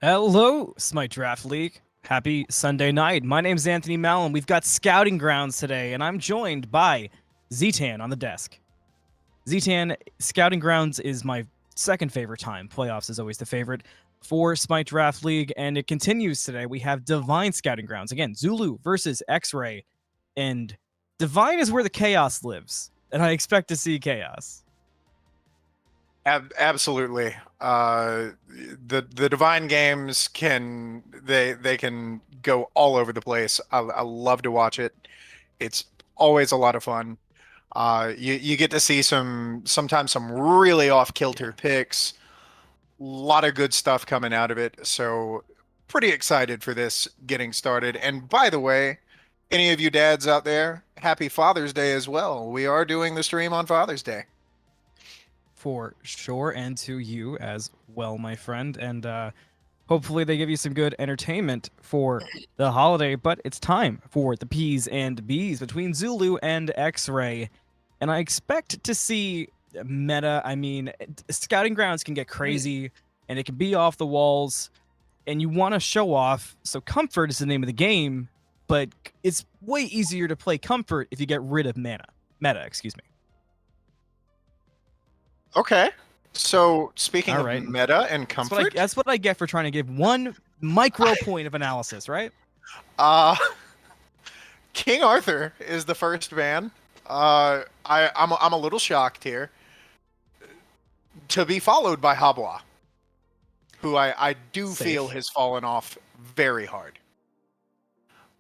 Hello, Smite Draft League. Happy Sunday night. My name's AnthonyMalum. We've got Scouting Grounds today, and I'm joined by ZTan on the desk. ZTan, Scouting Grounds is my second favorite time. Playoffs is always the favorite for Smite Draft League, and it continues today. We have Divine Scouting Grounds. Again, Zulu versus Xray, and Divine is where the chaos lives, and I expect to see chaos. Absolutely. The Divine games can they can go all over the place. I love to watch it. It's always a lot of fun. You get to see sometimes some really off kilter picks. A lot of good stuff coming out of it. So pretty excited for this getting started. And by the way, any of you dads out there, happy Father's Day as well. We are doing the stream on Father's Day. For sure, and to you as well, my friend. And hopefully they give you some good entertainment for the holiday. But it's time for the P's and B's between Zulu and Xray. And I expect to see meta. I mean, Scouting Grounds can get crazy, and it can be off the walls, and you want to show off. So Comfort is the name of the game, but it's way easier to play Comfort if you get rid of meta, excuse me. Okay. So speaking All of right. meta and comfort, that's what I get for trying to give one micro point of analysis, right? King Arthur is the first ban. I'm a little shocked here. To be followed by Habla, who I do feel has fallen off very hard.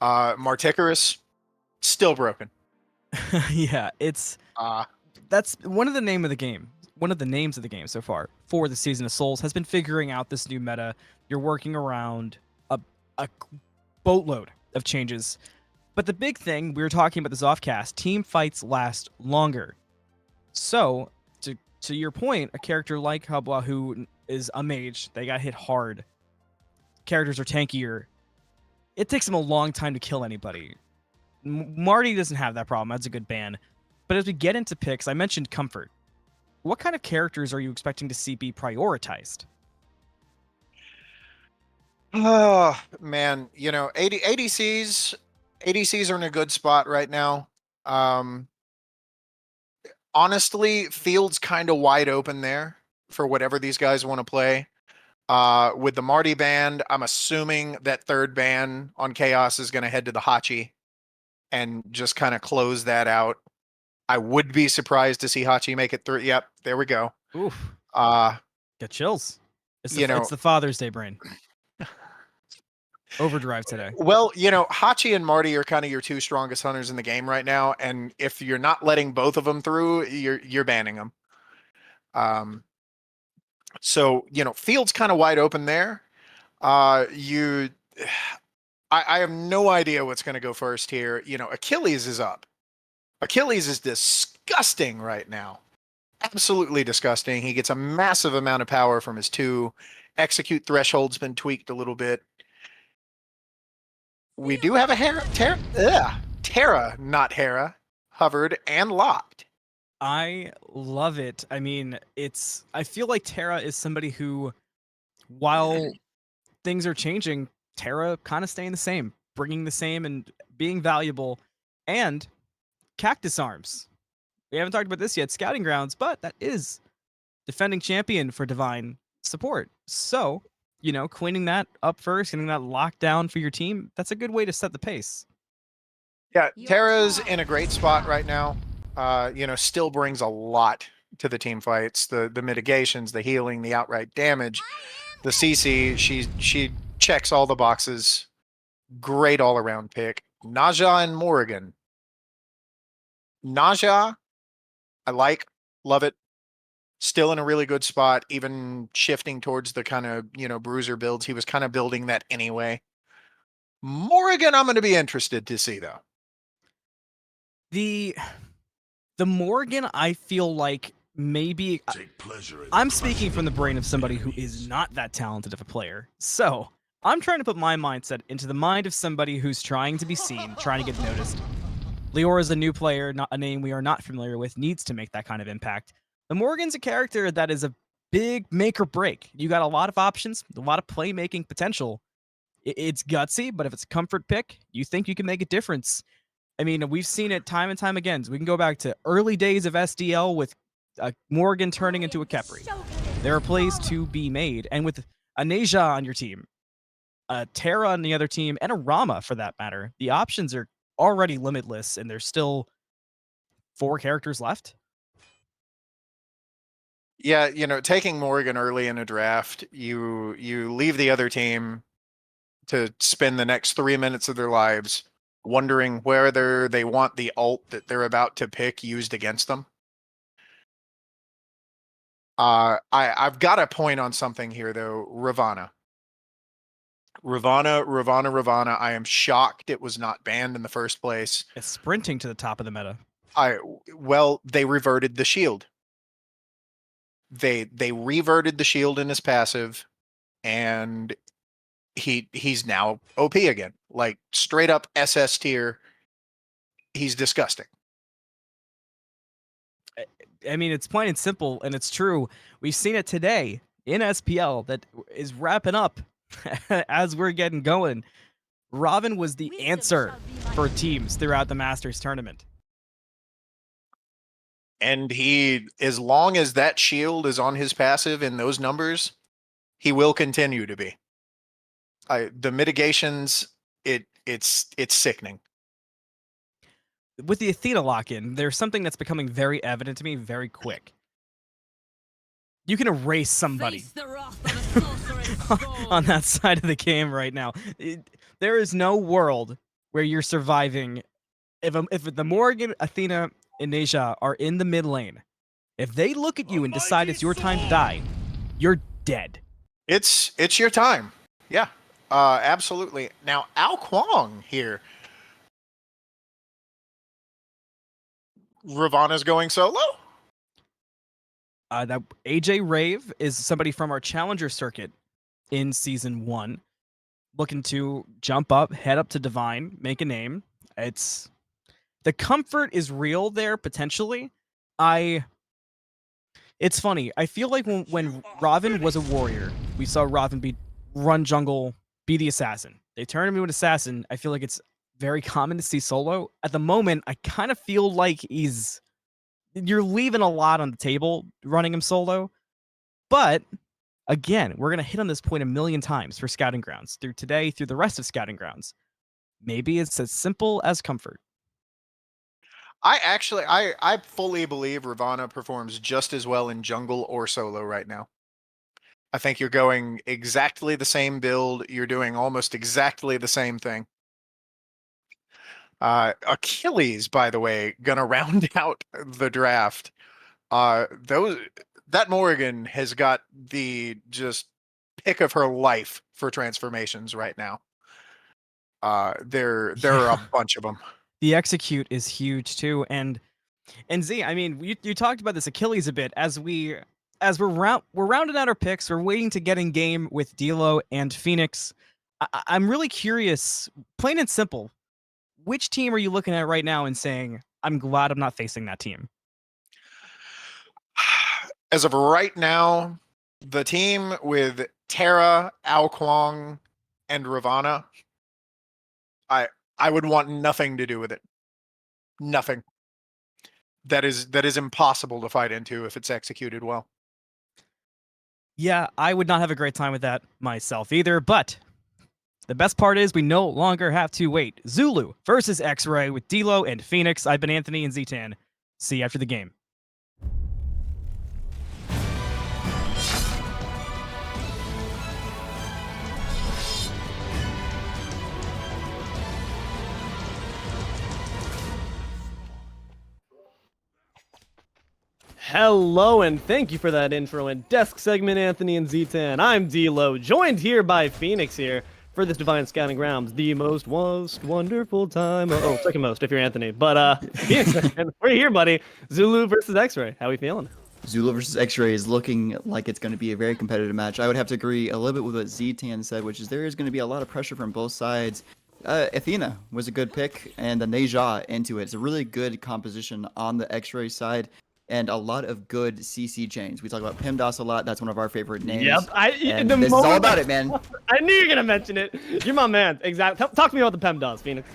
Marticarus, still broken. Yeah, it's that's one of the names of the game so far for the Season of Souls has been figuring out this new meta. You're working around a boatload of changes. But the big thing, we were talking about this offcast, team fights last longer. So, to your point, a character like Habla, who is a mage, they got hit hard. Characters are tankier. It takes them a long time to kill anybody. Marty doesn't have that problem. That's a good ban. But as we get into picks, I mentioned Comfort. What kind of characters are you expecting to see be prioritized? Oh, man. You know, ADCs are in a good spot right now. Honestly, field's kind of wide open there for whatever these guys want to play. With the Marty band, I'm assuming that third ban on Chaos is going to head to the Hachi and just kind of close that out. I would be surprised to see Hachi make it through. Yep, there we go. Oof. Get chills. It's the Father's Day brain. Overdrive today. Well, you know, Hachi and Marty are kind of your two strongest hunters in the game right now, and if you're not letting both of them through, you're banning them. So you know, field's kind of wide open there. I have no idea what's going to go first here. You know, Achilles is up. Achilles is disgusting right now. Absolutely disgusting. He gets a massive amount of power from his 2. Execute threshold's been tweaked a little bit. We do have a Terra, not Hera, hovered and locked. I love it. I mean, I feel like Terra is somebody who, while things are changing, Terra kind of staying the same, bringing the same and being valuable. And CACTUSARMS. We haven't talked about this yet, Scouting Grounds, but that is defending champion for Divine support. So, you know, cleaning that up first, getting that locked down for your team, that's a good way to set the pace. Yeah, Terra's in a great spot right now. You know, still brings a lot to the team fights. The mitigations, the healing, the outright damage, the CC, she checks all the boxes. Great all-around pick. Naja and Morrigan. Naja, I love it. Still in a really good spot, even shifting towards the kind of, you know, bruiser builds. He was kind of building that anyway. Morrigan, I'm going to be interested to see, though. The Morrigan, I feel like maybe I'm speaking from the brain of somebody who is not that talented of a player. So I'm trying to put my mindset into the mind of somebody who's trying to be seen, trying to get noticed. Liore is a new player, not a name we are not familiar with, needs to make that kind of impact. The Morrigan's a character that is a big make or break. You got a lot of options, a lot of playmaking potential. It's gutsy, but if it's a comfort pick, you think you can make a difference. I mean, we've seen it time and time again. So we can go back to early days of SDL with Morgan turning into a Khepri. There are plays to be made. And with a Neja on your team, a Terra on the other team, and a Rama for that matter, the options are already limitless, and there's still 4 characters left. Yeah, taking Morgan early in a draft, you leave the other team to spend the next 3 minutes of their lives wondering whether they want the ult that they're about to pick used against them. I've got a point on something here though. Ravana. I am shocked it was not banned in the first place. It's sprinting to the top of the meta. Well, they reverted the shield. They reverted the shield in his passive, and he's now OP again. Like straight up SS tier. He's disgusting. I mean, it's plain and simple, and it's true. We've seen it today in SPL that is wrapping up as we're getting going. Robin was the answer for teams throughout the Masters tournament. And he, as long as that shield is on his passive in those numbers, he will continue to be. The mitigations, it's sickening. With the Athena lock-in, there's something that's becoming very evident to me very quick. You can erase somebody on that side of the game right now. There is no world where you're surviving. If the Morgan, Athena, and Neja are in the mid lane, if they look at you and decide it's your time to die, you're dead. It's your time. Yeah, absolutely. Now, Ao Kwong here. Ravana's going solo? That AjRave is somebody from our challenger circuit in season 1, looking to jump up, head up to Divine, make a name. It's the comfort is real there potentially. It's funny. I feel like when Robin was a warrior, we saw Robin run jungle, be the assassin. They turned him into an assassin. I feel like it's very common to see solo. At the moment, I kind of feel like you're leaving a lot on the table running him solo. But again, we're going to hit on this point a million times for Scouting Grounds through today, through the rest of Scouting Grounds. Maybe it's as simple as comfort. I fully believe Ravana performs just as well in jungle or solo right now. I think you're going exactly the same build. You're doing almost exactly the same thing. Achilles, by the way, gonna round out the draft. That Morgan has got the just pick of her life for transformations right now. There are a bunch of them. The execute is huge too, and Z, I mean, you talked about this Achilles a bit as we're rounding out our picks. We're waiting to get in game with Deelo and Fenix. I'm really curious, plain and simple. Which team are you looking at right now and saying, I'm glad I'm not facing that team? As of right now, the team with Terra, Ao Kwong, and Ravana, I would want nothing to do with it. Nothing. That is impossible to fight into if it's executed well. Yeah, I would not have a great time with that myself either, but the best part is we no longer have to wait. Zulu versus Xray with Deelo and Fenix. I've been Anthony and ZTan. See you after the game. Hello, and thank you for that intro and desk segment, Anthony and ZTan. I'm Deelo, joined here by Fenix here for this Divine Scouting Grounds, the most wonderful time. Oh, second most if you're Anthony. But Fenix, we're here, buddy. Zulu versus Xray. How we feeling? Zulu versus Xray is looking like it's going to be a very competitive match. I would have to agree a little bit with what ZTan said, which is there is going to be a lot of pressure from both sides. Athena was a good pick, and the Neja into it. It's a really good composition on the Xray side. and a lot of good CC chains. We talk about PIMDOS a lot. That's one of our favorite names. Yep. And this is all about it, man. I knew you were gonna mention it. You're my man. Exactly. Talk to me about the PEMDOS, Phoenix.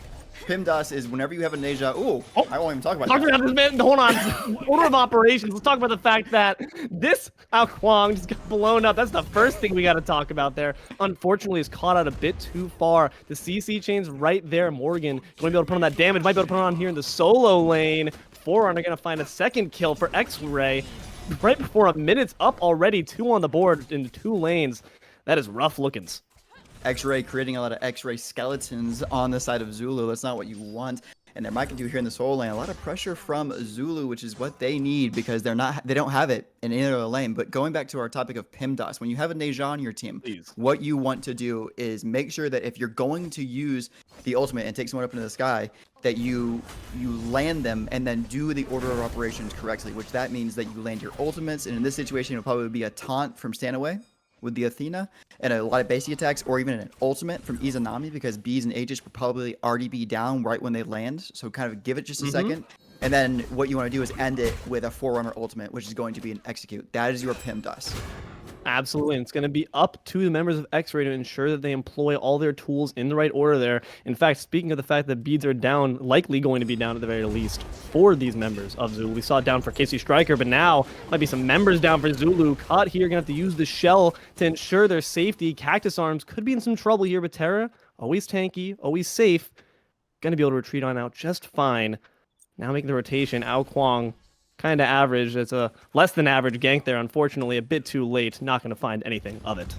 PIMDOS is whenever you have a Neja. Ooh, I won't even talk about Talk that. about this, man. Hold on. Order of operations. Let's talk about the fact that this Ao Kuang just got blown up. That's the first thing we got to talk about there. Unfortunately, it's caught out a bit too far. The CC chain's right there. Morgan going to be able to put on that damage. Might be able to put it on here in the solo lane. Forerunner going to find a second kill for Xray. Right before a minute's up already. 2 on the board in 2 lanes. That is rough lookings. Xray creating a lot of Xray skeletons on the side of Zulu. That's not what you want. And they're Mike can do here in the solo lane. A lot of pressure from Zulu, which is what they need because they don't have it in any other lane. But going back to our topic of PIMDOS, when you have a Neja on your team, what you want to do is make sure that if you're going to use the ultimate and take someone up into the sky, that you land them and then do the order of operations correctly, which that means that you land your ultimates. And in this situation, it'll probably be a taunt from Stanaway with the Athena and a lot of basic attacks, or even an ultimate from Izanami, because Bs and Aegis will probably already be down right when they land. So kind of give it just a second. And then what you want to do is end it with a Forerunner ultimate, which is going to be an execute. That is your PIMDOS. Absolutely, and it's going to be up to the members of Xray to ensure that they employ all their tools in the right order there. In fact, speaking of the fact that beads are down, likely going to be down at the very least for these members of Zulu. We saw it down for kcstriker, but now might be some members down for Zulu. Caught here, going to have to use the shell to ensure their safety. CACTUSARMS could be in some trouble here, but Terra, always tanky, always safe. Going to be able to retreat on out just fine. Now making the rotation, Ao Kuang, kind of average. It's a less than average gank there, unfortunately. A bit too late. Not going to find anything of it.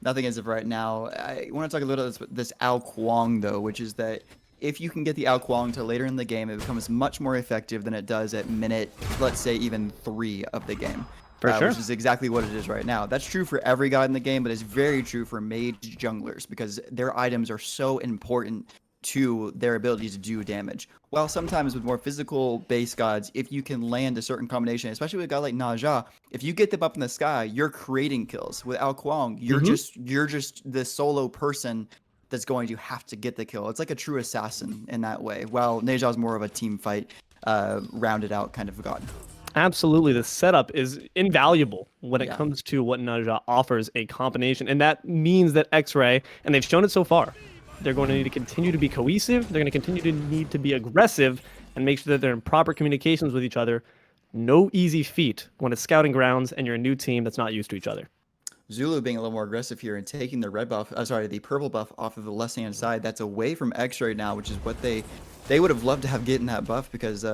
Nothing as of right now. I want to talk a little about this Ao Kuang, though, which is that if you can get the Ao Kuang to later in the game, it becomes much more effective than it does at minute, let's say, even 3 of the game. For sure. Which is exactly what it is right now. That's true for every god in the game, but it's very true for mage junglers because their items are so important to their ability to do damage. While sometimes with more physical base gods, if you can land a certain combination, especially with a guy like Naja, if you get them up in the sky, you're creating kills. With Ao Kuang, you're just the solo person that's going to have to get the kill. It's like a true assassin in that way. While Neja's more of a team fight, rounded out kind of god. Absolutely, the setup is invaluable when it comes to what Naja offers a combination, and that means that Xray, and they've shown it so far, they're going to need to continue to be cohesive, they're going to continue to need to be aggressive, and make sure that they're in proper communications with each other. No easy feat when it's scouting grounds and you're a new team that's not used to each other. Zulu being a little more aggressive here and taking the the purple buff off of the left-hand side. That's away from Xray now, which is what they would have loved to have gotten that buff because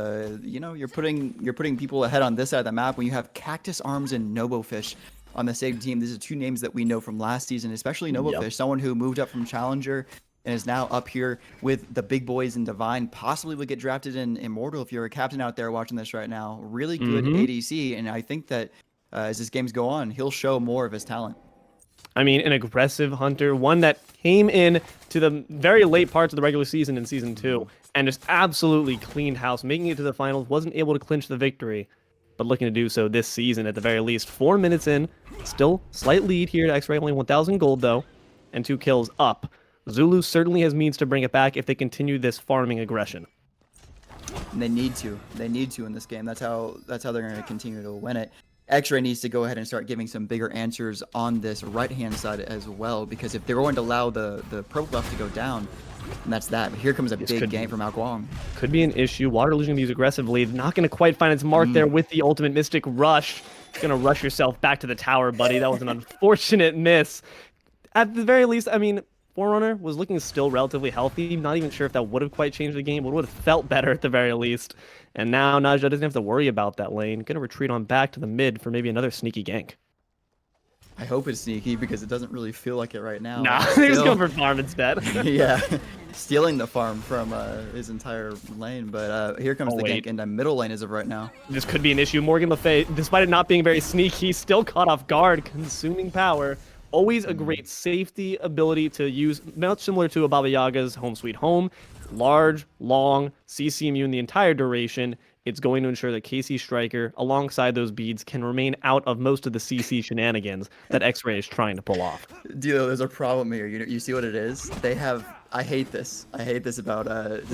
you know, you're putting people ahead on this side of the map when you have CACTUSARMS and NoboFish on the same team. These are 2 names that we know from last season, especially NoboFish, someone who moved up from Challenger and is now up here with the big boys in Divine, possibly would get drafted in Immortal if you're a captain out there watching this right now. Really good ADC, and I think that as this games go on, he'll show more of his talent. I mean, an aggressive hunter, one that came in to the very late parts of the regular season in Season 2 and just absolutely cleaned house, making it to the finals, wasn't able to clinch the victory, but looking to do so this season at the very least. 4 minutes in, still slight lead here to Xray, only 1,000 gold though, and 2 kills up. Zulu certainly has means to bring it back if they continue this farming aggression. And they need to. They need to in this game. That's how they're going to continue to win it. Xray needs to go ahead and start giving some bigger answers on this right-hand side as well, because if they're going to allow the purple buff to go down, and that's that. But here comes a big game from Ao Kuang. Could be an issue. Waterloo's going to be used aggressively. Not going to quite find its mark there with the ultimate Mystic Rush. Going to rush yourself back to the tower, buddy. That was an unfortunate miss. At the very least, I mean, Forerunner was looking still relatively healthy. Not even sure if that would have quite changed the game. Would have felt better at the very least. And now Naja doesn't have to worry about that lane. Gonna retreat on back to the mid for maybe another sneaky gank. I hope it's sneaky because it doesn't really feel like it right now. Nah, he's going for farm instead. Yeah, stealing the farm from his entire lane. But here comes the gank in the middle lane as of right now. This could be an issue. Morgan Le Fay, despite it not being very sneaky, still caught off guard, consuming power. Always a great safety ability to use, much similar to a Baba Yaga's Home Sweet Home. large, long, CC immune the entire duration. It's going to ensure that kcstriker, alongside those beads, can remain out of most of the CC shenanigans that Xray is trying to pull off. Deelo, there's a problem here. You see what it is? They have. I hate this. I hate this about.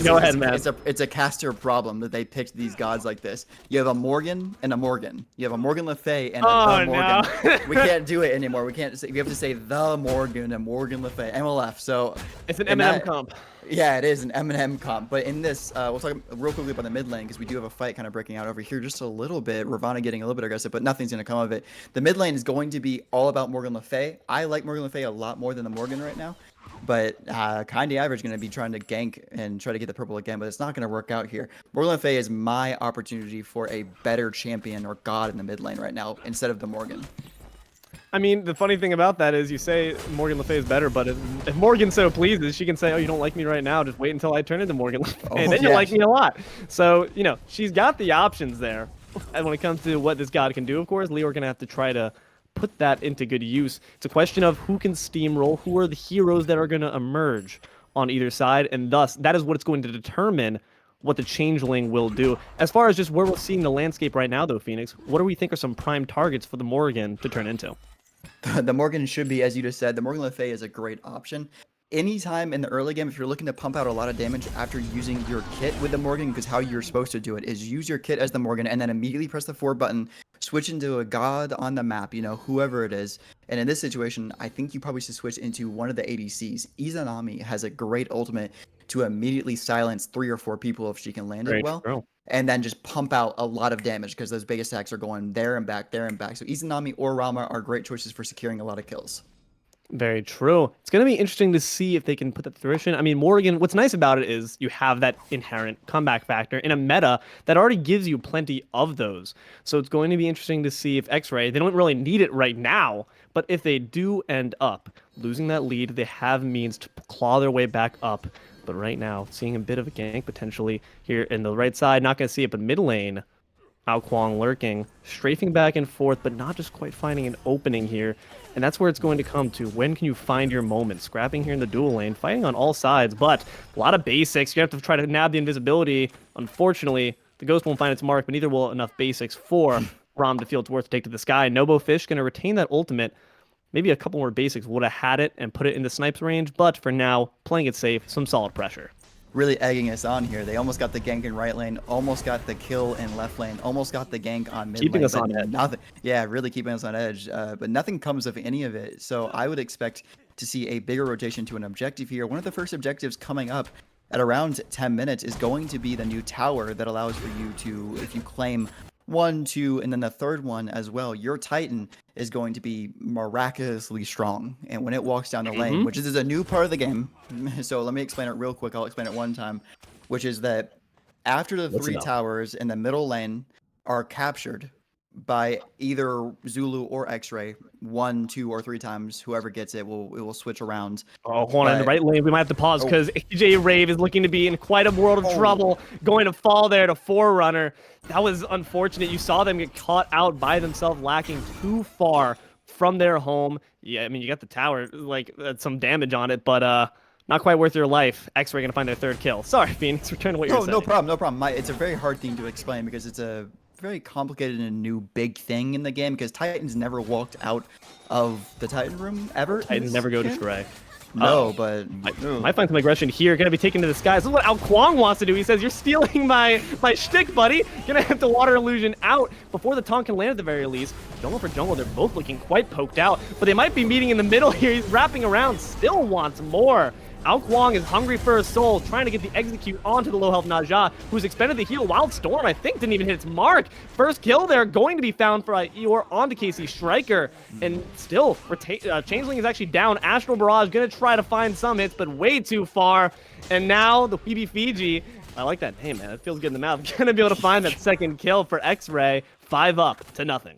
Go ahead, man. It's a caster problem that they picked these gods like this. You have a Morgan and a Morgan. You have a Morgan Le Fay and a the Morgan. No. We can't do it anymore. We can't. We have to say the Morgan and Morgan Le Fay. MLF. So it's an Eminem comp. Yeah, it is an Eminem comp. But in this, we'll talk real quickly about the mid lane because we do have a fight kind of breaking out over here just a little bit. Ravana getting a little bit aggressive, but nothing's going to come of it. The mid lane is going to be all about Morgan Le Fay. I like Morgan Le Fay a lot more than the Morgan right now. But Kindy Average going to be trying to gank and try to get the purple again, but it's not going to work out here. Morgan Le Fay is my opportunity for a better champion or god in the mid lane right now instead of the Morgan. I mean, the funny thing about that is you say Morgan Le Fay is better, but if Morgan so pleases, she can say, oh, you don't like me right now, just wait until I turn into Morgan Le Fay, and then you'll like me a lot. So, you know, she's got the options there. And when it comes to what this god can do, of course, liore going to have to try to put that into good use. It's a question of who can steamroll, who are the heroes that are going to emerge on either side, and thus, that is what it's going to determine what the Changeling will do. As far as just where we're seeing the landscape right now, though, Fenix, what do we think are some prime targets for the Morgan to turn into? The Morgan should be, as you just said, the Morgan Le Fay is a great option. Anytime in the early game, if you're looking to pump out a lot of damage after using your kit with the Morgan, because how you're supposed to do it is use your kit as the Morgan and then immediately press the forward button, switch into a god on the map, you know, whoever it is. And in this situation, I think you probably should switch into one of the ADCs. Izanami has a great ultimate to immediately silence 3 or 4 people if she can land it well. True. And then just pump out a lot of damage because those base attacks are going there and back, there and back. So Izanami or Rama are great choices for securing a lot of kills. Very true. It's going to be interesting to see if they can put that to fruition. I mean, Morgan, what's nice about it is you have that inherent comeback factor in a meta that already gives you plenty of those. So it's going to be interesting to see if Xray, they don't really need it right now, but if they do end up losing that lead, they have means to claw their way back up. But right now, seeing a bit of a gank potentially here in the right side, not going to see it, but mid lane, Ao Kuang lurking, strafing back and forth, but not just quite finding an opening here. And that's where it's going to come to. When can you find your moment? Scrapping here in the dual lane, fighting on all sides, but a lot of basics. You have to try to nab the invisibility. Unfortunately, the Ghost won't find its mark, but neither will enough basics for Rom to feel it's worth to take to the sky. NoboFish going to retain that ultimate. Maybe a couple more basics would have had it and put it in the snipes range, but for now, playing it safe, some solid pressure. Really egging us on here. They almost got the gank in right lane, almost got the kill in left lane, almost got the gank on mid lane. Keeping us on edge. Nothing, yeah, really keeping us on edge. But nothing comes of any of it. So I would expect to see a bigger rotation to an objective here. One of the first objectives coming up at around 10 minutes is going to be the new tower that allows for you to, if you claim 1, 2, and then the third one as well, your Titan is going to be miraculously strong. And when it walks down the lane, which is a new part of the game, so let me explain it real quick. I'll explain it one time, which is that after the 3 towers in the middle lane are captured by either Zulu or Xray 1, 2, or 3 times, whoever gets it will switch around. Oh, hold on, in the right lane, we might have to pause because AjRave is looking to be in quite a world of trouble, going to fall there to Forerunner. That was unfortunate. You saw them get caught out by themselves, lacking too far from their home. Yeah, I mean, you got the tower, like, some damage on it, but not quite worth your life. Xray going to find their 3rd kill. Sorry, Phoenix, return to what you were saying. No problem, no problem. It's a very hard thing to explain because it's a very complicated and new big thing in the game because Titans never walked out of the Titan room ever. Titans never go to Xray. No, but might find some aggression here. Gonna be taken to the skies. This is what Ao Kuang wants to do. He says, "You're stealing my shtick, buddy." Gonna have to water illusion out before the taunt can land at the very least. Jungle for jungle, they're both looking quite poked out, but they might be meeting in the middle here. He's wrapping around, still wants more. Ao Kuang is hungry for a soul, trying to get the execute onto the low health Naja, who's expended the heal. Wild Storm, I think, didn't even hit its mark. First kill there, going to be found for Eeyore onto kcstriker, and still, Changeling is actually down. Astral Barrage gonna try to find some hits, but way too far. And now the TheWeebyFiji, I like that name, man. It feels good in the mouth. Gonna be able to find that 2nd kill for Xray. 5 up to nothing.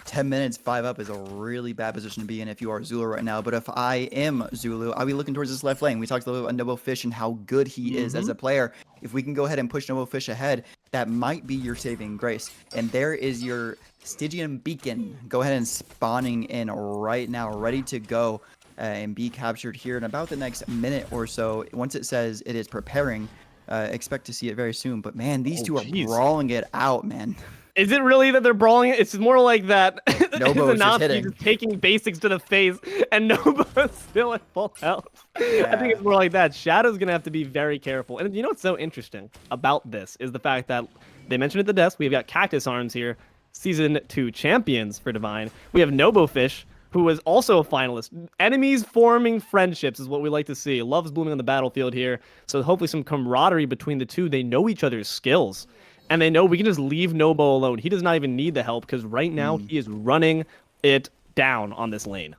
10 minutes, 5 up is a really bad position to be in if you are Zulu right now. But if I am Zulu, I'll be looking towards this left lane. We talked a little bit about NoboFish and how good he is as a player. If we can go ahead and push NoboFish ahead, that might be your saving grace. And there is your Stygian Beacon. Go ahead and spawning in right now, ready to go. and be captured here in about the next minute or so. Once it says it is preparing, expect to see it very soon. But man, these two are brawling it out, man. Is it really that they're brawling it? It's more like that. Nobo's just hitting. Just taking basics to the face, and Nobo's still at full health. Yeah. I think it's more like that. Shadow's going to have to be very careful. And you know what's so interesting about this is the fact that they mentioned at the desk, we've got CACTUSARMS here, Season 2 champions for Divine. We have NoboFish, who was also a finalist. Enemies forming friendships is what we like to see. Love's blooming on the battlefield here. So hopefully some camaraderie between the two. They know each other's skills. And they know we can just leave Nobo alone. He does not even need the help because right now he is running it down on this lane.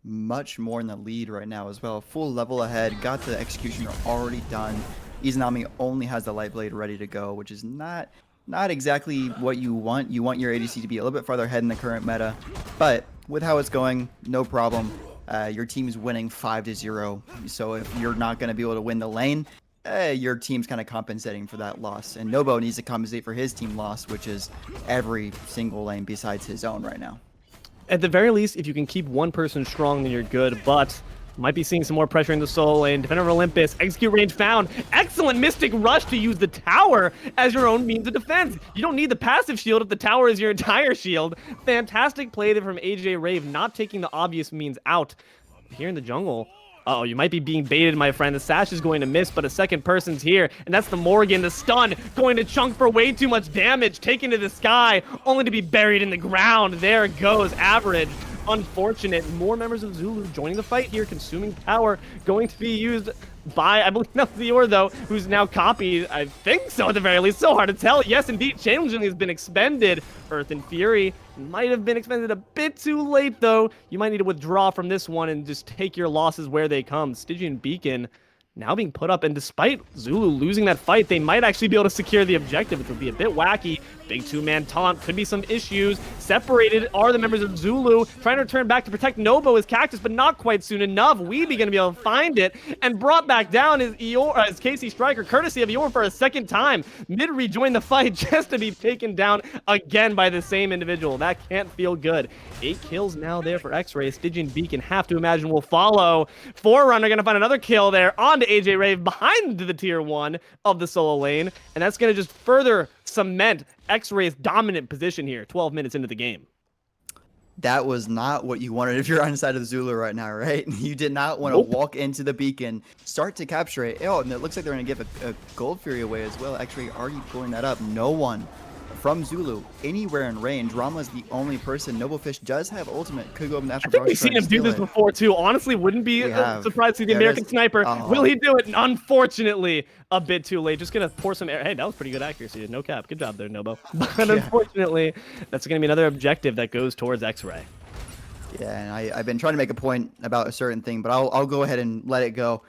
Much more in the lead right now as well. Full level ahead. Got the executioner already done. Izanami only has the light blade ready to go, which is not exactly what you want. You want your ADC to be a little bit farther ahead in the current meta. But with how it's going, no problem. Your team's winning 5-0. So if you're not going to be able to win the lane, your team's kind of compensating for that loss. And Nobo needs to compensate for his team loss, which is every single lane besides his own right now. At the very least, if you can keep one person strong, then you're good. But might be seeing some more pressure in the solo lane. Defender of Olympus, execute range found. Excellent Mystic Rush to use the tower as your own means of defense. You don't need the passive shield if the tower is your entire shield. Fantastic play there from AjRave, not taking the obvious means out. Here in the jungle, uh-oh, you might be being baited, my friend. The sash is going to miss, but a second person's here, and that's the Morgan. The stun going to chunk for way too much damage, taken to the sky, only to be buried in the ground. There goes Average. Unfortunate. More members of Zulu joining the fight here, consuming power, going to be used by, I believe that's liore, though, who's now copied. I think so, at the very least. So hard to tell. Yes, indeed, Challenging has been expended. Earth and Fury might have been expended a bit too late, though. You might need to withdraw from this one and just take your losses where they come. Stygian Beacon now being put up, and despite Zulu losing that fight, they might actually be able to secure the objective, which would be a bit wacky. Big two-man taunt, could be some issues. Separated are the members of Zulu, trying to return back to protect Nobo as Cactus, but not quite soon enough. Weeby gonna be able to find it, and brought back down is kcstriker, courtesy of liore for a second time. Mid rejoin the fight just to be taken down again by the same individual. That can't feel good. 8 kills now there for Xray. Stygian Beacon, have to imagine, will follow. Forerunner gonna find another kill there onto AjRave behind the tier 1 of the solo lane, and that's gonna just further cement Xray's dominant position here 12 minutes into the game. That was not what you wanted if you're on the side of the Zulu right now, right? You did not want to walk into the beacon, start to capture it. Oh, and it looks like they're going to give a Gold Fury away as well. Actually, already pulling that up. No one from Zulu anywhere in range. Rama's the only person. NoboFish does have ultimate. Could go up natural. I think we've seen him do this before too. Honestly, wouldn't be surprised to see the American Sniper. Will he do it? Unfortunately, a bit too late. Just gonna pour some air. Hey, that was pretty good accuracy. No cap. Good job there, Nobo. But unfortunately, that's gonna be another objective that goes towards Xray. Yeah, and I've been trying to make a point about a certain thing, but I'll go ahead and let it go.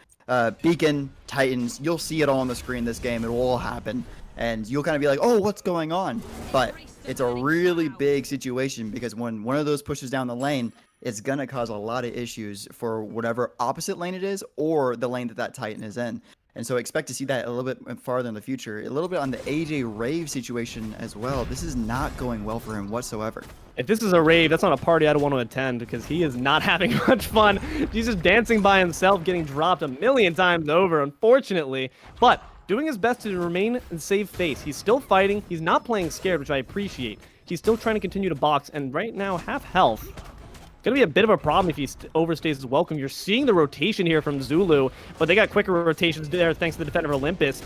Beacon, Titans, you'll see it all on the screen this game. It will all happen. And you'll kind of be like, oh, what's going on? But it's a really big situation because when one of those pushes down the lane, it's going to cause a lot of issues for whatever opposite lane it is or the lane that Titan is in. And so expect to see that a little bit farther in the future. A little bit on the AjRave situation as well. This is not going well for him whatsoever. If this is a rave, that's not a party I'd want to attend because he is not having much fun. He's just dancing by himself, getting dropped a million times over, unfortunately. But doing his best to remain and save face. He's still fighting. He's not playing scared, which I appreciate. He's still trying to continue to box, and right now, half health. Gonna be a bit of a problem if he overstays his welcome. You're seeing the rotation here from Zulu, but they got quicker rotations there thanks to the Defender of Olympus.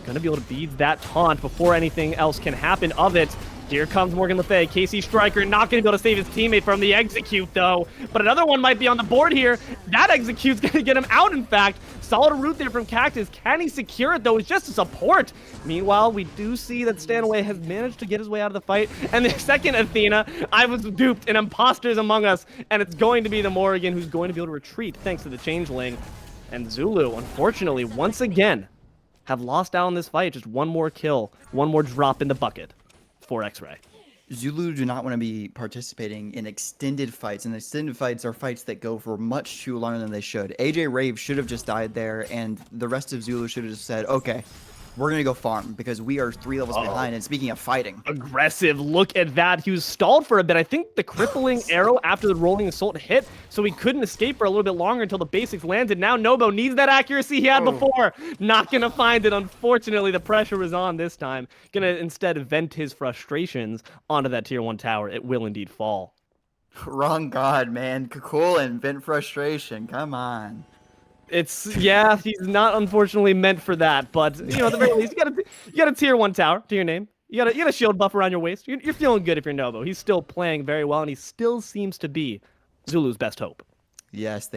Gonna be able to beat that taunt before anything else can happen of it. Here comes Morgan Le Fay. kcstriker not going to be able to save his teammate from the execute, though. But another one might be on the board here. That execute's going to get him out, in fact. Solid route there from Cactus. Can he secure it, though? It's just a support. Meanwhile, we do see that Stanaway has managed to get his way out of the fight. And the second Athena, I was duped. An imposter's among us. And it's going to be the Morgan who's going to be able to retreat thanks to the Changeling. And Zulu, unfortunately, once again, have lost out on this fight. Just one more kill. One more drop in the bucket for Xray. Zulu do not want to be participating in extended fights, and extended fights are fights that go for much too longer than they should. AjRave should have just died there, and the rest of Zulu should have just said, okay, we're going to go farm because we are 3 levels behind. And speaking of fighting. Aggressive. Look at that. He was stalled for a bit. I think the crippling arrow after the rolling assault hit, so he couldn't escape for a little bit longer until the basics landed. Now Nobo needs that accuracy he had before. Not going to find it. Unfortunately, the pressure was on this time. Going to instead vent his frustrations onto that tier 1 tower. It will indeed fall. Wrong god, man. Cool and vent frustration. Come on. Yeah, he's not unfortunately meant for that, but you know, at the very least, you got a tier 1 tower to your name. You got a shield buff around your waist. You're feeling good if you're Nobo. He's still playing very well, and he still seems to be Zulu's best hope. Yes,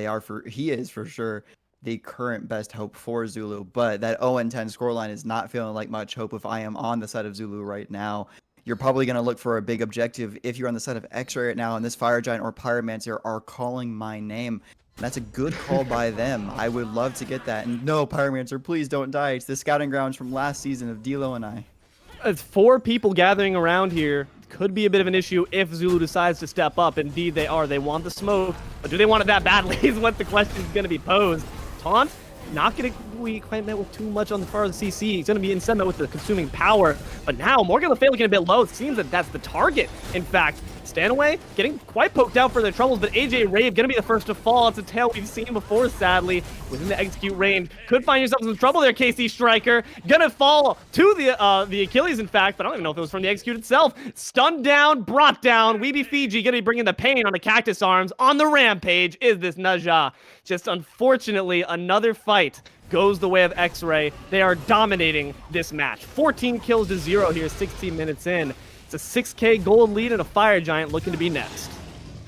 he is for sure the current best hope for Zulu, but that 0-10 scoreline is not feeling like much hope if I am on the side of Zulu right now. You're probably going to look for a big objective if you're on the side of Xray right now, and this Fire Giant or Pyromancer are calling my name. That's a good call by them. I would love to get that. And no, Pyromancer, please don't die. It's the scouting grounds from last season of Deelo and I. It's 4 people gathering around here. Could be a bit of an issue if Zulu decides to step up. Indeed, they are. They want the smoke, but do they want it that badly is what the question is going to be posed. Taunt, not going to be quite met with too much on the far of the CC. He's going to be instead met with the consuming power. But now, Morgan Le Fay looking a bit low. It seems that that's the target. In fact, Stanaway getting quite poked out for their troubles, but AjRave going to be the first to fall. It's a tale we've seen before, sadly, within the execute range. Could find yourself in some trouble there, kcstriker. Gonna fall to the Achilles, in fact, but I don't even know if it was from the execute itself. Stunned down, brought down. WeebyFiji gonna be bringing the pain on the CACTUSARMS. On the rampage is this Naja. Just unfortunately, another fight goes the way of Xray. They are dominating this match. 14 kills to 0 here, 16 minutes in. It's a 6K gold lead and a Fire Giant looking to be next.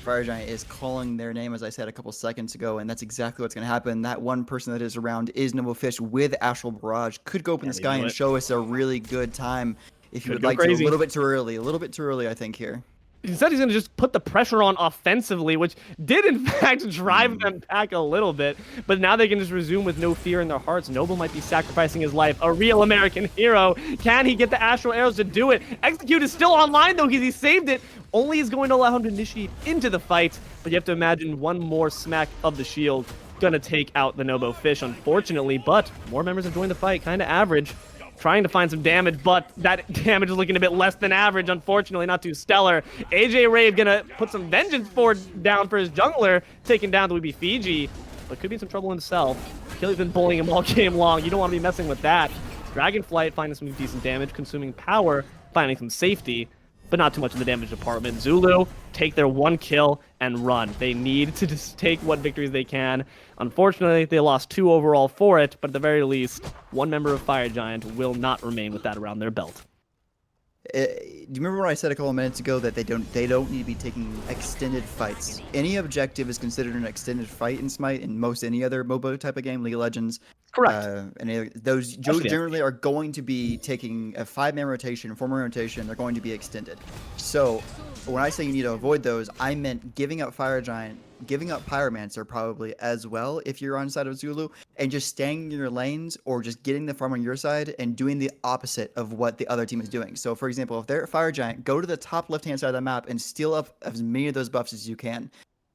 Fire Giant is calling their name, as I said a couple seconds ago, and that's exactly what's going to happen. That one person that is around is NoboFish with Astral Barrage. Could go up in the sky and show us a really good time if you would like to. A little bit too early, I think, here. Instead, he's going to just put the pressure on offensively, which did, in fact, drive them back a little bit. But now they can just resume with no fear in their hearts. Nobo might be sacrificing his life. A real American hero. Can he get the Astral Arrows to do it? Execute is still online, though, because he saved it. Only is going to allow him to initiate into the fight. But you have to imagine one more smack of the shield going to take out the NoboFish, unfortunately. But more members have joined the fight. Kind of average. Trying to find some damage, but that damage is looking a bit less than average, unfortunately, not too stellar. AjRave gonna put some vengeance down for his jungler, taking down the WeebyFiji, but could be in some trouble himself. Achilles been bullying him all game long. You don't want to be messing with that. Dragonflight finding some decent damage, consuming power, finding some safety, but not too much in the damage department. Zulu take their 1 kill and run. They need to just take what victories they can. Unfortunately, they lost 2 overall for it, but at the very least, 1 member of Fire Giant will not remain with that around their belt. Do you remember what I said a couple minutes ago that they don't need to be taking extended fights? Any objective is considered an extended fight in Smite and most any other MOBA type of game, League of Legends. Correct. And those generally are going to be taking a 5-man rotation, 4-man rotation. They're going to be extended. So when I say you need to avoid those, I meant giving up Fire Giant, giving up Pyromancer probably as well if you're on the side of Zulu, and just staying in your lanes or just getting the farm on your side and doing the opposite of what the other team is doing. So for example, if they're Fire Giant, go to the top left-hand side of the map and steal up as many of those buffs as you can,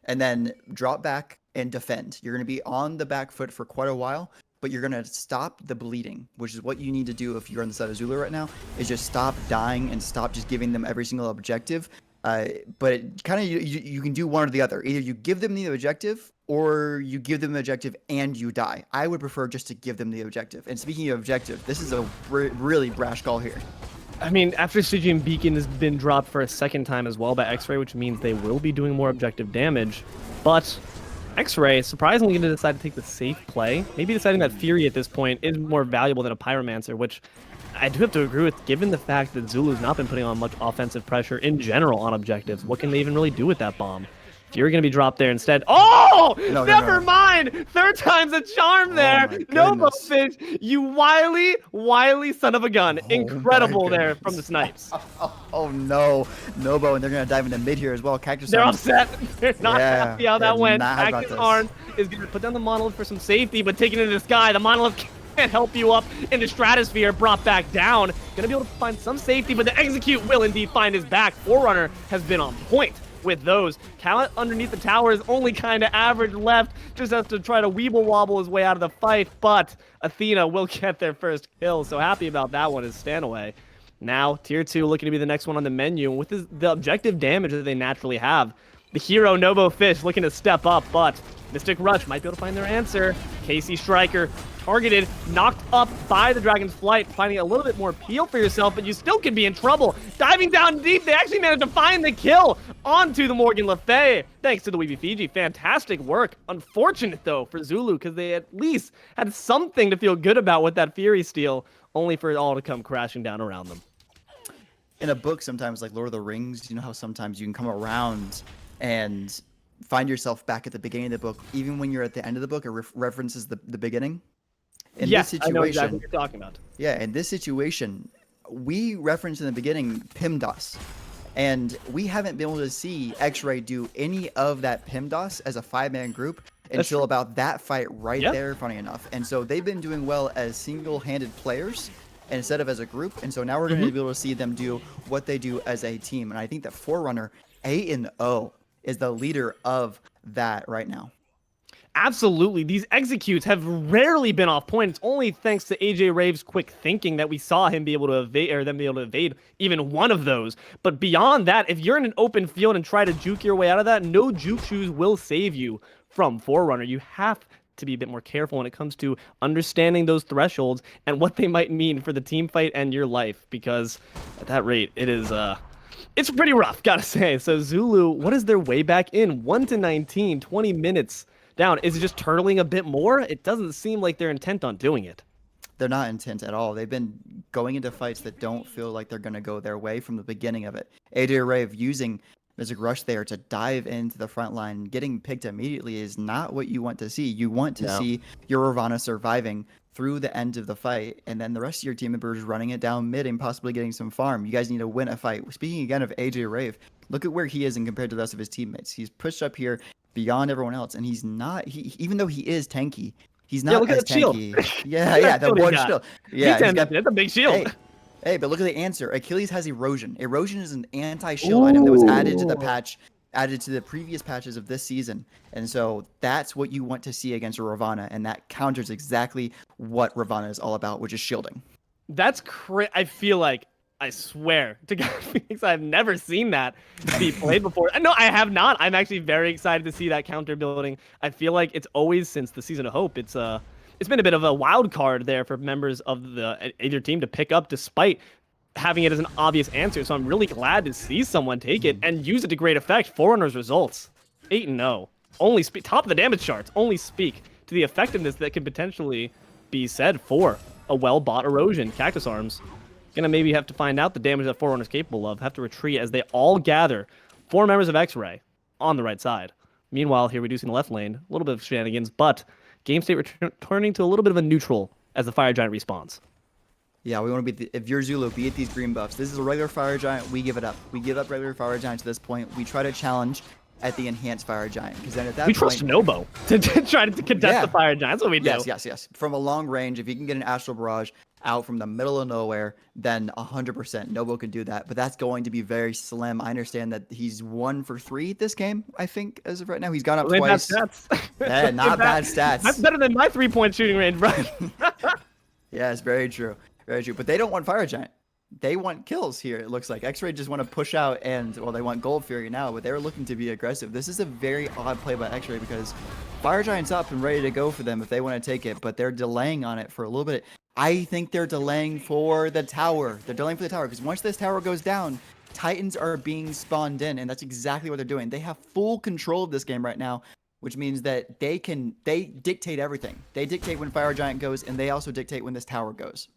and then drop back and defend. You're going to be on the back foot for quite a while, but you're going to stop the bleeding, which is what you need to do if you're on the side of Zulu right now, is just stop dying and stop just giving them every single objective. But it kind of you can do one or the other. Either you give them the objective or you give them the objective and you die. I would prefer just to give them the objective. And speaking of objective, this is a really brash call here. I mean, after Stygian Beacon has been dropped for a 2nd time as well by Xray, which means they will be doing more objective damage. But Xray is surprisingly going to decide to take the safe play. Maybe deciding that Fury at this point is more valuable than a Pyromancer, which I do have to agree with, given the fact that Zulu's not been putting on much offensive pressure in general on objectives. What can they even really do with that bomb? Fury going to be dropped there instead. Oh! Never mind! 3rd time's a charm there! NoboFish, you wily son of a gun. Incredible there from the snipes. Oh no. Nobo, and they're going to dive into mid here as well. CACTUSARMS. They're upset. They're not happy how that went. CACTUSARMS is going to put down the Monolith for some safety, but taking it into the sky, the Monolith can't help you up into Stratosphere, brought back down. Gonna be able to find some safety, but the execute will indeed find his back. Forerunner has been on point. with those. Talent underneath the tower is only kind of average left, just has to try to weeble wobble his way out of the fight, but Athena will get their first kill, so happy about that one is Stanaway. Now, tier 2 looking to be the next one on the menu, with the objective damage that they naturally have. The hero NoboFish looking to step up, but Mystic Rush might be able to find their answer. kcstriker targeted, knocked up by the Dragon's Flight, finding a little bit more peel for yourself, but you still could be in trouble. Diving down deep, they actually managed to find the kill onto the Morgan Le Fay. Thanks to TheWeebyFiji, fantastic work. Unfortunate, though, for Zulu, because they at least had something to feel good about with that Fury steal, only for it all to come crashing down around them. In a book, sometimes like Lord of the Rings, you know how sometimes you can come around and find yourself back at the beginning of the book, even when you're at the end of the book, it references the beginning. In yes, this situation, I know exactly what you're talking about. Yeah, in this situation, we referenced in the beginning PIMDOS, and we haven't been able to see Xray do any of that PIMDOS as a 5-man group until about that fight right there, funny enough. And so they've been doing well as single-handed players instead of as a group, and so now we're going to be able to see them do what they do as a team. And I think that Forerunner 8-0 is the leader of that right now. Absolutely. These executes have rarely been off point. It's only thanks to AjRave's quick thinking that we saw him be able to evade, or them be able to evade even one of those. But beyond that, if you're in an open field and try to juke your way out of that, no juke shoes will save you from Forerunner. You have to be a bit more careful when it comes to understanding those thresholds and what they might mean for the team fight and your life, because at that rate, it is it's pretty rough, gotta say. So Zulu, what is their way back in? 1-19, 20 minutes down. Is it just turtling a bit more? It doesn't seem like they're intent on doing it. They're not intent at all. They've been going into fights that don't feel like they're going to go their way from the beginning of it. AjRave using Mystic Rush there to dive into the front line, getting picked immediately is not what you want to see. You want to see your Ravana surviving through the end of the fight, and then the rest of your team members running it down mid and possibly getting some farm. You guys need to win a fight. Speaking again of AjRave, look at where he is in compared to the rest of his teammates. He's pushed up here beyond everyone else, and he's not. Even though he is tanky, he's not look as at the shield. tanky. Yeah, the one shield. Yeah, that's a big shield. Hey, but look at the answer. Achilles has erosion. Erosion is an anti-shield item that was added to the patch, added to the previous patches of this season. And so that's what you want to see against a Ravana, and that counters exactly what Ravana is all about, which is shielding. That's I feel like, I swear to God, Phoenix, I've never seen that be played before. No, I have not. I'm actually very excited to see that counter building. I feel like it's always, since the Season of Hope, it's been a bit of a wild card there for members of either team to pick up, despite having it as an obvious answer. So I'm really glad to see someone take it and use it to great effect. Forerunner's results, 8-0. Only top of the damage charts. Only speak to the effectiveness that could potentially be said for a well-bought erosion. CACTUSARMS gonna maybe have to find out the damage that Forerunner's capable of. Have to retreat as they all gather. 4 members of Xray on the right side. Meanwhile, here reducing the left lane, a little bit of shenanigans, but game state returning to a little bit of a neutral as the Fire Giant respawns. Yeah, we want to be, if you're Zulu, be at these green buffs. This is a regular Fire Giant, we give it up. We give up regular Fire Giant to this point. We try to challenge at the enhanced Fire Giant, because then at that point... We trust Nobo to try to contest the Fire Giant. That's what we do. Yes. From a long range, if you can get an Astral Barrage out from the middle of nowhere, then 100% Nobo can do that. But that's going to be very slim. I understand that he's 1 for 3 this game, I think, as of right now. He's gone up twice. Bad stats. Yeah, not bad stats. That's better than my 3-point shooting range, right? Yeah, it's very true. Very true. But they don't want Fire Giant. They want kills here, it looks like. Xray just want to push out, and, well, they want Gold Fury now, but they're looking to be aggressive. This is a very odd play by Xray, because Fire Giant's up and ready to go for them if they want to take it, but they're delaying on it for a little bit. I think they're delaying for the tower. They're delaying for the tower, because once this tower goes down, Titans are being spawned in, and that's exactly what they're doing. They have full control of this game right now, which means that they dictate everything. They dictate when Fire Giant goes, and they also dictate when this tower goes.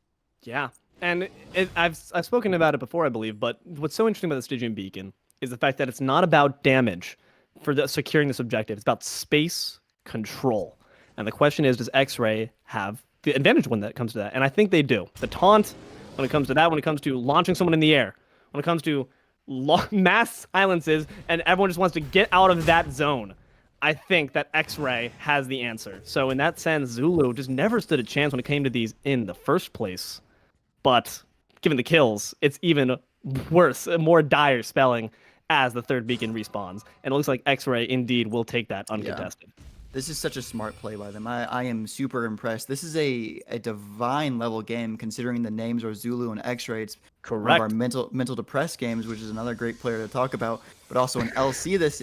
Yeah. And I've spoken about it before, I believe, but what's so interesting about the Stygian Beacon is the fact that it's not about damage for securing this objective. It's about space control. And the question is, does Xray have the advantage when that comes to that? And I think they do. The taunt, when it comes to that, when it comes to launching someone in the air, when it comes to mass silences, and everyone just wants to get out of that zone, I think that Xray has the answer. So in that sense, Zulu just never stood a chance when it came to these in the first place. But given the kills, it's even worse, more dire spelling. as the third beacon respawns. And it looks like Xray indeed will take that uncontested. Yeah. This is such a smart play by them. I am super impressed. This is a divine level game considering the names are Zulu and Xray. It's Correct. one of our mental depressed games, which is another great player to talk about. But also an LC this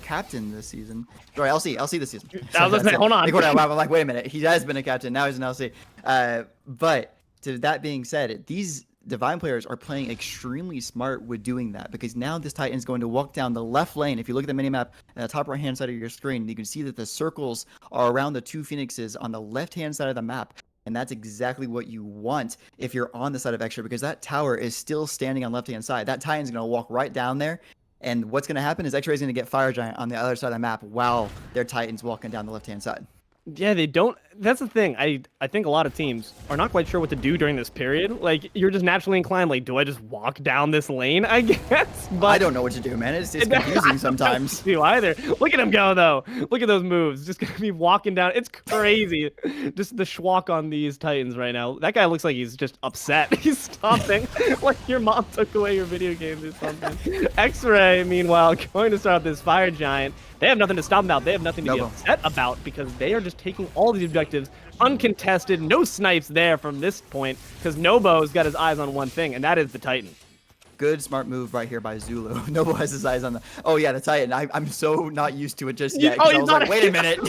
captain this season. Sorry, LC this season. I was gonna say, hold on. I'm like, wait a minute. He has been a captain. Now he's an LC. But to that being said, these Divine players are playing extremely smart with doing that, because now this Titan is going to walk down the left lane. If you look at the minimap at the top right hand side of your screen, you can see that the circles are around the two Phoenixes on the left hand side of the map. And that's exactly what you want if you're on the side of Xray, because that tower is still standing on the left hand side. That Titan's going to walk right down there. And what's going to happen is Xray is going to get Fire Giant on the other side of the map while their Titan's walking down the left hand side. Yeah, they don't. That's the thing. I think a lot of teams are not quite sure what to do during this period. Like, you're just naturally inclined, like, do I just walk down this lane, I guess? But I don't know what to do, man. It's confusing sometimes. I don't know either. Look at him go, though. Look at those moves. Just gonna be walking down. It's crazy. Just the schwalk on these Titans right now. That guy looks like he's just upset. He's stomping like your mom took away your video games or something. Xray, meanwhile, going to start this Fire Giant. They have nothing to stop them out. They have nothing to be upset about, because they are just taking all these objectives uncontested. No snipes there from this point, because Nobo's got his eyes on one thing, and that is the Titan. Good, smart move right here by Zulu. Nobo has his eyes on the... Oh, yeah, the Titan. I'm so not used to it just yet. Oh, I was like, wait a minute.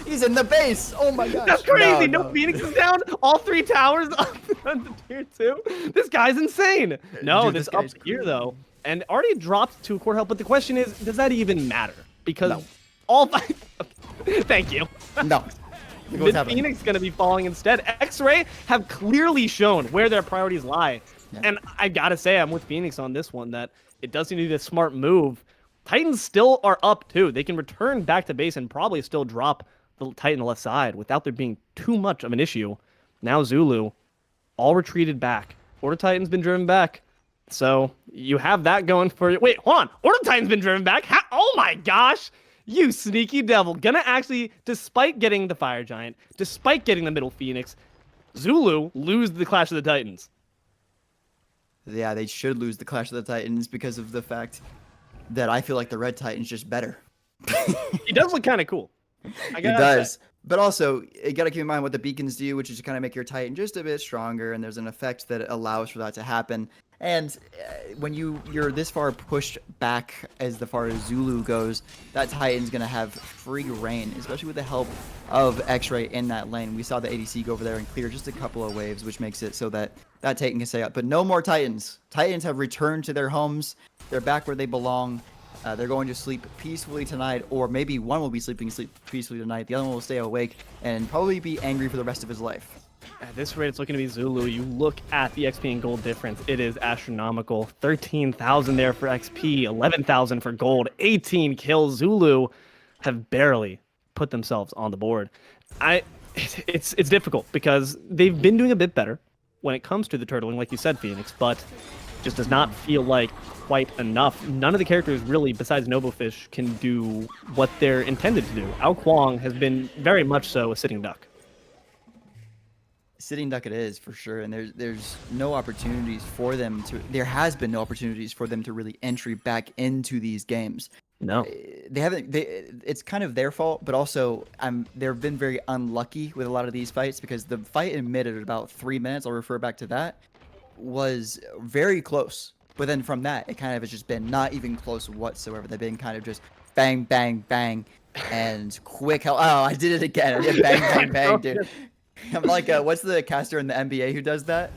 He's in the base. Oh, my gosh. That's crazy. No Phoenix is down. All three towers up on the tier 2. This guy's insane. No, Dude, this up here, though. And already dropped to core health, but the question is, does that even matter? Because all five... Thank you. No. The Phoenix going to be falling instead. Xray have clearly shown where their priorities lie. Yeah. And I got to say, I'm with Phoenix on this one, that it does seem to be a smart move. Titans still are up, too. They can return back to base and probably still drop the Titan left side without there being too much of an issue. Now Zulu, all retreated back. Order Titan's been driven back. So you have that going for you. Wait, hold on. Order Titan's been driven back. Oh my gosh. You sneaky devil. Gonna actually, despite getting the Fire Giant, despite getting the middle Phoenix, Zulu lose the Clash of the Titans. Yeah, they should lose the Clash of the Titans because of the fact that I feel like the Red Titan's just better. He does look kind of cool. He does. But also, you got to keep in mind what the beacons do, which is to kind of make your Titan just a bit stronger, and there's an effect that allows for that to happen. And when you're this far pushed back as far as Zulu goes, that Titan's going to have free reign, especially with the help of Xray in that lane. We saw the ADC go over there and clear just a couple of waves, which makes it so that Titan can stay up. But no more Titans. Titans have returned to their homes. They're back where they belong. They're going to sleep peacefully tonight, or maybe one will be sleeping peacefully tonight. The other one will stay awake and probably be angry for the rest of his life. At this rate, it's looking to be Zulu. You look at the XP and gold difference. It is astronomical. 13,000 there for XP, 11,000 for gold, 18 kills. Zulu have barely put themselves on the board. It's difficult because they've been doing a bit better when it comes to the turtling, like you said, Phoenix, but just does not feel like quite enough. None of the characters really, besides NoboFish, can do what they're intended to do. Ao Kuang has been very much so a sitting duck. Sitting duck it is, for sure, and there's no opportunities for them to... There has been no opportunities for them to really entry back into these games. No. They haven't... It's kind of their fault, but also they've been very unlucky with a lot of these fights, because the fight in mid at about 3 minutes, I'll refer back to that, was very close. But then from that, it kind of has just been not even close whatsoever. They've been kind of just bang, bang, bang, and quick help. Oh, I did it again. I did bang, bang, bang, dude. I'm like, what's the caster in the NBA who does that?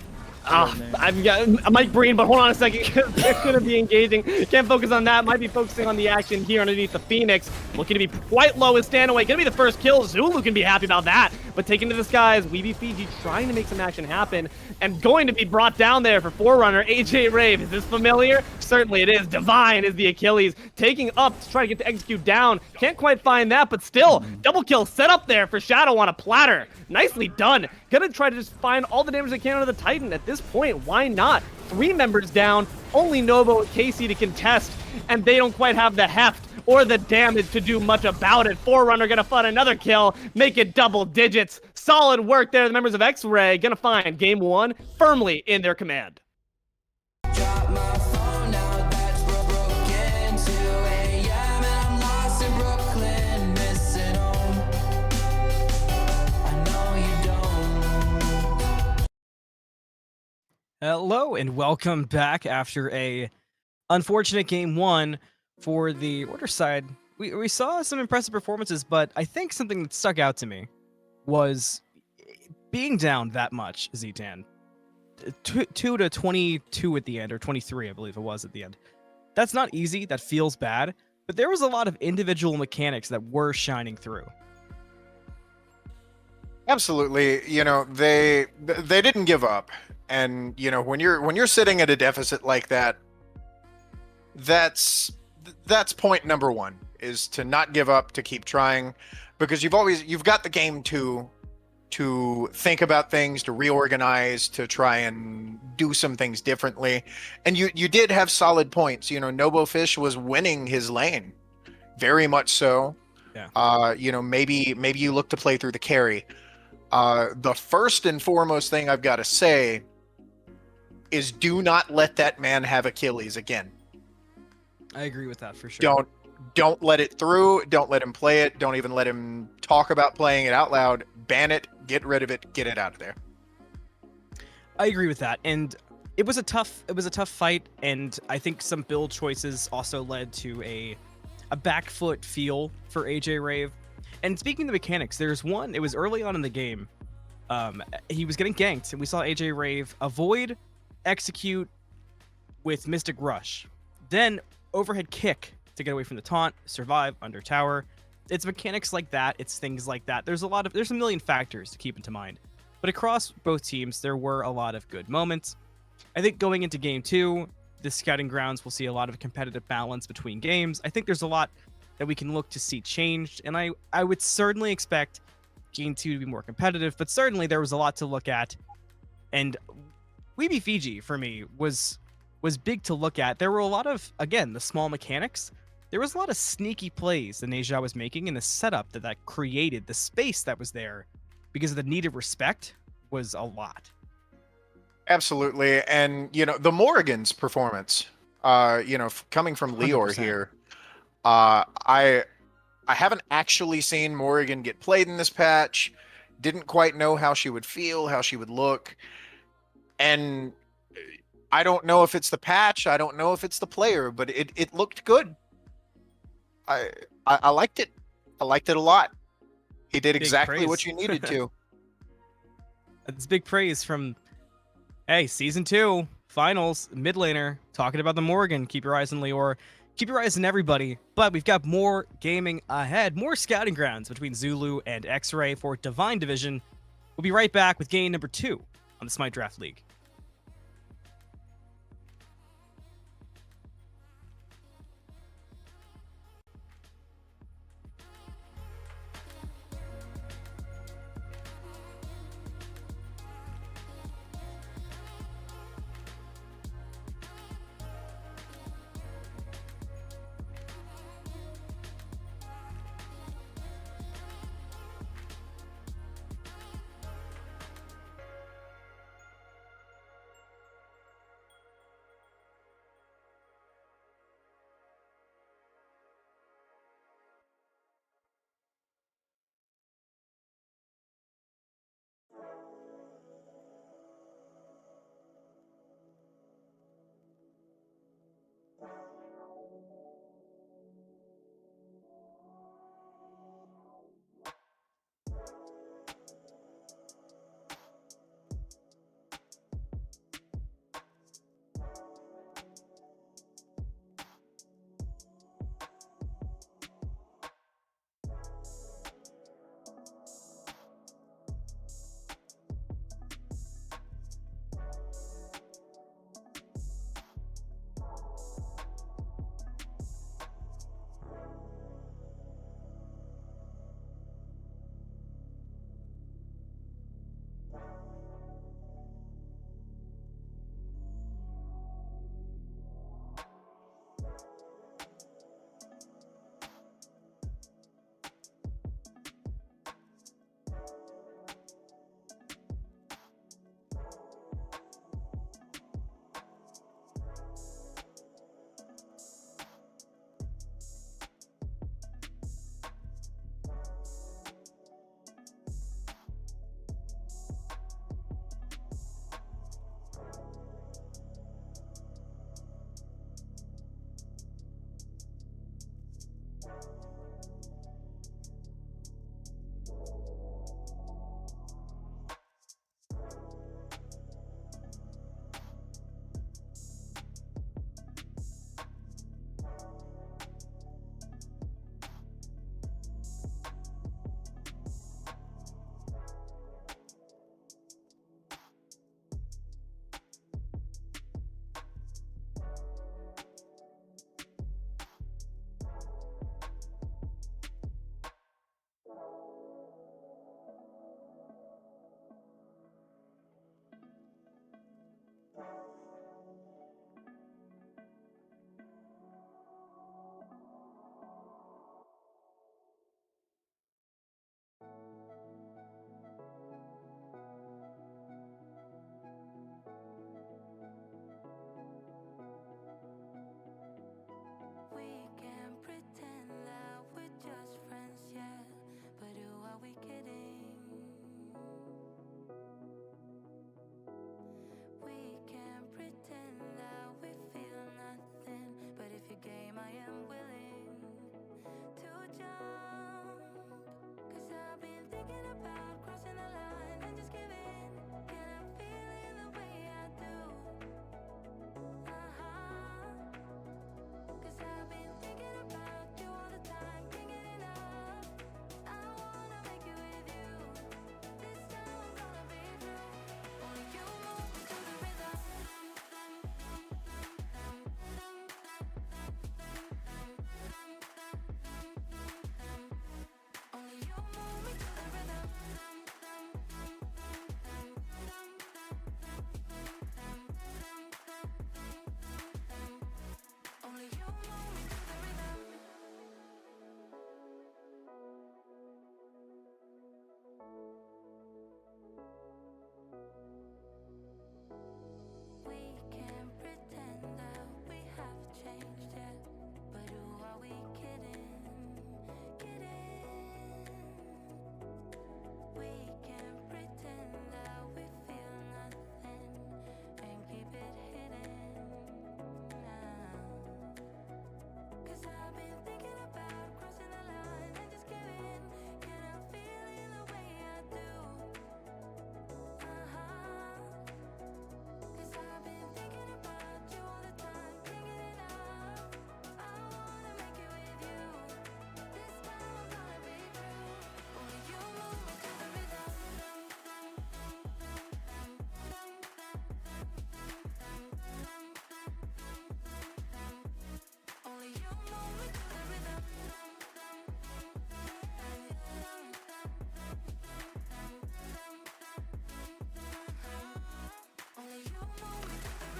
I've got a Mike Breen, but hold on a second. They're going to be engaging. Can't focus on that. Might be focusing on the action here underneath the Phoenix. Looking to be quite low is Stanaway. Going to be the first kill. Zulu can be happy about that. But taken to the skies, TheWeebyFiji trying to make some action happen. And going to be brought down there for Forerunner, AjRave. Is this familiar? Certainly it is. Divine is the Achilles. Taking up to try to get the execute down. Can't quite find that, but still. Double kill set up there for Shadow on a platter. Nicely done. Gonna try to just find all the damage they can out of the Titan. At this point, why not? 3 members down. Only Nobo and KC to contest. And they don't quite have the heft or the damage to do much about it. Forerunner gonna find another kill, make it double digits. Solid work there, the members of Xray gonna find game 1 firmly in their command. Hello and welcome back after a unfortunate game one for the Order side. We saw some impressive performances, but I think something that stuck out to me was being down that much, ZTan. 2 to 22 at the end, or 23, I believe it was at the end. That's not easy, that feels bad, but there was a lot of individual mechanics that were shining through. Absolutely. They didn't give up. And when you're sitting at a deficit like that, that's point number one, is to not give up, to keep trying, because you've got the game to think about things, to reorganize, to try and do some things differently. And you did have solid points. NoboFish was winning his lane, very much so. Yeah. Maybe you look to play through the carry. The first and foremost thing I've got to say is do not let that man have Achilles again. I agree with that for sure. Don't let it through. Don't let him play it. Don't even let him talk about playing it out loud. Ban it. Get rid of it. Get it out of there. I agree with that, and it was a tough fight, and I think some build choices also led to a back foot feel for AjRave. And speaking of the mechanics, there's one. It was early on in the game. He was getting ganked, and we saw AjRave avoid, execute with Mystic Rush, then overhead kick to get away from the taunt, survive under tower. It's mechanics like that. It's things like that. There's a million factors to keep into mind. But across both teams, there were a lot of good moments. I think going into game two, the scouting grounds will see a lot of competitive balance between games. I think there's a lot that we can look to see changed, and I would certainly expect game two to be more competitive, but certainly there was a lot to look at. And TheWeebyFiji, for me, was big to look at. There were a lot of, again, the small mechanics. There was a lot of sneaky plays that Asia was making, and the setup that created, the space that was there because of the need of respect was a lot. Absolutely. And the Morrigan's performance, coming from liore 100%. here, I haven't actually seen Morrigan get played in this patch. Didn't quite know how she would feel, how she would look. And I don't know if it's the patch, I don't know if it's the player, but it looked good. I liked it. I liked it a lot. He did exactly what you needed to. That's big praise from, hey, season 2 finals, mid laner, talking about the Morrigan. Keep your eyes on liore. Keep your eyes on everybody. But we've got more gaming ahead, more scouting grounds between Zulu and Xray for Divine Division. We'll be right back with game number 2 on the Smite Draft League.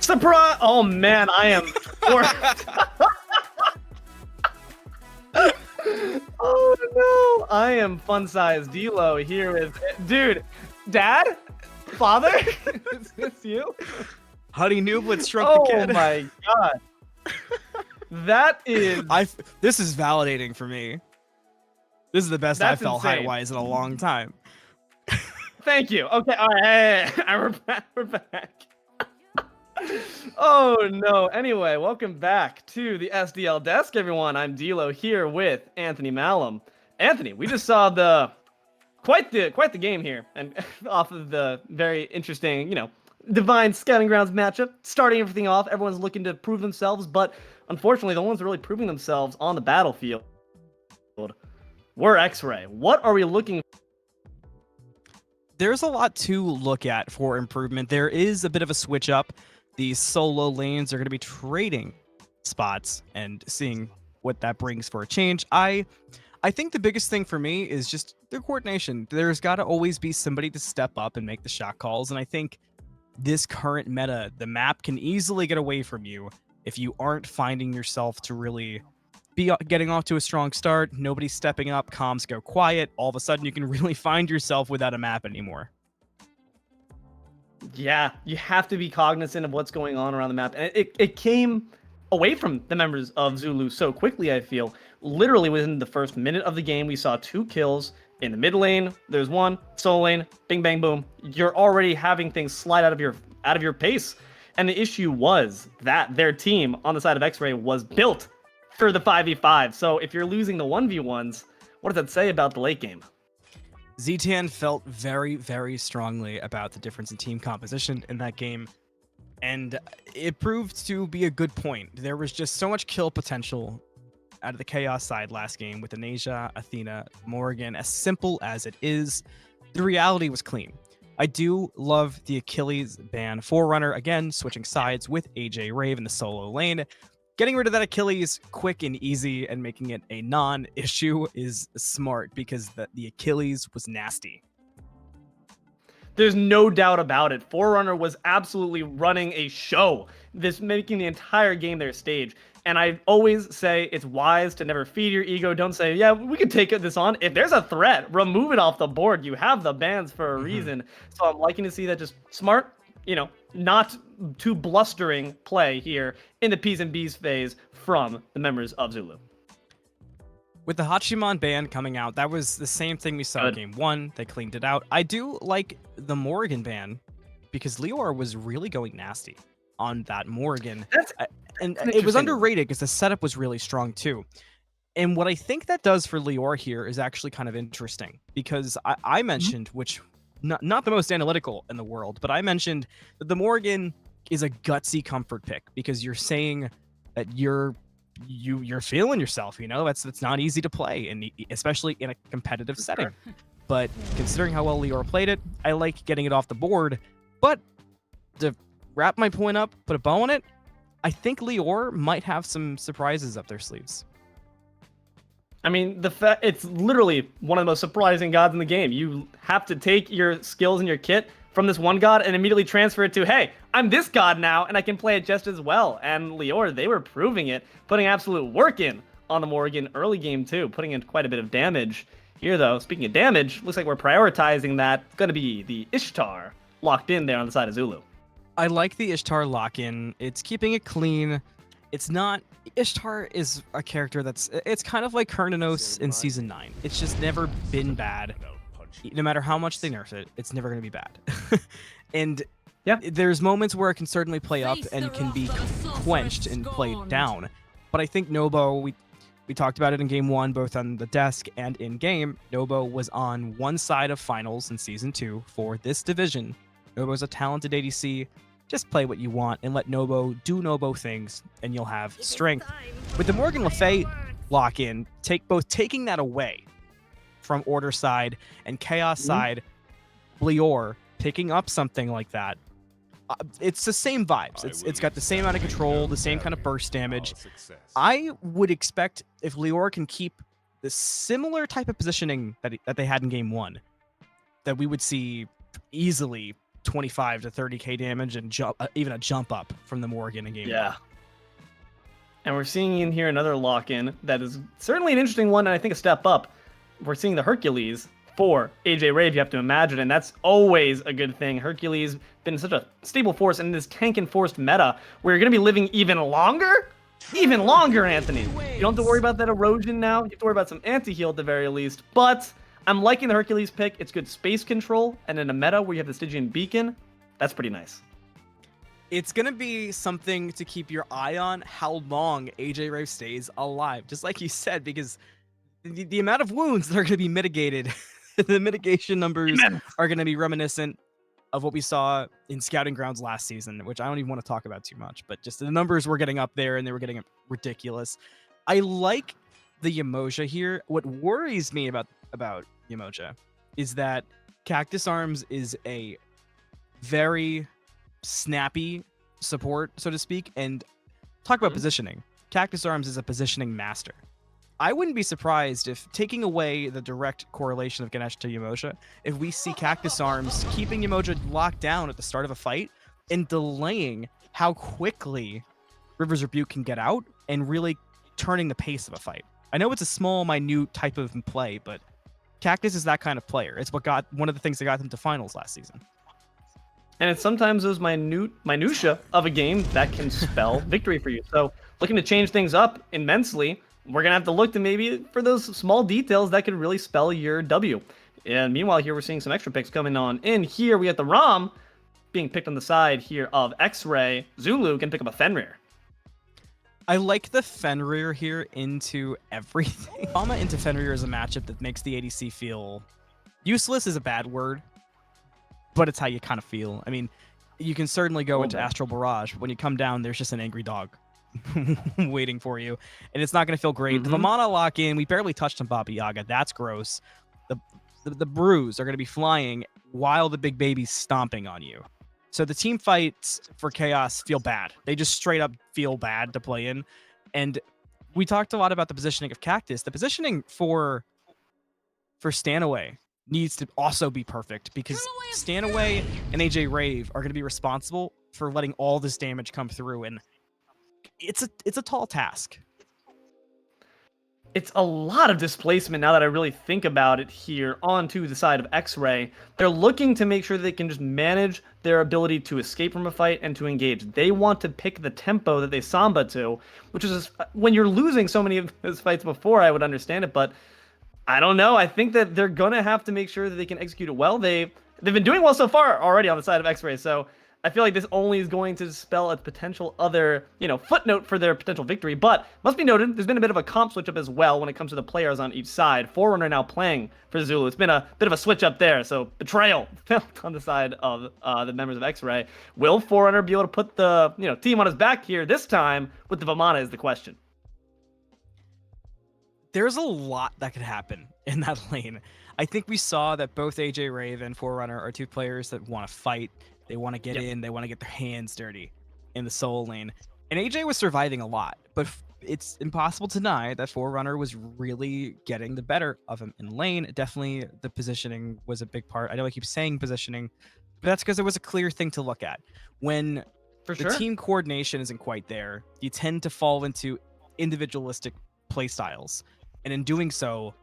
Surprise! Oh man, I am. Oh no, I am fun-sized Deelo here with dude, dad, father. Is this you? Honey Nooblet shrunk Oh the kid. my god, that is. This is validating for me. This is the best I That's felt insane. height-wise in a long time. Thank you. Okay, all right, hey, we're back. We're back. Oh no. Anyway, welcome back to the SDL desk, everyone. I'm Deelo here with AnthonyMalum. Anthony, we just saw quite the game here, and off of the very interesting, Divine Scouting Grounds matchup. Starting everything off, everyone's looking to prove themselves, but unfortunately, the ones really proving themselves on the battlefield were Xray. What are we looking for? There's a lot to look at for improvement. There is a bit of a switch up. These solo lanes are going to be trading spots and seeing what that brings for a change. I think the biggest thing for me is just their coordination. There's got to always be somebody to step up and make the shot calls, and I think this current meta, the map can easily get away from you if you aren't finding yourself to really be getting off to a strong start, nobody's stepping up, comms go quiet, all of a sudden you can really find yourself without a map anymore. Yeah, you have to be cognizant of what's going on around the map. And it came away from the members of Zulu so quickly, I feel. Literally within the first minute of the game, we saw 2 kills. In the mid lane, there's 1. Solo lane, bing, bang, boom. You're already having things slide out of your pace. And the issue was that their team on the side of Xray was built for the 5v5. So if you're losing the 1v1s, what does that say about the late game? ZTan felt very, very strongly about the difference in team composition in that game, and it proved to be a good point. There was just so much kill potential out of the Chaos side last game with Anasia, Athena, Morgan. As simple as it is, the reality was clean. I do love the Achilles ban Forerunner, again, switching sides with AjRave in the solo lane. Getting rid of that Achilles quick and easy and making it a non-issue is smart because the Achilles was nasty. There's no doubt about it. Forerunner was absolutely running a show, making the entire game their stage. And I always say it's wise to never feed your ego. Don't say, yeah, we could take this on. If there's a threat, remove it off the board. You have the bans for a reason. So I'm liking to see that just smart, not too blustering play here in the P's and B's phase from the members of Zulu. With the Hachiman ban coming out, that was the same thing we saw in Game 1. They cleaned it out. I do like the Morgan ban because liore was really going nasty on that Morgan. And it was underrated because the setup was really strong too. And what I think that does for liore here is actually kind of interesting because I mentioned, which not the most analytical in the world, but I mentioned that the Morgan is a gutsy comfort pick because you're saying that you're feeling yourself, that's not easy to play, and especially in a competitive setting. But considering how well liore played it, I like getting it off the board. But to wrap my point up, put a bow on it, I think liore might have some surprises up their sleeves. I mean, it's literally one of the most surprising gods in the game. You have to take your skills and your kit from this one god and immediately transfer it to, hey, I'm this god now, and I can play it just as well. And liore, they were proving it, putting absolute work in on the Morgan early game too, putting in quite a bit of damage. Here, though, speaking of damage, looks like we're prioritizing that. It's going to be the Ishtar locked in there on the side of Zulu. I like the Ishtar lock-in. It's keeping it clean. It's not... Ishtar is a character it's kind of like Kernanos in Season 9. It's just never been bad. No matter how much they nerf it, it's never going to be bad. And yeah, there's moments where it can certainly play up and can be quenched and played down. But I think Nobo, we talked about it in Game 1, both on the desk and in-game. Nobo was on one side of finals in Season 2 for this division. Nobo's a talented ADC. Just play what you want and let Nobo do Nobo things, and you'll have strength. With the Morgan Le Fay lock-in, taking that away from Order side and Chaos side, liore picking up something like that, it's the same vibes. It's got the same amount of control, the same kind of burst damage. I would expect if liore can keep the similar type of positioning that they had in Game 1, that we would see easily 25 to 30k damage and even a jump up from the Morgan in game. Yeah. And we're seeing in here another lock-in that is certainly an interesting one, and I think a step up. We're seeing the Hercules for AjRave, you have to imagine, and that's always a good thing. Hercules been such a stable force in this tank-enforced meta where you're going to be living even longer? Even longer, Anthony. You don't have to worry about that erosion now. You have to worry about some anti-heal at the very least, but I'm liking the Hercules pick. It's good space control, and in a meta where you have the Stygian Beacon, that's pretty nice. It's going to be something to keep your eye on how long AjRave stays alive, just like you said, because the amount of wounds that are going to be mitigated, the mitigation numbers are going to be reminiscent of what we saw in Scouting Grounds last season, which I don't even want to talk about too much, but just the numbers were getting up there and they were getting ridiculous. I like the Yemoja here. What worries me about Yemoja is that CACTUSARMS is a very snappy support, so to speak, and talk about positioning. CACTUSARMS is a positioning master. I wouldn't be surprised if, taking away the direct correlation of Ganesh to Yemoja, if we see CACTUSARMS keeping Yemoja locked down at the start of a fight and delaying how quickly Rivers Rebuke can get out and really turning the pace of a fight. I know it's a small, minute type of play, but Cactus is that kind of player. It's one of the things that got them to finals last season. And it's sometimes those minutia of a game that can spell victory for you. So looking to change things up immensely, we're going to have to look to maybe for those small details that could really spell your W. And meanwhile, here we're seeing some extra picks coming on in. Here we have the Rom being picked on the side here of Xray. Zulu can pick up a Fenrir. I like the Fenrir here into everything. Alma into Fenrir is a matchup that makes the ADC feel useless is a bad word, but it's how you kind of feel. I mean, you can certainly go into Astral Barrage, but when you come down, there's just an angry dog waiting for you, and it's not going to feel great. The Vamana lock in, we barely touched on Baba Yaga. That's gross. The brews are going to be flying while the big baby's stomping on you. So the team fights for Chaos feel bad. They just straight up feel bad to play in. And we talked a lot about the positioning of Cactus. The positioning for Stanaway needs to also be perfect, because Stanaway and AjRave are going to be responsible for letting all this damage come through, and it's a tall task. It's a lot of displacement now that I really think about it here onto the side of Xray. They're looking to make sure they can just manage their ability to escape from a fight and to engage. They want to pick the tempo that they samba to, which is when you're losing so many of those fights before, I would understand it, but I don't know. I think that they're going to have to make sure that they can execute it well. They've been doing well so far already on the side of Xray, so I feel like this only is going to spell a potential other, footnote for their potential victory. But must be noted, there's been a bit of a comp switch up as well when it comes to the players on each side. Forerunner now playing for Zulu. It's been a bit of a switch up there. So betrayal on the side of the members of Xray. Will Forerunner be able to put the team on his back here this time with the Vamana is the question. There's a lot that could happen in that lane. I think we saw that both AjRave and Forerunner are two players that want to fight. They want to get in. They want to get their hands dirty in the solo lane. And AJ was surviving a lot, but it's impossible to deny that Forerunner was really getting the better of him in lane. Definitely the positioning was a big part. I know I keep saying positioning, but that's because it was a clear thing to look at. When team coordination isn't quite there, you tend to fall into individualistic play styles. And in doing so,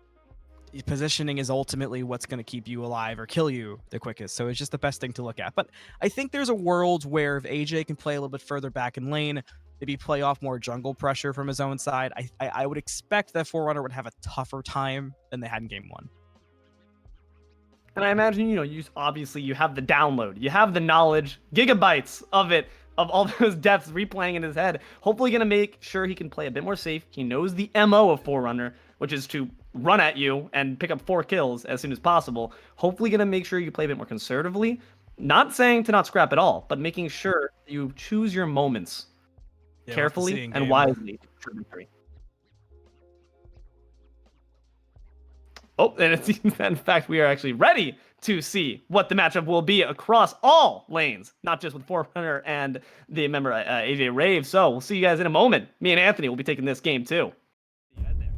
positioning is ultimately what's going to keep you alive or kill you the quickest. So it's just the best thing to look at. But I think there's a world where if AJ can play a little bit further back in lane, maybe play off more jungle pressure from his own side, I would expect that Forerunner would have a tougher time than they had in game one. And I imagine, you have the download, you have the knowledge, gigabytes of it, of all those depths replaying in his head. Hopefully going to make sure he can play a bit more safe. He knows the MO of Forerunner, which is to run at you and pick up 4 kills as soon as possible. Hopefully going to make sure you play a bit more conservatively. Not saying to not scrap at all, but making sure you choose your moments carefully and wisely for victory. Oh, and it seems that, in fact, we are actually ready to see what the matchup will be across all lanes, not just with Forerunner and the member AjRave. So we'll see you guys in a moment. Me and Anthony will be taking this game too. See you guys there.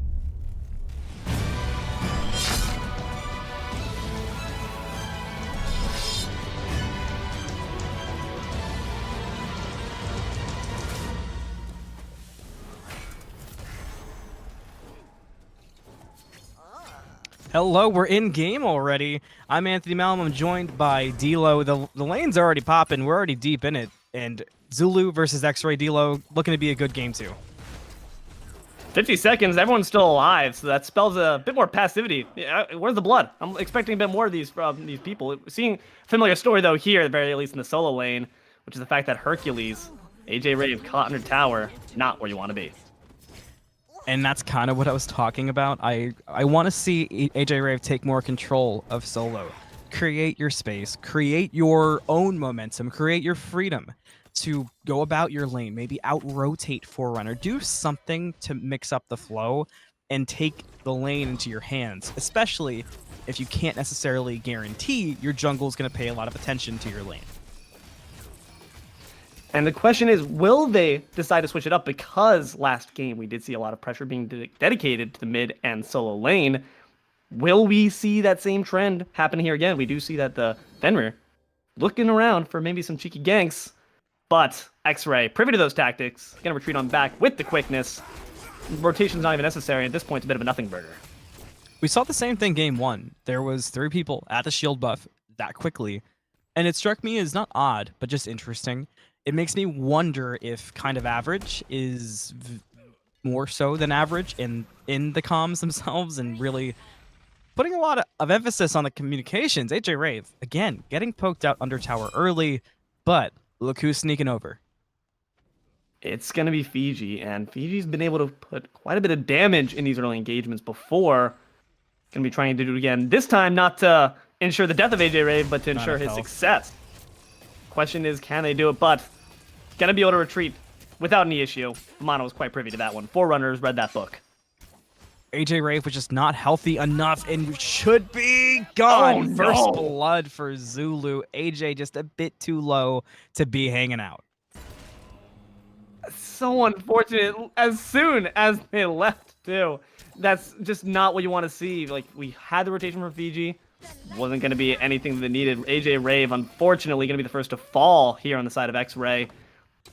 Hello, we're in game already. I'm AnthonyMalum. I'm joined by Deelo. The lane's already popping. We're already deep in it. And Zulu versus Xray Deelo looking to be a good game too. 50 seconds, everyone's still alive, so that spells a bit more passivity. Yeah, where's the blood? I'm expecting a bit more of these from these people. Seeing a familiar story, though, here, at the very least in the solo lane, which is the fact that Hercules, AjRave caught under tower, not where you want to be. And that's kind of what I was talking about. I want to see AjRave take more control of solo. Create your space. Create your own momentum. Create your freedom to go about your lane. Maybe out-rotate Forerunner. Do something to mix up the flow and take the lane into your hands, especially if you can't necessarily guarantee your jungle is going to pay a lot of attention to your lane. And the question is, will they decide to switch it up? Because last game we did see a lot of pressure being dedicated to the mid and solo lane. Will we see that same trend happen here again? We do see that the Fenrir looking around for maybe some cheeky ganks, but Xray, privy to those tactics, gonna retreat on back with the quickness. Rotation's not even necessary. At this point, it's a bit of a nothing burger. We saw the same thing game 1. There was 3 people at the shield buff that quickly, and it struck me as not odd, but just interesting. It makes me wonder if kind of average is more so than average in the comms themselves, and really putting a lot of emphasis on the communications. AjRave, again, getting poked out under tower early, but look who's sneaking over. It's going to be Fiji, and Fiji's been able to put quite a bit of damage in these early engagements before. Going to be trying to do it again. This time, not to ensure the death of AjRave, but to ensure his success. Question is, can they do it? But going to be able to retreat without any issue. Mono was quite privy to that one. Forerunners read that book. AjRave was just not healthy enough and should be gone. Oh, First no. blood for Zulu. AJ just a bit too low to be hanging out. So unfortunate. As soon as they left, too. That's just not what you want to see. Like, we had the rotation from Fiji. Wasn't going to be anything that needed. AjRave, unfortunately, going to be the first to fall here on the side of Xray.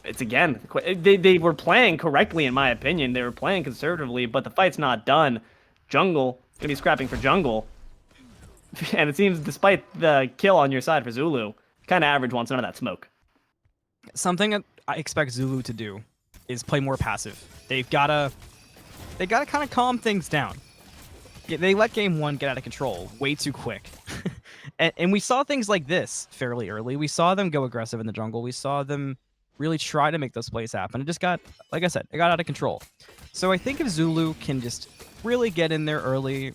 It's, again, they were playing correctly, in my opinion. They were playing conservatively, but the fight's not done. Jungle, going to be scrapping for jungle. And it seems, despite the kill on your side for Zulu, kind of average wants none of that smoke. Something that I expect Zulu to do is play more passive. They gotta kind of calm things down. They let game 1 get out of control way too quick. and we saw things like this fairly early. We saw them go aggressive in the jungle. We saw them really try to make those plays happen. It just got, like I said, it got out of control. So I think if Zulu can just really get in there early,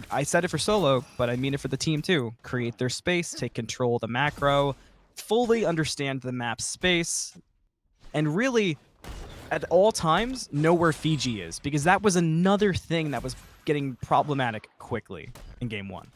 I said it for solo, but I mean it for the team too. Create their space, take control of the macro, fully understand the map space, and really, at all times, know where Fiji is, because that was another thing that was getting problematic quickly in game 1.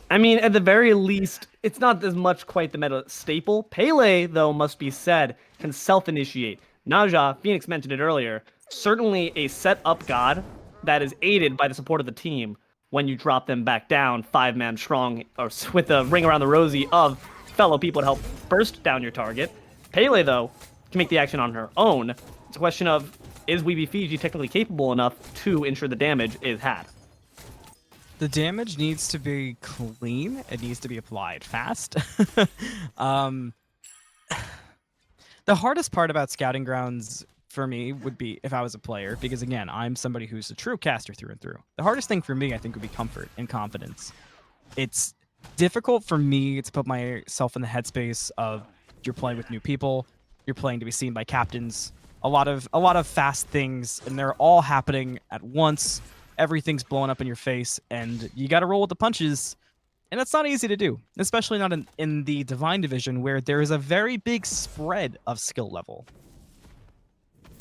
I mean, at the very least, it's not as much quite the meta staple. Pele, though, must be said, can self-initiate. Naja, Fenix mentioned it earlier, certainly a set-up god that is aided by the support of the team when you drop them back down 5-man strong, or with a ring around the rosy of fellow people to help burst down your target. Pele, though, can make the action on her own. It's a question of, is TheWeebyFiji technically capable enough to ensure the damage is had? The damage needs to be clean. It needs to be applied fast. The hardest part about Scouting Grounds for me would be if I was a player, because again, I'm somebody who's a true caster through and through. The hardest thing for me, I think, would be comfort and confidence. It's difficult for me to put myself in the headspace of you're playing with new people, you're playing to be seen by captains, a lot of fast things, and they're all happening at once. Everything's blowing up in your face, and you got to roll with the punches, and that's not easy to do, especially not in the Divine Division, where there is a very big spread of skill level.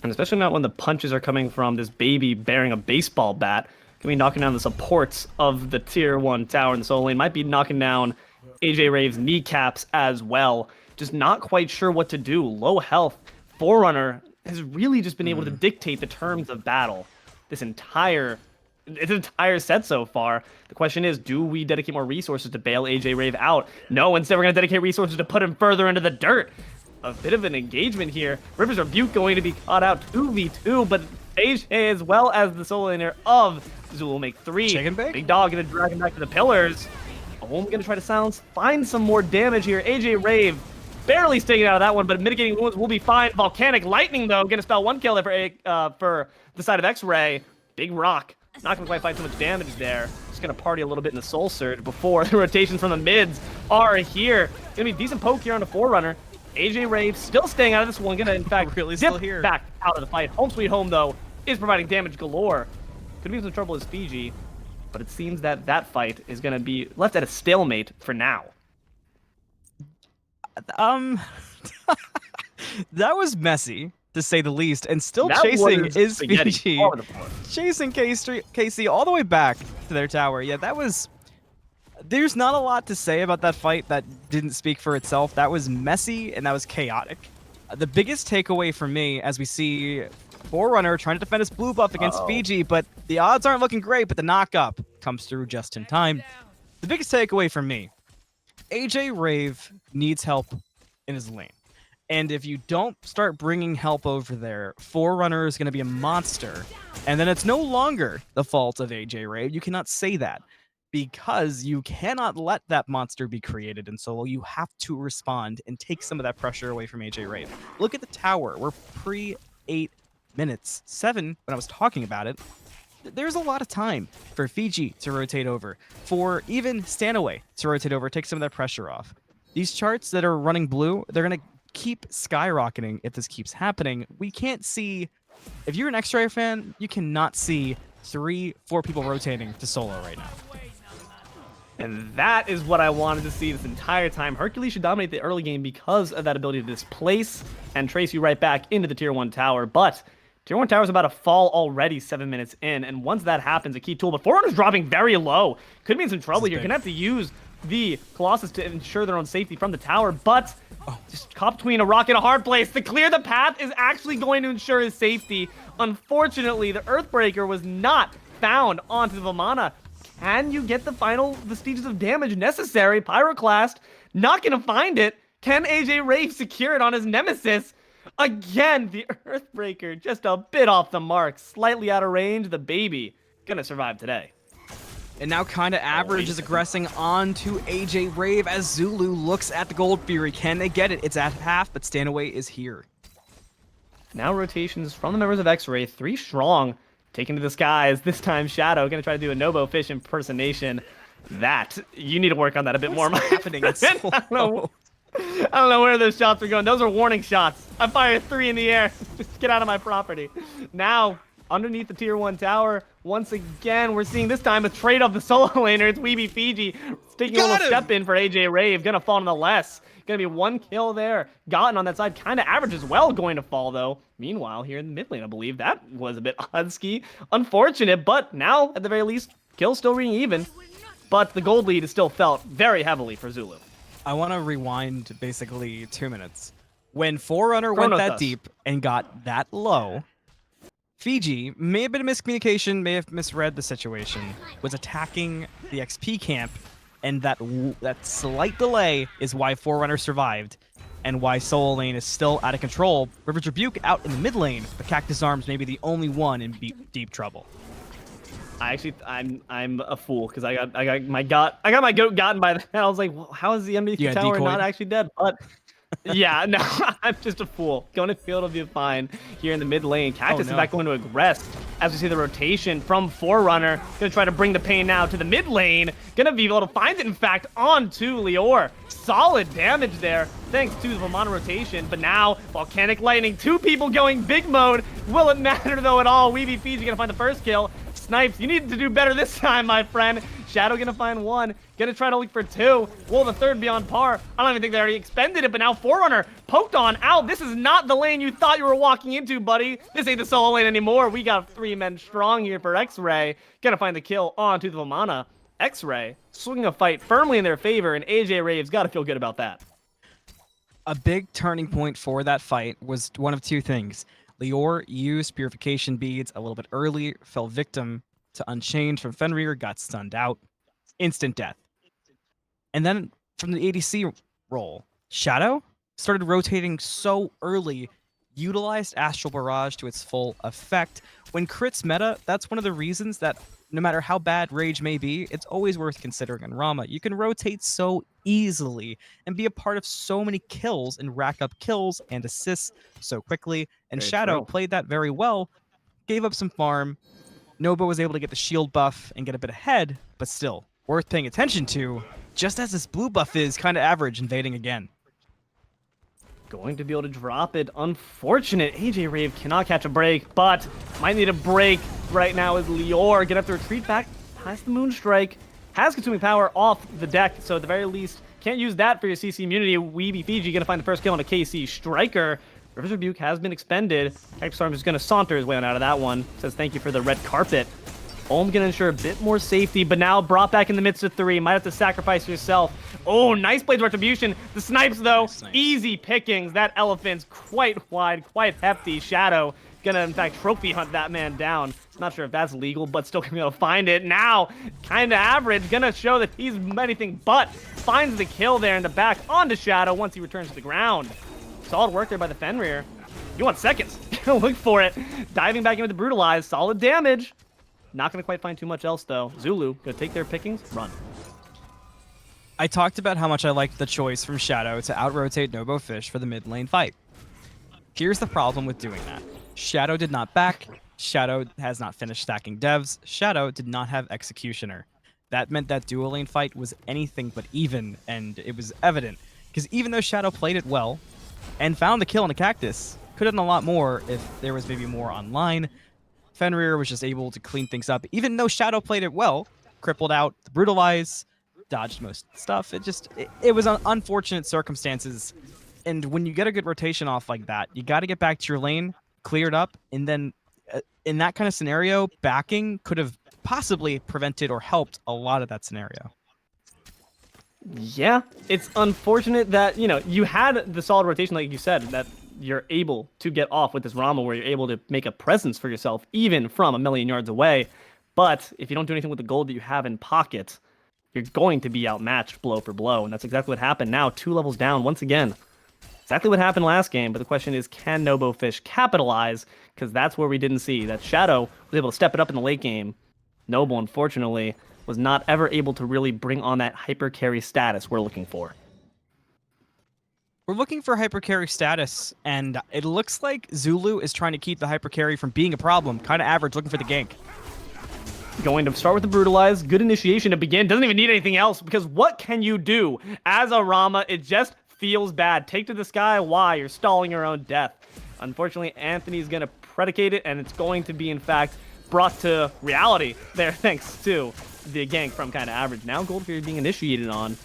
And especially not when the punches are coming from this baby bearing a baseball bat. Can be knocking down the supports of the tier 1 tower in the solo lane. Might be knocking down AjRave's kneecaps as well. Just not quite sure what to do. Low health. Forerunner has really just been able to dictate the terms of battle this entire set so far. The question is, do we dedicate more resources to bail AjRave out? No, instead we're going to dedicate resources to put him further into the dirt. A bit of an engagement here. River's Rebuke going to be caught out 2v2, but AJ, as well as the solo laner of Zulu will make 3. Chicken bake? Big Dog gonna drag him back to the pillars. Ohm gonna try to silence, find some more damage here. AjRave barely staying out of that one, but mitigating wounds will be fine. Volcanic Lightning, though, gonna spell 1 kill there for the side of Xray. Big Rock, not gonna quite find too much damage there. Just gonna party a little bit in the Soul Surge before the rotations from the mids are here. Gonna be a decent poke here on the Forerunner. AjRave still staying out of this one, gonna in fact Really dip still here. back out of the fight. Home Sweet Home, though, is providing damage galore. Could be in some trouble as Fiji, but it seems that that fight is gonna be left at a stalemate for now. That was messy, to say the least, and still That chasing was is spaghetti Fiji. all over the floor. Chasing KC all the way back to their tower. Yeah, that was... There's not a lot to say about that fight that didn't speak for itself. That was messy, and that was chaotic. The biggest takeaway for me, as we see Forerunner trying to defend his blue buff against Fiji, but the odds aren't looking great, but the knock-up comes through just in time. The biggest takeaway for me, AjRave needs help in his lane. And if you don't start bringing help over there, Forerunner is going to be a monster. And then it's no longer the fault of AjRave. You cannot say that, because you cannot let that monster be created in solo. You have to respond and take some of that pressure away from AjRave. Look at the tower. We're pre-8 minutes. 7 when I was talking about it. There's a lot of time for Fiji to rotate over, for even Stanaway to rotate over, take some of that pressure off. These charts that are running blue, they're going to keep skyrocketing if this keeps happening. We can't see... If you're an Xray fan, you cannot see 3-4 people rotating to solo right now. And that is what I wanted to see this entire time. Hercules should dominate the early game because of that ability to displace and trace you right back into the tier 1 tower. But tier 1 tower is about to fall already 7 minutes in. And once that happens, a key tool. But Forerunner's dropping very low. Could be in some trouble here. Gonna have to use the Colossus to ensure their own safety from the tower. But just caught between a rock and a hard place. To clear the path is actually going to ensure his safety. Unfortunately, the Earthbreaker was not found onto the Vamana. Can you get the final vestiges of damage necessary? Pyroclast, not gonna find it. Can AjRave secure it on his nemesis? Again, the Earthbreaker just a bit off the mark, slightly out of range. The baby gonna survive today. And now kind of average is aggressing onto AjRave as Zulu looks at the Gold Fury. Can they get it? It's at half, but Stanaway is here. Now rotations from the members of Xray, 3 strong. Taking to the skies, this time Shadow gonna try to do a NoboFish impersonation. That, you need to work on that a bit more. What's happening? It's so I don't know where those shots are going. Those are warning shots. I fired 3 in the air. Just get out of my property. Now, underneath the tier 1 tower, once again, we're seeing this time a trade of the solo laner. It's TheWeebyFiji taking a little step in for AjRave. Gonna fall nonetheless. Gonna be 1 kill there. Gotten on that side, kind of average as well, going to fall though. Meanwhile, here in the mid lane, I believe that was a bit odd-ski. Unfortunate, but now, at the very least, kills still ringing even. But the gold lead is still felt very heavily for Zulu. I want to rewind basically 2 minutes. When Forerunner Chronos went that does. deep and got that low, Fiji may have been a miscommunication, may have misread the situation, was attacking the XP camp, and that slight delay is why Forerunner survived, and why solo lane is still out of control. River's Rebuke out in the mid lane, but CACTUSARMS may be the only one in deep trouble. I'm a fool because I got my goat gotten by that. I was like, well, how is the enemy You got tower decoyed? not actually dead? But yeah, no, I'm just a fool. Going to field will be fine here in the mid lane. Cactus no. is back going to aggress as we see the rotation from Forerunner. Gonna try to bring the pain now to the mid lane. Gonna be able to find it, in fact, onto liore. Solid damage there, thanks to the Vamana rotation. But now, Volcanic Lightning, 2 people going big mode. Will it matter though at all? TheWeebyFiji gonna find the first kill. Snipes, you need to do better this time, my friend. Shadow gonna find 1. Gonna try to look for 2. Will the 3rd be on par? I don't even think they already expended it, but now Forerunner poked on out. This is not the lane you thought you were walking into, buddy. This ain't the solo lane anymore. We got 3 men strong here for Xray. Gonna find the kill onto the Vamana. Xray swinging a fight firmly in their favor, and AjRave's gotta feel good about that. A big turning point for that fight was one of 2 things. Liore used Purification Beads a little bit early, fell victim to Unchained from Fenrir, got stunned out. Instant death. And then from the ADC role, Shadow started rotating so early, utilized Astral Barrage to its full effect. When crits meta, that's one of the reasons that no matter how bad Rage may be, it's always worth considering on Rama. You can rotate so easily and be a part of so many kills and rack up kills and assists so quickly. And Very Shadow true. played that very well, gave up some farm. Nobo was able to get the shield buff and get a bit ahead, but still worth paying attention to, just as this blue buff is kind of average, invading again. Going to be able to drop it. Unfortunate. AjRave cannot catch a break, but might need a break right now as liore. Gonna have to retreat back past the Moonstrike. Has consuming power off the deck, so at the very least, can't use that for your CC immunity. WeebyFiji gonna find the first kill on a kcstriker. River's Rebuke has been expended. CACTUSARMS is gonna saunter his way on out of that one. Says thank you for the red carpet. Olm gonna ensure a bit more safety, but now brought back in the midst of 3. Might have to sacrifice yourself. Oh, nice Blades Retribution. The snipes, though, Nice. easy pickings. That elephant's quite wide, quite hefty. Shadow gonna, in fact, trophy hunt that man down. Not sure if that's legal, but still gonna be able to find it. Now, kinda average. Gonna show that he's anything but. Finds the kill there in the back onto Shadow once he returns to the ground. Solid work there by the Fenrir. You want seconds. Look for it. Diving back in with the Brutalize. Solid damage. Not going to quite find too much else, though. Zulu, going to take their pickings, run. I talked about how much I liked the choice from Shadow to out-rotate NoboFish for the mid lane fight. Here's the problem with doing that. Shadow did not back. Shadow has not finished stacking devs. Shadow did not have Executioner. That meant that dual lane fight was anything but even, and it was evident. Because even though Shadow played it well and found the kill on a cactus, could have done a lot more if there was maybe more online. Fenrir was just able to clean things up, even though Shadow played it well, crippled out the Brutalize, dodged most stuff. It was unfortunate circumstances. And when you get a good rotation off like that, you got to get back to your lane, clear it up, and then in that kind of scenario, backing could have possibly prevented or helped a lot of that scenario. Yeah, it's unfortunate that, you had the solid rotation, like you said, that you're able to get off with this Rama where you're able to make a presence for yourself even from a million yards away. But if you don't do anything with the gold that you have in pocket, you're going to be outmatched blow for blow. And that's exactly what happened now. 2 levels down once again. Exactly what happened last game. But the question is, can NoboFish capitalize? Because that's where we didn't see. That Shadow was able to step it up in the late game. Noble, unfortunately, was not ever able to really bring on that hyper carry status we're looking for. We're looking for hyper carry status, and it looks like Zulu is trying to keep the hyper carry from being a problem. Kind of average, looking for the gank. Going to start with the Brutalize. Good initiation to begin. Doesn't even need anything else, because what can you do? As a Rama, it just feels bad. Take to the sky. Why? You're stalling your own death. Unfortunately, Anthony's going to predicate it, and it's going to be, in fact, brought to reality there, thanks to the gank from kind of average. Now Gold Fury being initiated on.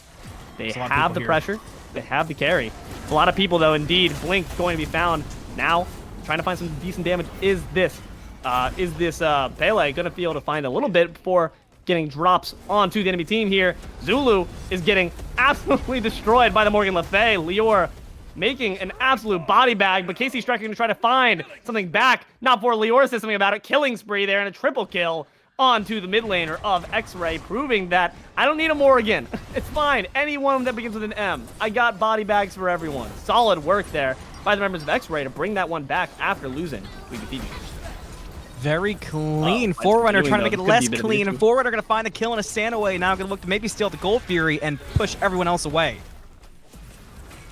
They have the pressure. They have the carry. A lot of people, though, indeed. Blink going to be found. Now, trying to find some decent damage. Is this Pele going to be able to find a little bit before getting drops onto the enemy team here? Zulu is getting absolutely destroyed by the Morgan Le Fay. liore making an absolute body bag, but kcstriker going to try to find something back. Not before liore says something about it. Killing spree there and a triple kill onto the mid laner of Xray, proving that I don't need a Morgan. It's fine. Anyone that begins with an M. I got body bags for everyone. Solid work there by the members of Xray to bring that one back after losing WeebyFiji. Very clean. Forerunner trying to make it less clean, and Forerunner going to find the kill in a Stanaway. Now going to look to maybe steal the Gold Fury and push everyone else away.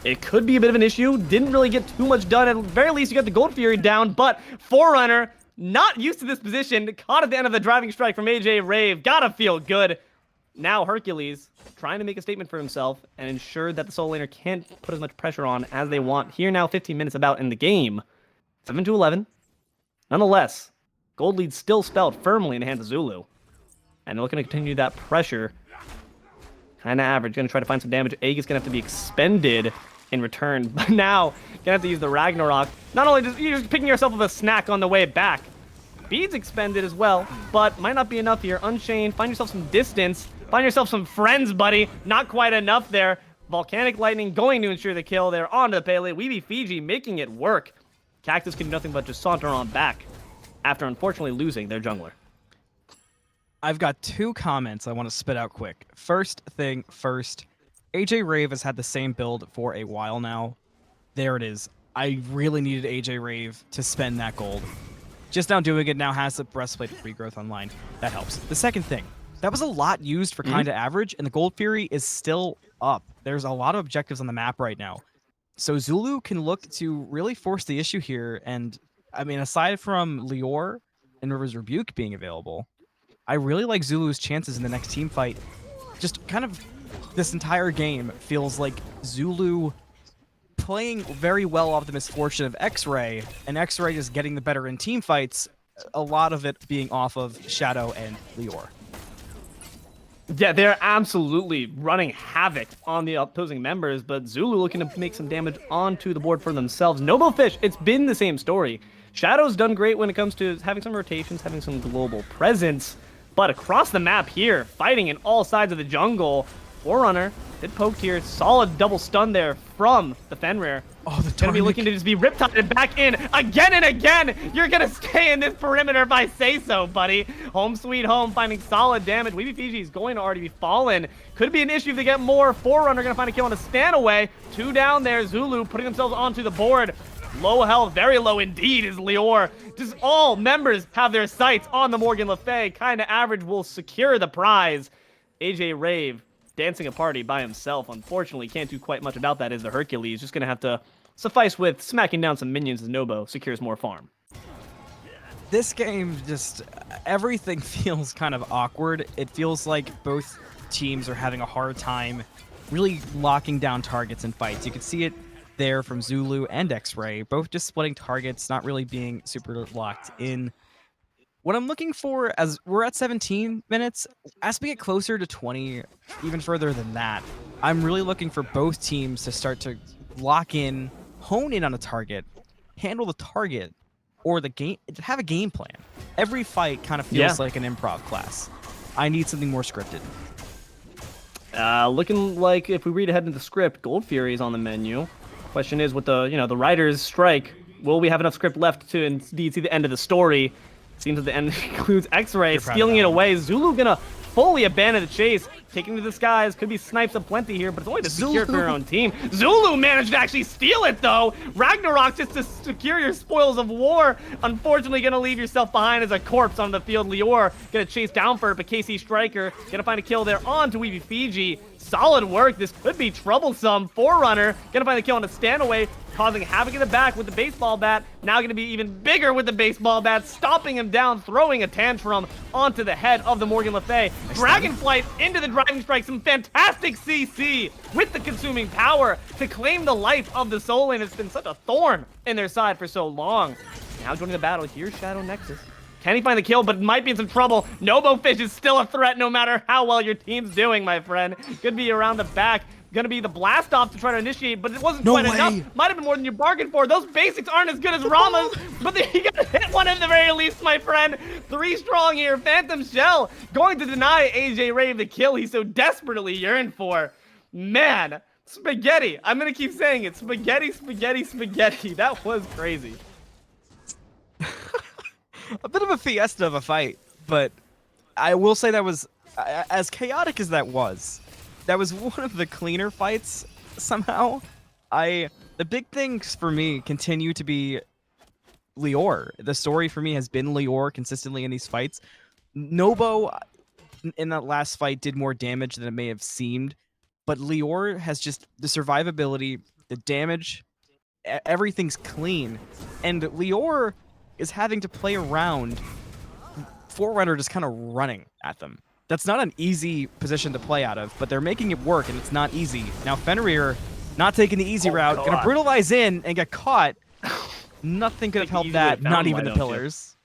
It could be a bit of an issue. Didn't really get too much done. At the very least, you got the Gold Fury down, but Forerunner not used to this position. Caught at the end of the driving strike from AjRave. Gotta feel good. Now Hercules trying to make a statement for himself and ensure that the solo laner can't put as much pressure on as they want. Here now, 15 minutes about in the game. 7-11. Nonetheless, gold lead still spelled firmly in the hands of Zulu. And they're looking to continue that pressure. Kind of average. Going to try to find some damage. Egg is going to have to be expended in return. But now, going to have to use the Ragnarok. Not only just you're just picking yourself up a snack on the way back. Beads expended as well, but might not be enough here. Unchained. Find yourself some distance. Find yourself some friends, buddy. Not quite enough there. Volcanic Lightning going to ensure the kill there onto the Pele. WeebyFiji making it work. Cactus can do nothing but just saunter on back after unfortunately losing their jungler. I've got 2 comments I want to spit out quick. First thing first, AjRave has had the same build for a while now. There it is. I really needed AjRave to spend that gold. just now doing it now has the breastplate of regrowth online. That helps. The second thing, that was a lot used for kind of average, and the Gold Fury is still up. There's a lot of objectives on the map right now. So Zulu can look to really force the issue here. And I mean, aside from Liore and River's Rebuke being available, I really like Zulu's chances in the next team fight. Just kind of this entire game feels like Zulu playing very well off the misfortune of Xray, and Xray just getting the better in team fights, a lot of it being off of Shadow and Liore. Yeah, they're absolutely running havoc on the opposing members, but Zulu looking to make some damage onto the board for themselves. NoboFish, it's been the same story. Shadow's done great when it comes to having some rotations, having some global presence, but across the map here, fighting in all sides of the jungle, Forerunner did poked here. Solid double stun there from the Fenrir. Oh, the gonna be looking to just be riptided back in again and again. You're gonna stay in this perimeter if I say so, buddy. Home sweet home, finding solid damage. WeebyFiji is going to already be fallen. Could be an issue if they get more. Forerunner gonna find a kill on a Stanaway. 2 down there. Zulu putting themselves onto the board. Low health, very low indeed is Liore. Just all members have their sights on the Morgan Le Fay. Kind of average will secure the prize. AjRave dancing a party by himself. Unfortunately, can't do quite much about that as the Hercules. Just going to have to suffice with smacking down some minions as Nobo secures more farm. This game, just everything feels kind of awkward. It feels like both teams are having a hard time really locking down targets in fights. You can see it there from Zulu and Xray, both just splitting targets, not really being super locked in. What I'm looking for, as we're at 17 minutes, as we get closer to 20, even further than that, I'm really looking for both teams to start to lock in, hone in on a target, handle the target, or the game, have a game plan. Every fight kind of feels like an improv class. I need something more scripted. Looking like if we read ahead in the script, Gold Fury is on the menu. Question is, with the the writer's strike, will we have enough script left to indeed see the end of the story? Seems that the end includes Xray stealing it away. Zulu gonna fully abandon the chase, taking to the skies. Could be snipes aplenty here, but it's only to secure it for your own team. Zulu managed to actually steal it though. Ragnarok just to secure your spoils of war. Unfortunately, gonna leave yourself behind as a corpse on the field. Liore gonna chase down for it, but kcstriker gonna find a kill there on to TheWeebyFiji. Solid work. This could be troublesome. Forerunner gonna find the kill on a Stanaway, causing havoc in the back with the baseball bat. Now gonna be even bigger with the baseball bat, stomping him down, throwing a tantrum onto the head of the Morgan Le Fay. Dragonflight into the driving strike. Some fantastic CC with the consuming power to claim the life of the soul lane. It's been such a thorn in their side for so long. Now joining the battle, here's shadowknexsestus. Can he find the kill, but might be in some trouble. NoboFish is still a threat no matter how well your team's doing, my friend. Could be around the back. Gonna be the blast off to try to initiate, but it wasn't quite enough. Might have been more than you bargained for. Those basics aren't as good as Rama's, but you gotta hit one at the very least, my friend. 3 strong here. Phantom Shell going to deny AjRave the kill he so desperately yearned for. Man, spaghetti. I'm gonna keep saying it. Spaghetti, spaghetti, spaghetti. That was crazy. A bit of a fiesta of a fight, but I will say that was, as chaotic as that was one of the cleaner fights somehow. The big things for me continue to be Liore. The story for me has been Liore consistently in these fights. Nobo in that last fight did more damage than it may have seemed, but Liore has just the survivability, the damage, everything's clean, and Liore is having to play around Forerunner just kind of running at them. That's not an easy position to play out of, but they're making it work, and it's not easy. Now Fenrir not taking the easy route, gonna brutalize in and get caught. Nothing could have helped that, not even the pillars.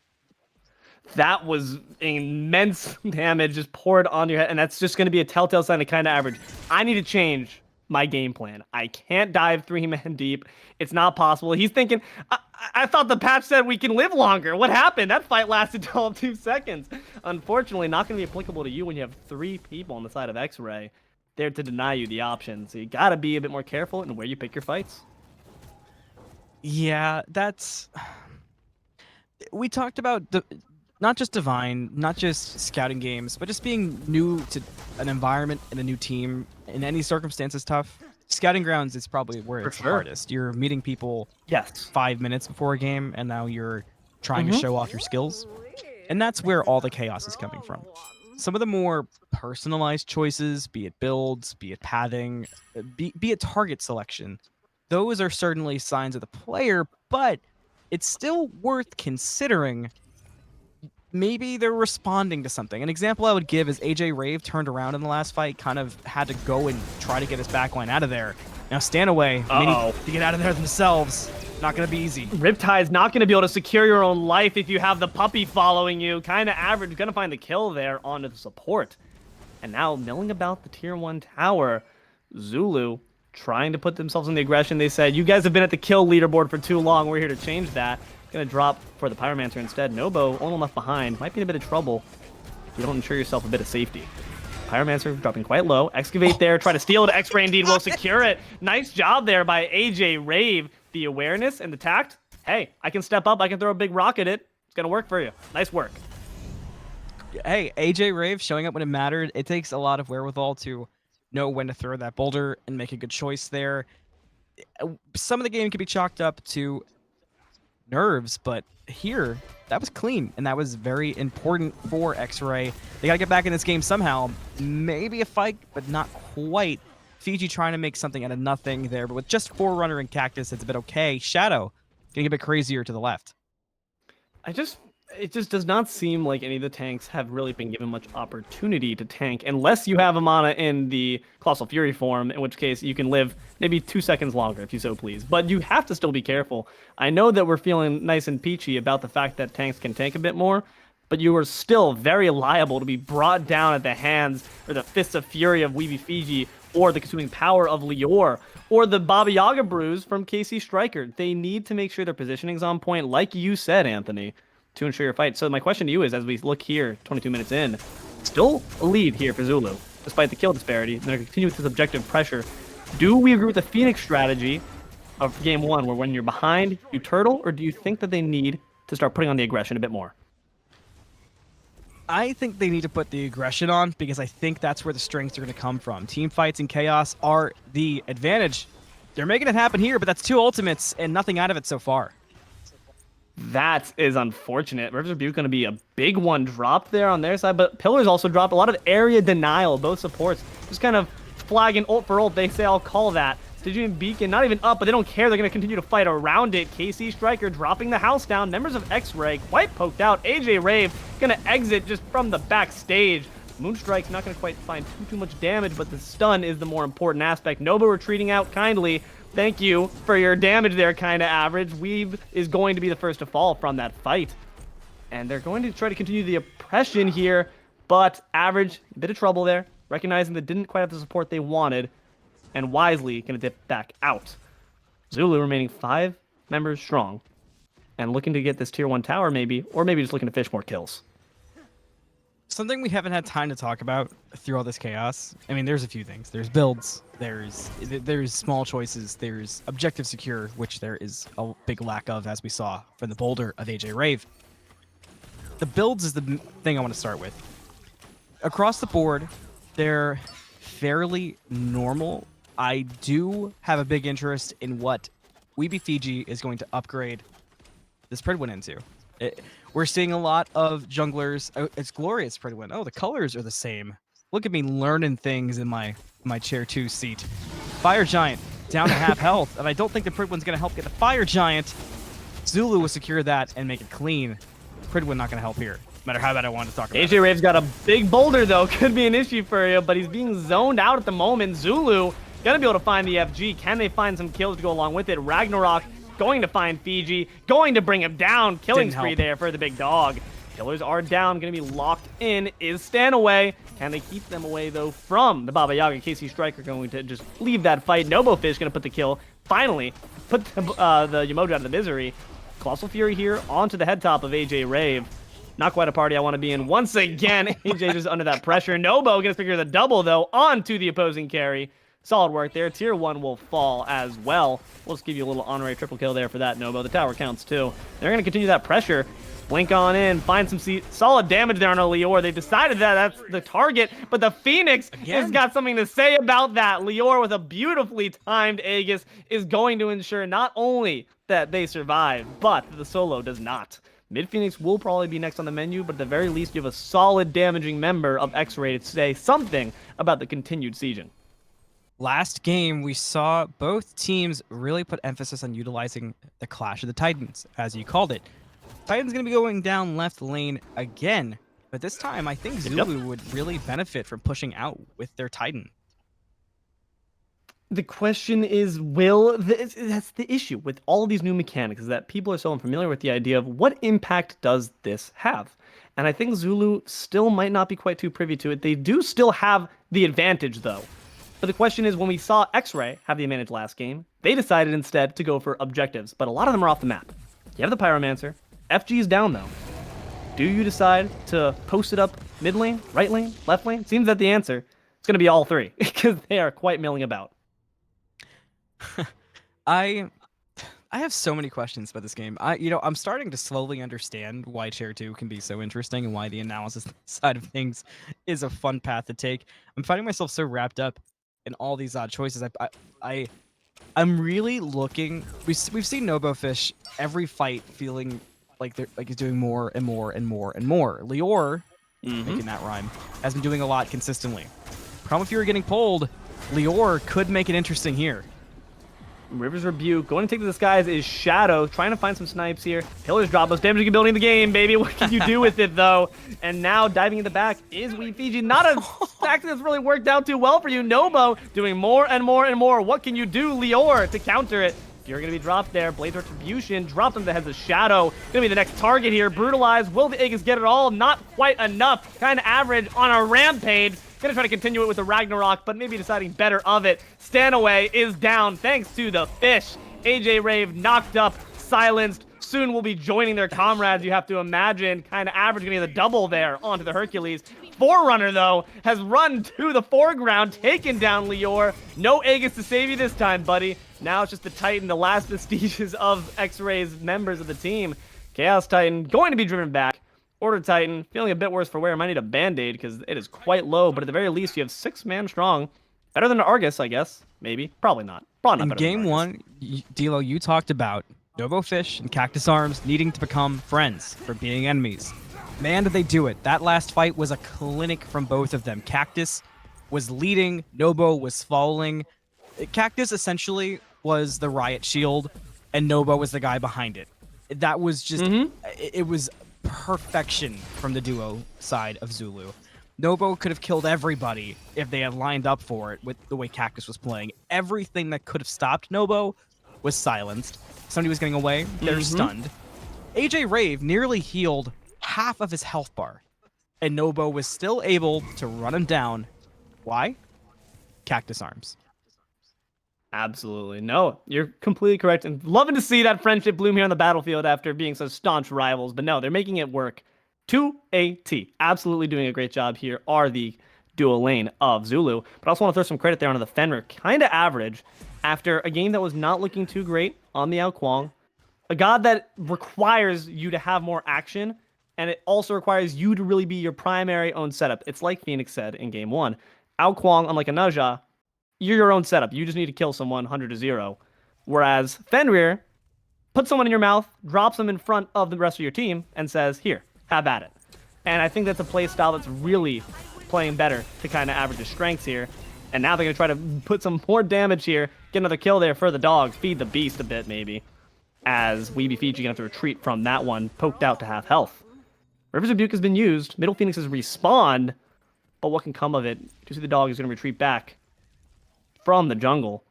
That was immense damage just poured on your head, and that's just gonna be a telltale sign of kind of average. I need to change my game plan. I can't dive 3-man deep. It's not possible. He's thinking, I thought the patch said we can live longer. What happened? That fight lasted all 2 seconds. Unfortunately, not going to be applicable to you when you have 3 people on the side of Xray there to deny you the option. So you got to be a bit more careful in where you pick your fights. Yeah, that's... We talked about not just Divine, not just scouting games, but just being new to an environment and a new team in any circumstance is tough. Scouting grounds is probably where it's hardest. You're meeting people 5 minutes before a game, and now you're trying to show off your skills. And that's where all the chaos is coming from. Some of the more personalized choices, be it builds, be it pathing, be it target selection, those are certainly signs of the player, but it's still worth considering. Maybe they're responding to something. An example I would give is AjRave turned around in the last fight, kind of had to go and try to get his backline out of there. Now Stanaway, need to get out of there themselves. Not going to be easy. Riptide's not going to be able to secure your own life if you have the puppy following you. Kind of average. Going to find the kill there onto the support. And now milling about the tier 1 tower. Zulu trying to put themselves in the aggression. They said, you guys have been at the kill leaderboard for too long. We're here to change that. Gonna drop for the Pyromancer instead. Nobo, only left behind. Might be in a bit of trouble if you don't ensure yourself a bit of safety. Pyromancer dropping quite low. Excavate there. Try to steal it. Xray indeed will secure it. Nice job there by AjRave. The awareness and the tact. Hey, I can step up. I can throw a big rock at it. It's gonna work for you. Nice work. Hey, AjRave showing up when it mattered. It takes a lot of wherewithal to know when to throw that boulder and make a good choice there. Some of the game can be chalked up to nerves, but here that was clean and that was very important for Xray. They gotta get back in this game somehow. Maybe a fight, but not quite. Fiji trying to make something out of nothing there, but with just Forerunner and Cactus, it's a bit okay. Shadow getting a bit crazier to the left. It just does not seem like any of the tanks have really been given much opportunity to tank, unless you have Amana in the Colossal Fury form, in which case you can live maybe 2 seconds longer if you so please. But you have to still be careful. I know that we're feeling nice and peachy about the fact that tanks can tank a bit more, but you are still very liable to be brought down at the hands or the fists of fury of WeebyFiji, or the consuming power of Liore, or the Baba Yaga brews from kcstriker. They need to make sure their positioning's on point, like you said, Anthony, to ensure your fight. So my question to you is, as we look here, 22 minutes in, still a lead here for Zulu, despite the kill disparity. They're going to continue with this objective pressure. Do we agree with the Fenix strategy of game 1, where when you're behind, you turtle, or do you think that they need to start putting on the aggression a bit more? I think they need to put the aggression on, because I think that's where the strengths are going to come from. Team fights and chaos are the advantage. They're making it happen here, but that's 2 ultimates and nothing out of it so far. That is unfortunate. River's Rebuke going to be a big one dropped there on their side, but Pillars also dropped a lot of area denial. Both supports just kind of flagging ult for ult. They say, I'll call that. Stygian Beacon, not even up, but they don't care. They're going to continue to fight around it. kcstriker dropping the house down. Members of Xray quite poked out. AjRave going to exit just from the backstage. Moonstrike's not going to quite find too much damage, but the stun is the more important aspect. Nobo retreating out kindly. Thank you for your damage there, kind of average. Weave is going to be the first to fall from that fight. And they're going to try to continue the oppression here, but average, a bit of trouble there, recognizing they didn't quite have the support they wanted, and wisely going to dip back out. Zulu remaining 5 members strong, and looking to get this tier 1 tower maybe, or maybe just looking to fish more kills. Something we haven't had time to talk about through all this chaos. I mean, there's a few things. There's builds, there's small choices, there's objective secure, which there is a big lack of, as we saw from the boulder of AjRave. The builds is the thing I want to start with. Across the board, they're fairly normal. I do have a big interest in what WeebyFiji is going to upgrade this Pridwin into. We're seeing a lot of junglers. It's glorious, Pridwin. Oh, the colors are the same. Look at me learning things in my chair 2 seat. Fire Giant down to half health, and I don't think the Pridwin's going to help get the Fire Giant. Zulu will secure that and make it clean. Pridwin not going to help here, no matter how bad I want to talk about it. AjRave's got a big boulder, though. Could be an issue for you, but he's being zoned out at the moment. Zulu going to be able to find the FG. Can they find some kills to go along with it? Ragnarok going to find Fiji, going to bring him down. Killing spree there for the big dog. Killers are down, going to be locked in. Is Stanaway. Can they keep them away, though, from the Baba Yaga? kcstriker going to just leave that fight. NoboFish going to put the kill. Finally, put the Yamoja out of the misery. Colossal Fury here onto the head top of AjRave. Not quite a party I want to be in. Once again, AJ just under that pressure. Nobo going to figure the double, though, onto the opposing carry. Solid work there. Tier 1 will fall as well. We'll just give you a little honorary triple kill there for that, Nobo. The tower counts, too. They're going to continue that pressure. Blink on in. Find some solid damage there on a Liore. They decided that that's the target, but the Fenix has got something to say about that. Liore with a beautifully timed Aegis is going to ensure not only that they survive, but the solo does not. Mid Phoenix will probably be next on the menu, but at the very least, you have a solid damaging member of Xray to say something about the continued sieging. Last game, we saw both teams really put emphasis on utilizing the Clash of the Titans, as you called it. Titan's going to be going down left lane again, but this time I think Zulu would really benefit from pushing out with their Titan. The question is, that's the issue with all of these new mechanics, is that people are so unfamiliar with the idea of what impact does this have? And I think Zulu still might not be quite too privy to it. They do still have the advantage, though. But the question is, when we saw Xray have the advantage last game, they decided instead to go for objectives, but a lot of them are off the map. You have the Pyromancer. FG is down, though. Do you decide to post it up mid lane, right lane, left lane? Seems that the answer is going to be all three, because they are quite milling about. I have so many questions about this game. I'm starting to slowly understand why Chair 2 can be so interesting and why the analysis side of things is a fun path to take. I'm finding myself so wrapped up in all these odd choices. I'm really looking. We've seen NoboFish every fight feeling like he's doing more and more and more and more. Liore, making that rhyme, has been doing a lot consistently. Problem if you were getting pulled, Liore could make it interesting here. River's Rebuke. Going to take to the skies is Shadow. Trying to find some snipes here. Pillars drop. Most damaging ability in the game, baby. What can you do with it, though? And now diving in the back is TheWeebyFiji. Not a tactic that's really worked out too well for you. Nobo doing more and more and more. What can you do, Liore, to counter it? You're going to be dropped there. Blaze Retribution. Dropped into the heads of Shadow. Going to be the next target here. Brutalized. Will the Aegis get it all? Not quite enough. Kind of average on a rampage. Gonna try to continue it with the Ragnarok, but maybe deciding better of it. Stanaway is down thanks to the fish. AjRave knocked up, silenced. Soon will be joining their comrades, you have to imagine. Kind of average, gonna be the double there onto the Hercules. Forerunner, though, has run to the foreground, taken down Liore. No Aegis to save you this time, buddy. Now it's just the Titan, the last vestiges of Xray's members of the team. Chaos Titan going to be driven back. Order Titan, feeling a bit worse for wear. Might need a Band-Aid because it is quite low, but at the very least, you have 6-man strong. Better than Argus, I guess. Maybe. Probably not. Probably not better In game one, Deelo, you talked about NoboFish and CACTUSARMS needing to become friends from being enemies. Man, did they do it. That last fight was a clinic from both of them. Cactus was leading, Nobo was following. Cactus essentially was the riot shield, and Nobo was the guy behind it. That was just... It was... perfection from the duo side of Zulu. Nobo could have killed everybody if they had lined up for it with the way Cactus was playing. Everything that could have stopped Nobo was silenced. Somebody was getting away, they're stunned. AjRave nearly healed half of his health bar, and Nobo was still able to run him down. Why? CACTUSARMS. Absolutely. No, you're completely correct. And loving to see that friendship bloom here on the battlefield after being such staunch rivals. But no, they're making it work to a T. Absolutely doing a great job here are the dual lane of Zulu. But I also want to throw some credit there onto the Fenrir. Kind of average after a game that was not looking too great on the Ao Kuang. A god that requires you to have more action. And it also requires you to really be your primary own setup. It's like Fenix said in game one. Ao Kuang, unlike a Naja, you're your own setup. You just need to kill someone 100-0. Whereas Fenrir puts someone in your mouth, drops them in front of the rest of your team, and says, here, have at it. And I think that's a play style that's really playing better to kind of average his strengths here. And now they're going to try to put some more damage here, get another kill there for the dogs, feed the beast a bit maybe, as TheWeebyFiji going to have to retreat from that one, poked out to half health. River's Rebuke has been used. Middle Phoenix has respawned, but what can come of it? You see the dog is going to retreat back from the jungle.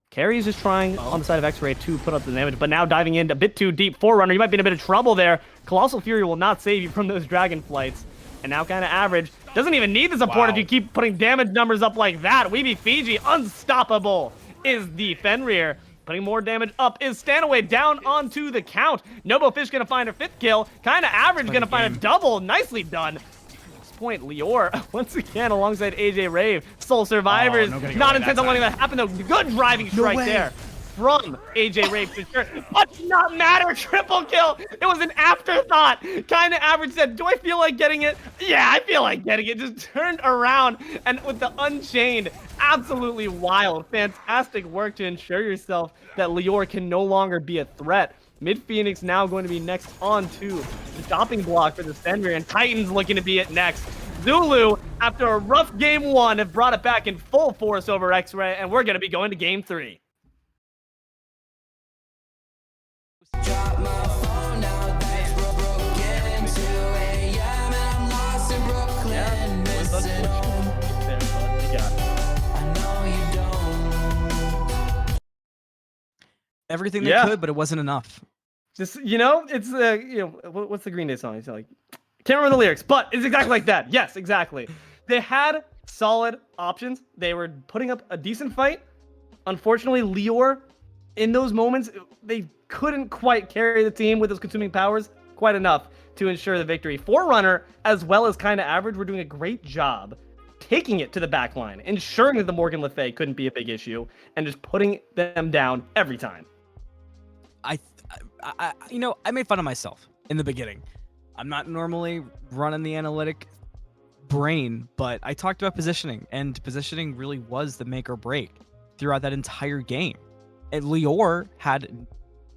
Carry is just trying on the side of Xray to put up the damage, but now diving in a bit too deep. Forerunner, you might be in a bit of trouble there. Colossal Fury will not save you from those dragon flights. And now kind of average. Doesn't even need the support if you keep putting damage numbers up like that. TheWeebyFiji, unstoppable, is the Fenrir. Putting more damage up is Stanaway down onto the count. NoboFish gonna find a 5th kill. Kind of average, gonna find a double. Nicely done. Point, Liore once again alongside AjRave. Sole survivors. Not intent on letting that happen though. Good driving strike there from AjRave for sure. But does not matter. Triple kill. It was an afterthought. Kind of average said, do I feel like getting it? Yeah, I feel like getting it. Just turned around and with the Unchained. Absolutely wild. Fantastic work to ensure yourself that Liore can no longer be a threat. Mid Phoenix now going to be next on to the stopping block for the Fenrir, and Titans looking to be it next. Zulu, after a rough game 1, have brought it back in full force over Xray, and we're going to be going to game 3. Drop my phone now, that's broken 2 a.m. and I'm lost in Brooklyn, missing home. I know you don't. Everything they could, but it wasn't enough. Just, it's what's the Green Day song? It's like, can't remember the lyrics, but it's exactly like that. Yes, exactly. They had solid options. They were putting up a decent fight. Unfortunately, liore, in those moments, they couldn't quite carry the team with those consuming powers quite enough to ensure the victory. Forerunner, as well as Kinda Average, were doing a great job taking it to the back line, ensuring that the Morgan Le Fay couldn't be a big issue, and just putting them down every time. I made fun of myself in the beginning. I'm not normally running the analytic brain, but I talked about positioning, and positioning really was the make or break throughout that entire game. And liore had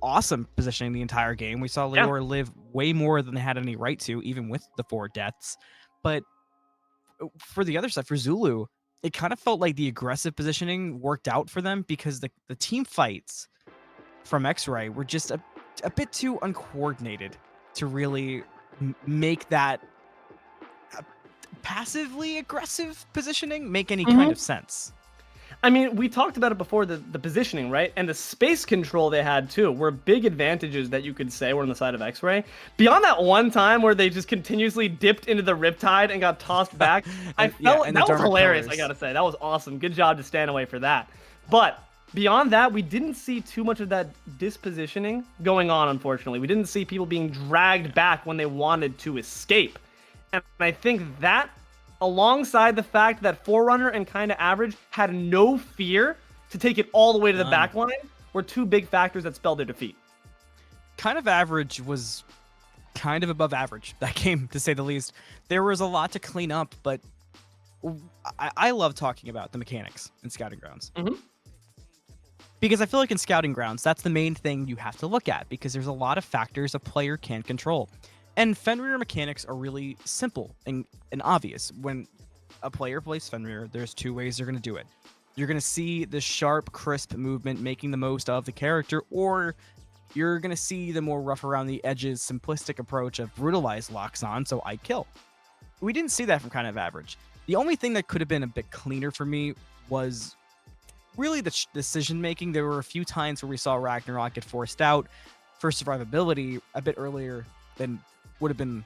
awesome positioning the entire game. We saw liore live way more than they had any right to, even with the 4 deaths. But for the other side, for Zulu, it kind of felt like the aggressive positioning worked out for them because the team fights from Xray were just a bit too uncoordinated to really make that passively aggressive positioning make any kind of sense. I mean, we talked about it before, the positioning, right? And the space control they had, too, were big advantages that you could say were on the side of Xray. Beyond that one time where they just continuously dipped into the Riptide and got tossed back, I felt that was hilarious, I gotta say. That was awesome. Good job to Stanaway for that. But beyond that, we didn't see too much of that dispositioning going on, unfortunately. We didn't see people being dragged back when they wanted to escape. And I think that, alongside the fact that Forerunner and Kinda Average had no fear to take it all the way to the back line, were 2 big factors that spelled their defeat. Kind of Average was kind of above average that game, to say the least. There was a lot to clean up, but I love talking about the mechanics in Scouting Grounds. Because I feel like in Scouting Grounds, that's the main thing you have to look at, because there's a lot of factors a player can control. And Fenrir mechanics are really simple and obvious. When a player plays Fenrir, there's 2 ways they're going to do it. You're going to see the sharp, crisp movement making the most of the character, or you're going to see the more rough around the edges, simplistic approach of brutalize locks on, so I kill. We didn't see that from Kind of Average. The only thing that could have been a bit cleaner for me was really the decision making. There were a few times where we saw Ragnarok get forced out for survivability a bit earlier than would have been,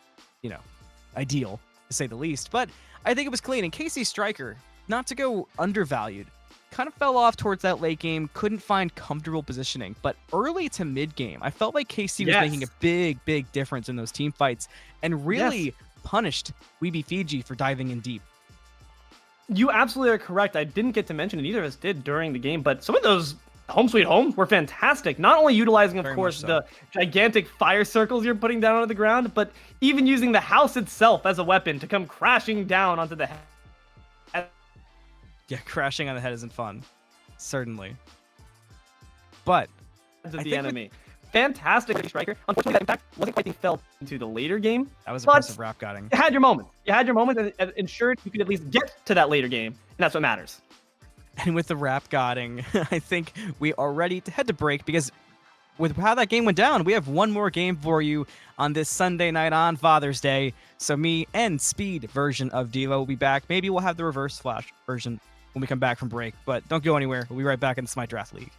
ideal, to say the least. But I think it was clean. And kcstriker, not to go undervalued, kind of fell off towards that late game, couldn't find comfortable positioning. But early to mid game, I felt like KC was making a big difference in those team fights and really punished TheWeebyFiji for diving in deep. You absolutely are correct. I didn't get to mention it, either of us did during the game, but some of those Home Sweet Homes were fantastic. Not only utilizing, of course, the gigantic fire circles you're putting down onto the ground, but even using the house itself as a weapon to come crashing down onto the head. Yeah, crashing on the head isn't fun. Certainly. But of the enemy. Fantastic striker. Unfortunately, that impact wasn't quite being felt into the later game. That was impressive rap godding. You had your moment. You had your moment and ensured you could at least get to that later game. And that's what matters. And with the rap godding, I think we are ready to head to break, because with how that game went down, we have one more game for you on this Sunday night on Father's Day. So me and Speed version of Deelo will be back. Maybe we'll have the reverse flash version when we come back from break, but don't go anywhere. We'll be right back in the Smite Draft League.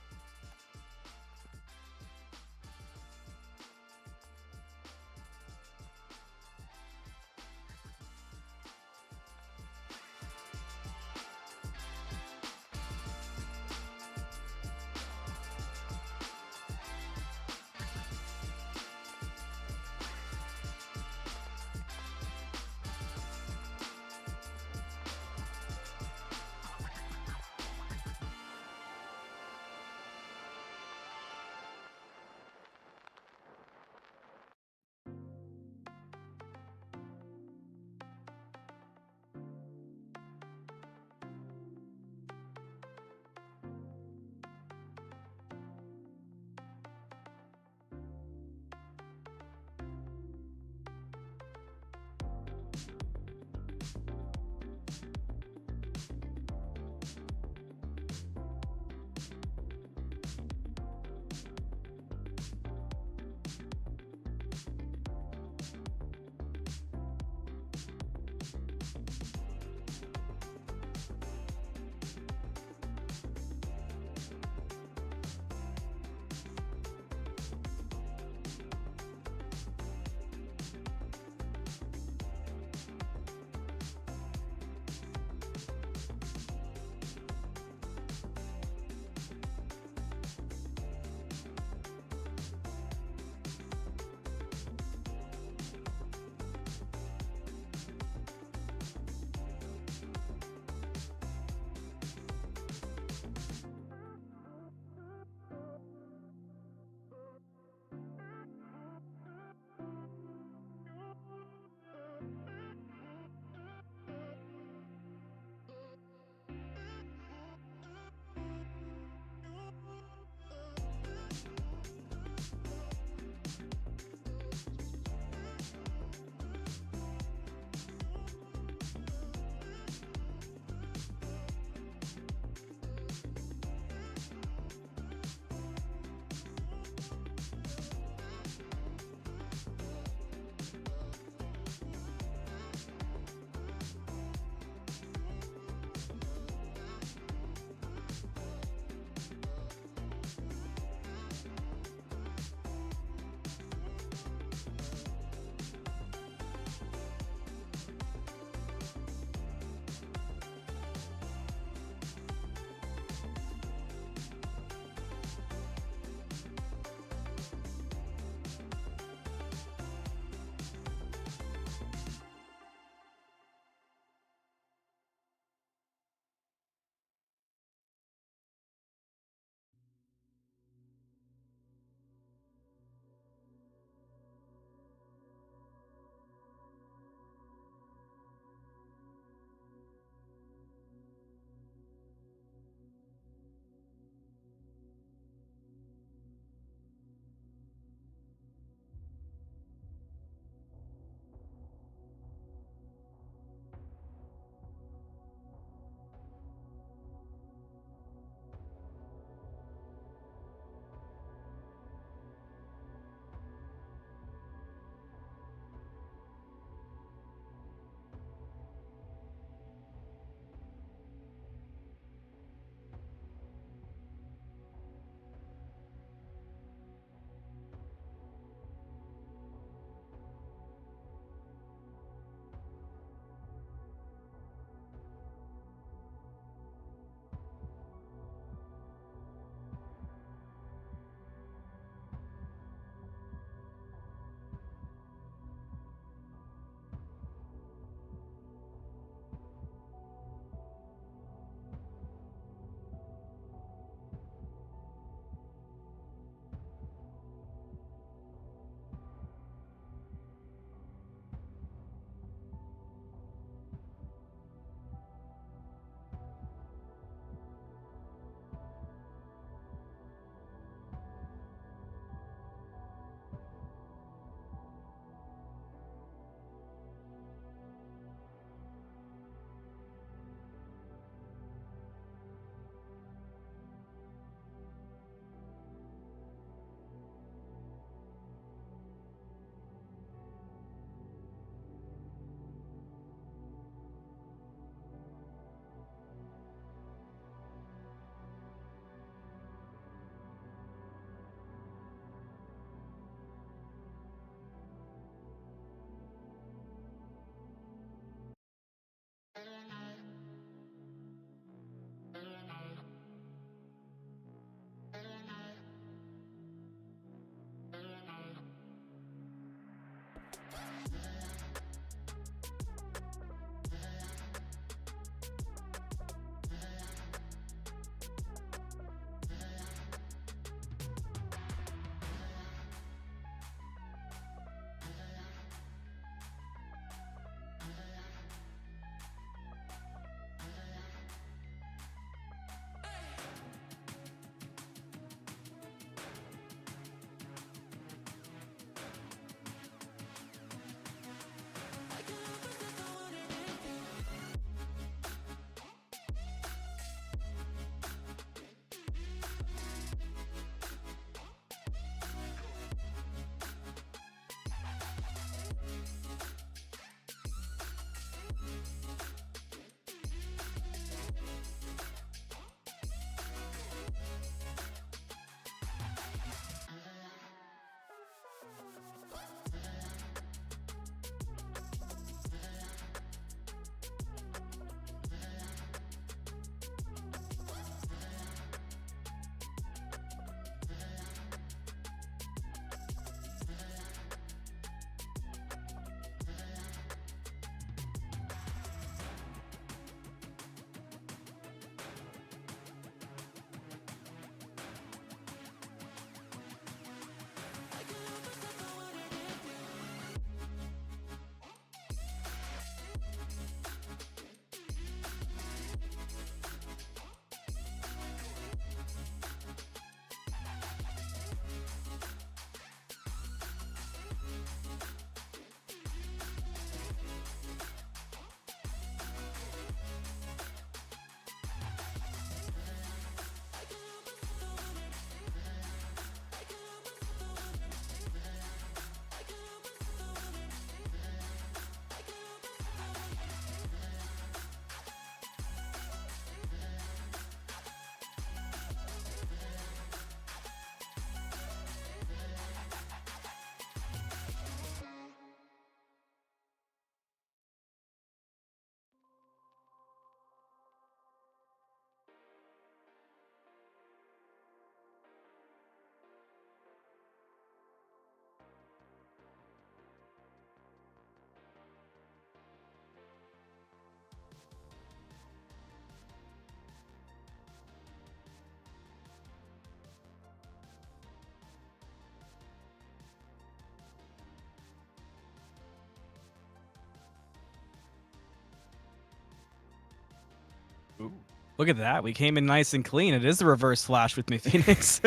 Ooh, look at that. We came in nice and clean. It is the reverse flash with me, Phoenix.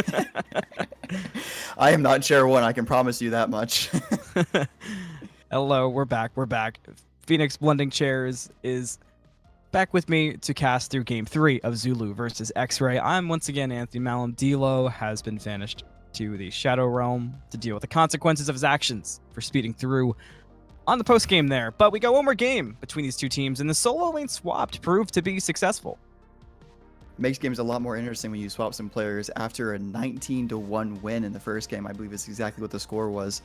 I am not chair one. I can promise you that much. Hello, we're back. We're back. Phoenix Blending Chairs is back with me to cast through Game 3 of Zulu versus Xray. I'm once again AnthonyMalum. Deelo has been vanished to the Shadow Realm to deal with the consequences of his actions for speeding through on the post game there. But we got one more game between these two teams, and the solo lane swapped proved to be successful. Makes games a lot more interesting when you swap some players after a 19-1 win in the first game. I believe it's exactly what the score was.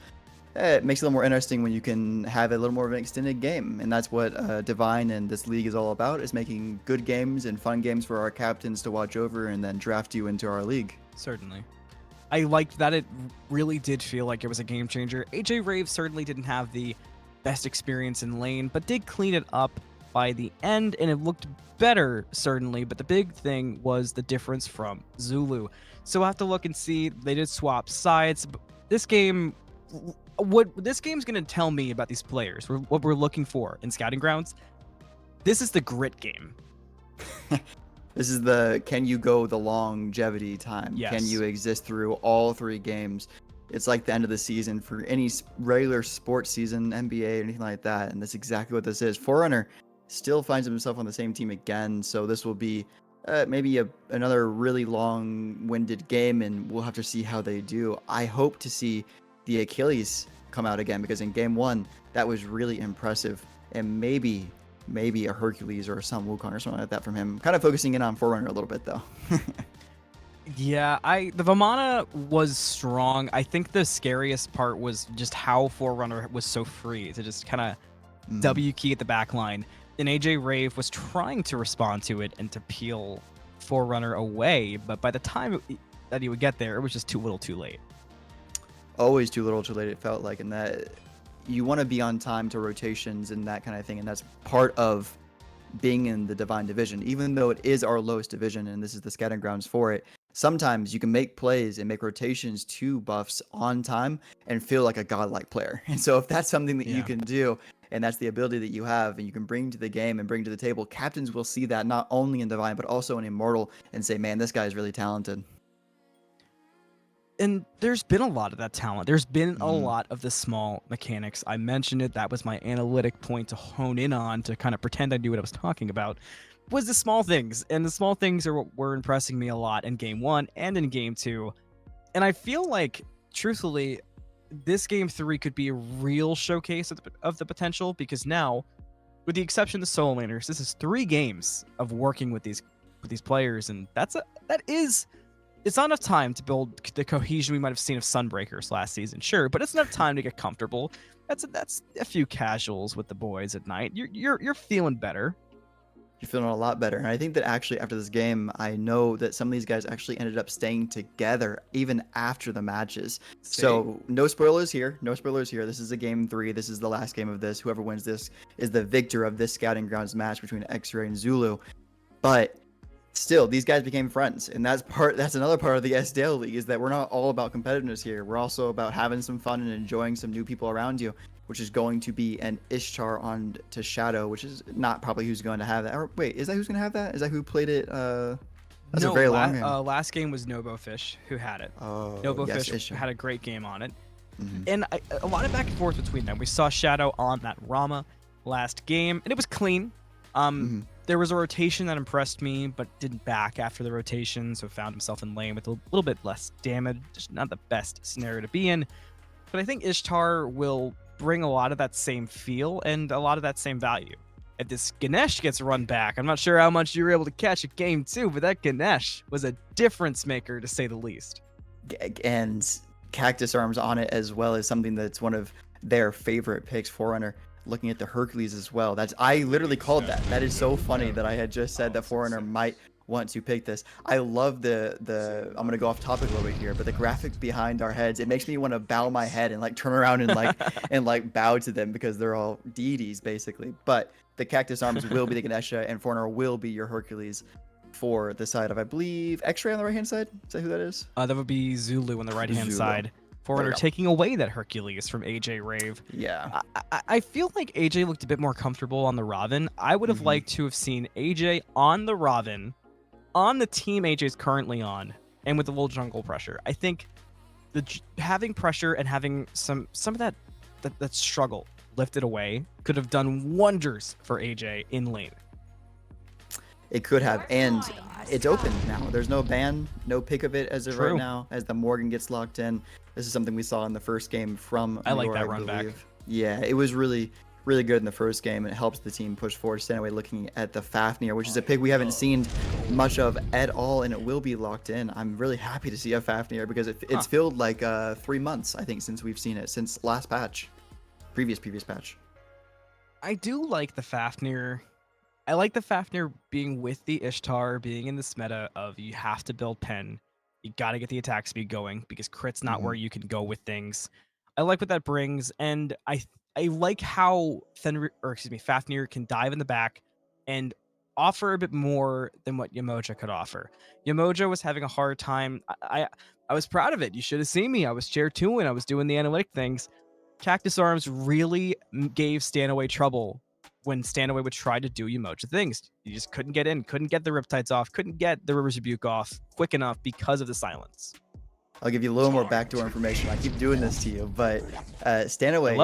It makes it a little more interesting when you can have a little more of an extended game, and that's what Divine and this league is all about, is making good games and fun games for our captains to watch over and then draft you into our league. Certainly. I liked that it really did feel like it was a game changer. AjRave certainly didn't have the best experience in lane, but did clean it up by the end, and it looked better, certainly, but the big thing was the difference from Zulu. So we'll have to look and see. They did swap sides. This game... what this game's going to tell me about these players, what we're looking for in Scouting Grounds, this is the grit game. This is the can you go the longevity time? Yes. Can you exist through all 3 games? It's like the end of the season for any regular sports season, NBA, anything like that, and that's exactly what this is. Forerunner still finds himself on the same team again, so this will be maybe another really long-winded game, and we'll have to see how they do. I hope to see the Achilles come out again, because in game 1 that was really impressive, and maybe a Hercules or some Wukong or something like that from him. Kind of focusing in on Forerunner a little bit though. Yeah, the Vamana was strong. I think the scariest part was just how Forerunner was so free to just kind of W key at the back line. And AjRave was trying to respond to it and to peel Forerunner away, but by the time that he would get there, it was just too little too late. Always too little too late, it felt like, and that you want to be on time to rotations and that kind of thing, and that's part of being in the Divine Division. Even though it is our lowest division and this is the Scouting Grounds for it, sometimes you can make plays and make rotations to buffs on time and feel like a godlike player. And so if that's something that you can do, and that's the ability that you have and you can bring to the game and bring to the table, captains will see that not only in Divine but also in Immortal and say, man, this guy is really talented. And there's been a lot of that talent. There's been a lot of the small mechanics. I mentioned it. That was my analytic point to hone in on, to kind of pretend I knew what I was talking about, was the small things. And the small things are what were impressing me a lot in game 1 and in game 2. And I feel like, truthfully, this game 3 could be a real showcase of the potential, because now, with the exception of the solo laners, this is 3 games of working with these players, and it's not enough time to build the cohesion we might have seen of Sunbreakers last season, sure, but it's enough time to get comfortable. That's a few casuals with the boys at night. You're feeling better. You're feeling a lot better. And I think that actually after this game, I know that some of these guys actually ended up staying together even after the matches. So no spoilers here. No spoilers here. This is a game 3. This is the last game of this. Whoever wins this is the victor of this Scouting Grounds match between Xray and Zulu. But still, these guys became friends, and that's another part of the SDL League, is that we're not all about competitiveness here. We're also about having some fun and enjoying some new people around you, which is going to be an Ishtar on to Shadow, which is not probably who's going to have that. Or wait, is that who's going to have that? Is that who played it? That's a very long game. Last game was NoboFish who had it. Oh, NoboFish yes, had a great game on it. And a lot of back and forth between them. We saw Shadow on that Rama last game, and it was clean. There was a rotation that impressed me, but didn't back after the rotation, so found himself in lane with a little bit less damage. Just not the best scenario to be in. But I think Ishtar will bring a lot of that same feel and a lot of that same value. If this Ganesh gets run back, I'm not sure how much you were able to catch at game 2, but that Ganesh was a difference maker, to say the least. And CACTUSARMS on it as well is something that's one of their favorite picks, Forerunner. Looking at the Hercules as well. I literally called that. That is so funny that I had just said that Forerunner might want to pick this. I love the I'm gonna go off topic a little bit here, but the graphic behind our heads, it makes me want to bow my head and like turn around and like and like bow to them, because they're all deities basically. But the CACTUSARMS will be the Ganesha, and Forerunner will be your Hercules for the side of, I believe, Xray on the right hand side. Is that who that is? That would be Zulu on the right hand side. Forerunner go. taking away that Hercules from AjRave. Yeah. I feel like AJ looked a bit more comfortable on the Robin. I would have liked to have seen AJ on the Robin, on the team AJ's currently on, and with a little jungle pressure. I think having pressure and having some of that struggle lifted away could have done wonders for AJ in lane. It could have, and it's open now. There's no ban, no pick of it as of right True. now, as the Morgan gets locked in. This is something we saw in the first game from I like liore, that run back. believe. Yeah, it was really good in the first game, and it helps the team push forward. Stanaway looking at the Fafnir, which is a pick we haven't seen much of at all, and it will be locked in. I'm really happy to see a Fafnir because it's filled like 3 months, I think, since we've seen it, since last patch, previous patch. I do like the Fafnir. I like the Fafnir being with the Ishtar, being in this meta of you have to build pen. You got to get the attack speed going because crit's not where you can go with things. I like what that brings, and I like how Fafnir can dive in the back and offer a bit more than what Yemoja could offer. Yemoja was having a hard time. I was proud of it. You should have seen me. I was chair 2 and I was doing the analytic things. CACTUSARMS really gave Stanaway trouble when Stanaway would try to do Yemoja things. You just couldn't get in, couldn't get the Riptides off, couldn't get the River's Rebuke off quick enough because of the silence. I'll give you a little more backdoor information. I keep doing this to you, but Stanaway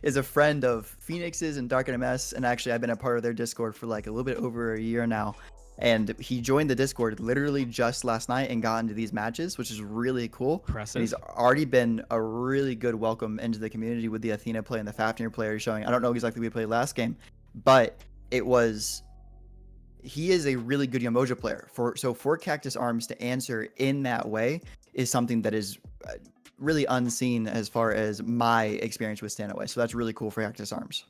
is a friend of Fenix's and Dark NMS, and actually I've been a part of their Discord for like a little bit over a year now. And he joined the Discord literally just last night and got into these matches, which is really cool. Impressive. And he's already been a really good welcome into the community with the Athena play and the Fafnir player showing. I don't know exactly what we played last game, but he is a really good Yemoja player. For CACTUSARMS to answer in that way is something that is really unseen as far as my experience with Stanaway. So that's really cool for CACTUSARMS.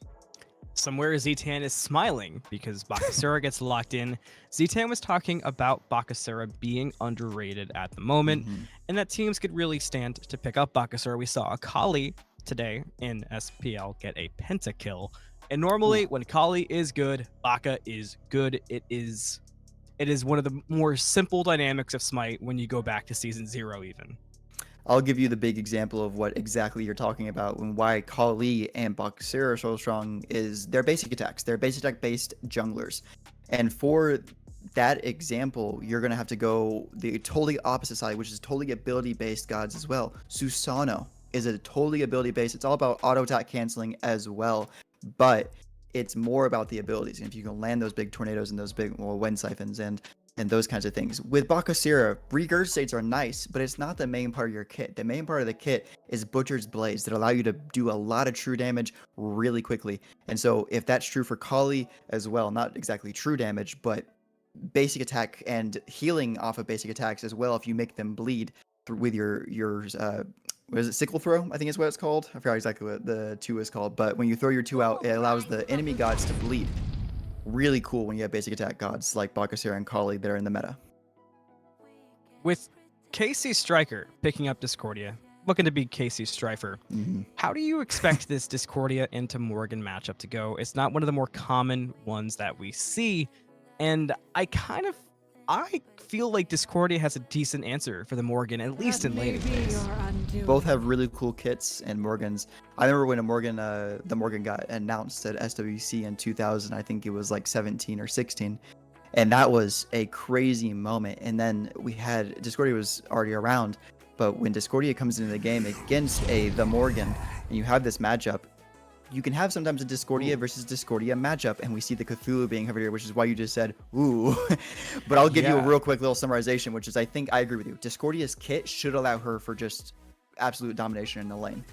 Somewhere ZTan is smiling because Bakasura gets locked in. ZTan was talking about Bakasura being underrated at the moment, and that teams could really stand to pick up Bakasura. We saw Akali today in SPL get a pentakill. And normally when Kali is good, Baka is good. It is one of the more simple dynamics of Smite when you go back to season 0 even. I'll give you the big example of what exactly you're talking about and why Kali and Bakasura are so strong is their basic attacks. They're basic attack based junglers. And for that example, you're going to have to go the totally opposite side, which is totally ability based gods as well. Susano is a totally ability based. It's all about auto attack canceling as well. But it's more about the abilities. And if you can land those big tornadoes and those big wind siphons and those kinds of things. With Bakasura, regurgitates are nice, but it's not the main part of your kit. The main part of the kit is Butcher's Blades that allow you to do a lot of true damage really quickly. And so if that's true for Kali as well, not exactly true damage, but basic attack and healing off of basic attacks as well if you make them bleed with your what is it, sickle throw, I think is what it's called. I forgot exactly what the 2 is called, but when you throw your 2 out, it allows the enemy gods to bleed. Really cool when you have basic attack gods like Bakasura and Kali that are in the meta. With kcstriker picking up Discordia, looking to be KCStrifer, how do you expect this Discordia into Morgan matchup to go? It's not one of the more common ones that we see, and I feel like Discordia has a decent answer for the Morgan, at least in laning phase. Both have really cool kits and Morgans. I remember when the Morgan got announced at SWC in 2000, I think it was like 17 or 16. And that was a crazy moment. And then Discordia was already around, but when Discordia comes into the game against the Morgan, and you have this matchup, you can have sometimes a Discordia versus Discordia matchup, and we see the Cthulhu being heavier, which is why you just said, ooh. But I'll give you a real quick little summarization, which is I think I agree with you. Discordia's kit should allow her for just absolute domination in the lane.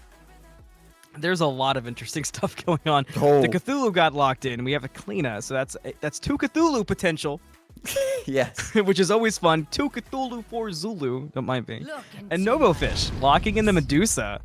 There's a lot of interesting stuff going on. The Cthulhu got locked in. We have a Kalina, so that's 2 Cthulhu potential. Yes. Which is always fun. 2 Cthulhu for Zulu, don't mind me. And NoboFish locking in the Medusa.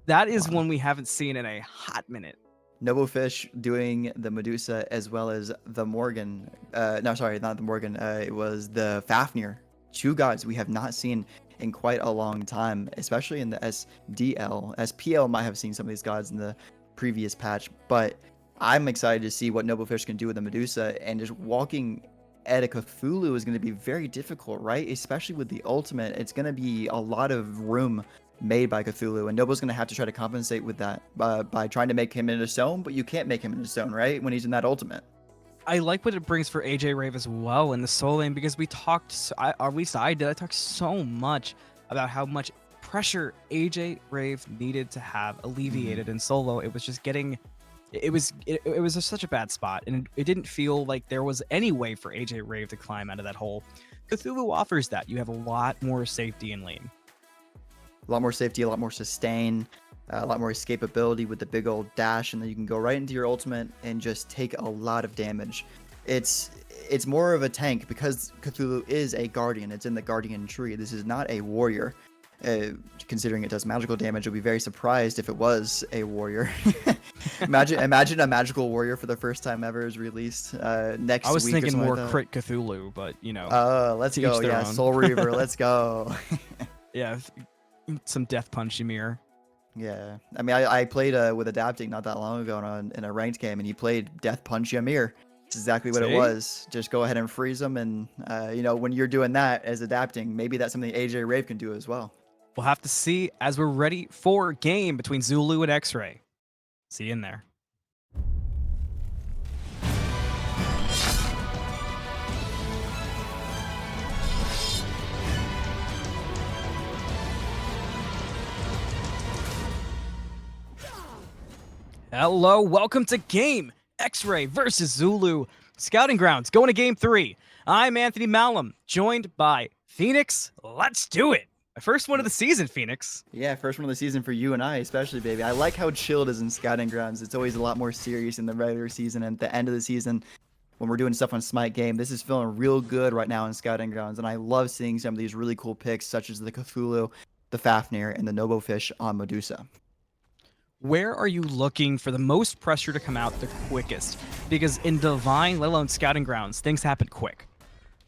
That is one we haven't seen in a hot minute. NoboFish doing the Medusa as well as the Morgan. No, sorry, not the Morgan. It was the Fafnir. 2 gods we have not seen in quite a long time, especially in the SDL. SPL might have seen some of these gods in the previous patch, but I'm excited to see what NoboFish can do with the Medusa, and just walking at a Cthulhu is going to be very difficult, right? Especially with the ultimate, it's going to be a lot of room made by Cthulhu, and Nobo's going to have to try to compensate with that by trying to make him into stone, but you can't make him into stone, right? When he's in that ultimate. I like what it brings for AjRave as well in the soul lane, because we talked, or at least I did, I talked so much about how much pressure AjRave needed to have alleviated in solo. It was just getting, it was just such a bad spot, and it didn't feel like there was any way for AjRave to climb out of that hole. Cthulhu offers that. You have a lot more safety in lane. A lot more safety, a lot more sustain, a lot more escapability with the big old dash, and then you can go right into your ultimate and just take a lot of damage. It's more of a tank because Cthulhu is a guardian. It's in the guardian tree. This is not a warrior. Considering it does magical damage, you'll be very surprised if it was a warrior. imagine a magical warrior for the first time ever is released next week. I was thinking more like crit Cthulhu, but you know. Let's to go. each their Yeah, own. Soul Reaver. Let's go. Yeah, some death punch Ymir. Yeah, I mean, I played with Adapting not that long ago in a ranked game, and he played Death Punch Ymir. It's exactly what it See? was. Just go ahead and freeze him, and you know, when you're doing that as Adapting, maybe that's something AjRave can do as well. We'll have to see as we're ready for a game between Zulu and Xray. See you in there. Hello, welcome to game Xray versus Zulu. Scouting Grounds, going to game 3. I'm AnthonyMalum, joined by Fenix. Let's do it. My first one of the season, Fenix. Yeah, first one of the season for you and I, especially, baby. I like how chilled it is in Scouting Grounds. It's always a lot more serious in the regular season, and at the end of the season, when we're doing stuff on Smite game, this is feeling real good right now in Scouting Grounds, and I love seeing some of these really cool picks, such as the Cthulhu, the Fafnir, and the NoboFish on Medusa. Where are you looking for the most pressure to come out the quickest? Because in Divine, let alone Scouting Grounds, things happen quick.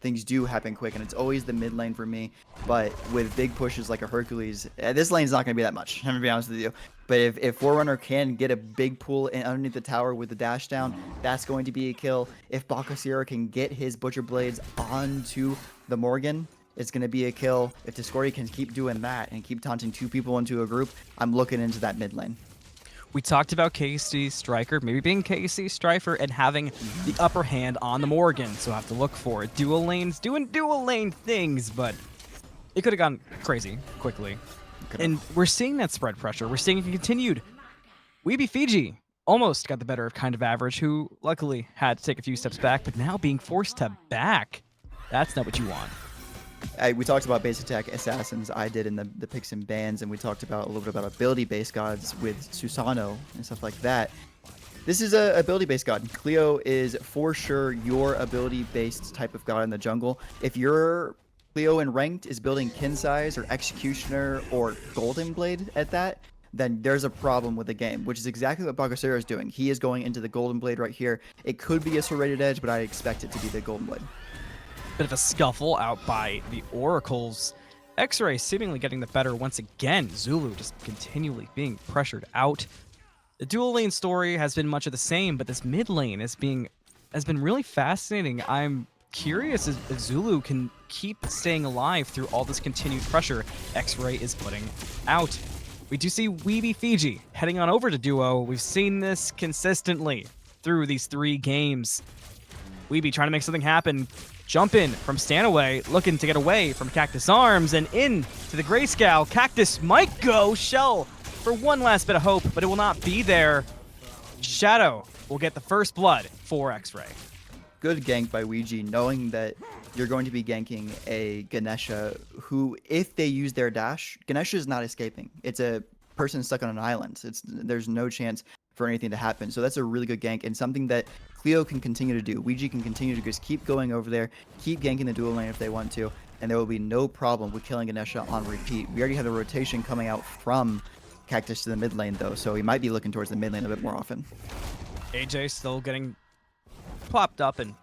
Things do happen quick, and it's always the mid lane for me. But with big pushes like a Hercules, this lane's not going to be that much, I'm going to be honest with you. But if Forerunner can get a big pull in underneath the tower with the dash down, that's going to be a kill. If Bakasira can get his Butcher Blades onto the Morgan, it's going to be a kill. If Discordia can keep doing that and keep taunting 2 people into a group, I'm looking into that mid lane. We talked about kcstriker, maybe being kcstriker and having the upper hand on the Morgan, so I have to look for it. Dual lanes doing dual lane things, but it could have gone crazy quickly. And we're seeing that spread pressure. We're seeing it continued. TheWeebyFiji almost got the better of Kind of Average, who luckily had to take a few steps back, but now being forced to back. That's not what you want. We talked about base attack assassins. I did in the picks and bans, and we talked about a little bit about ability-based gods with Susano and stuff like that. This is a ability-based god. Cleo is for sure your ability-based type of god in the jungle. If your Cleo in ranked is building kin size or executioner or golden blade at that, then there's a problem with the game, which is exactly what Bakasira is doing. He is going into the golden blade right here. It could be a serrated edge, but I expect it to be the golden blade. Bit of a scuffle out by the Oracles. Xray seemingly getting the better once again. Zulu just continually being pressured out. The dual lane story has been much of the same, but this mid lane has been really fascinating. I'm curious if Zulu can keep staying alive through all this continued pressure Xray is putting out. We do see TheWeebyFiji heading on over to duo. We've seen this consistently through these 3 games. Weeby trying to make something happen. Jump in from Stanaway, looking to get away from CACTUSARMS and in to the Grayscale. Cactus might go Shell for one last bit of hope, but it will not be there. Shadow will get the first blood for Xray. Good gank by Ouija, knowing that you're going to be ganking a Ganesha who, if they use their dash, Ganesha is not escaping. It's a person stuck on an island. There's no chance for anything to happen. So that's a really good gank and something that Cleo can continue to do. Ouija can continue to just keep going over there, keep ganking the dual lane if they want to, and there will be no problem with killing Ganesha on repeat. We already have the rotation coming out from Cactus to the mid lane though, so he might be looking towards the mid lane a bit more often. AJ still getting popped up and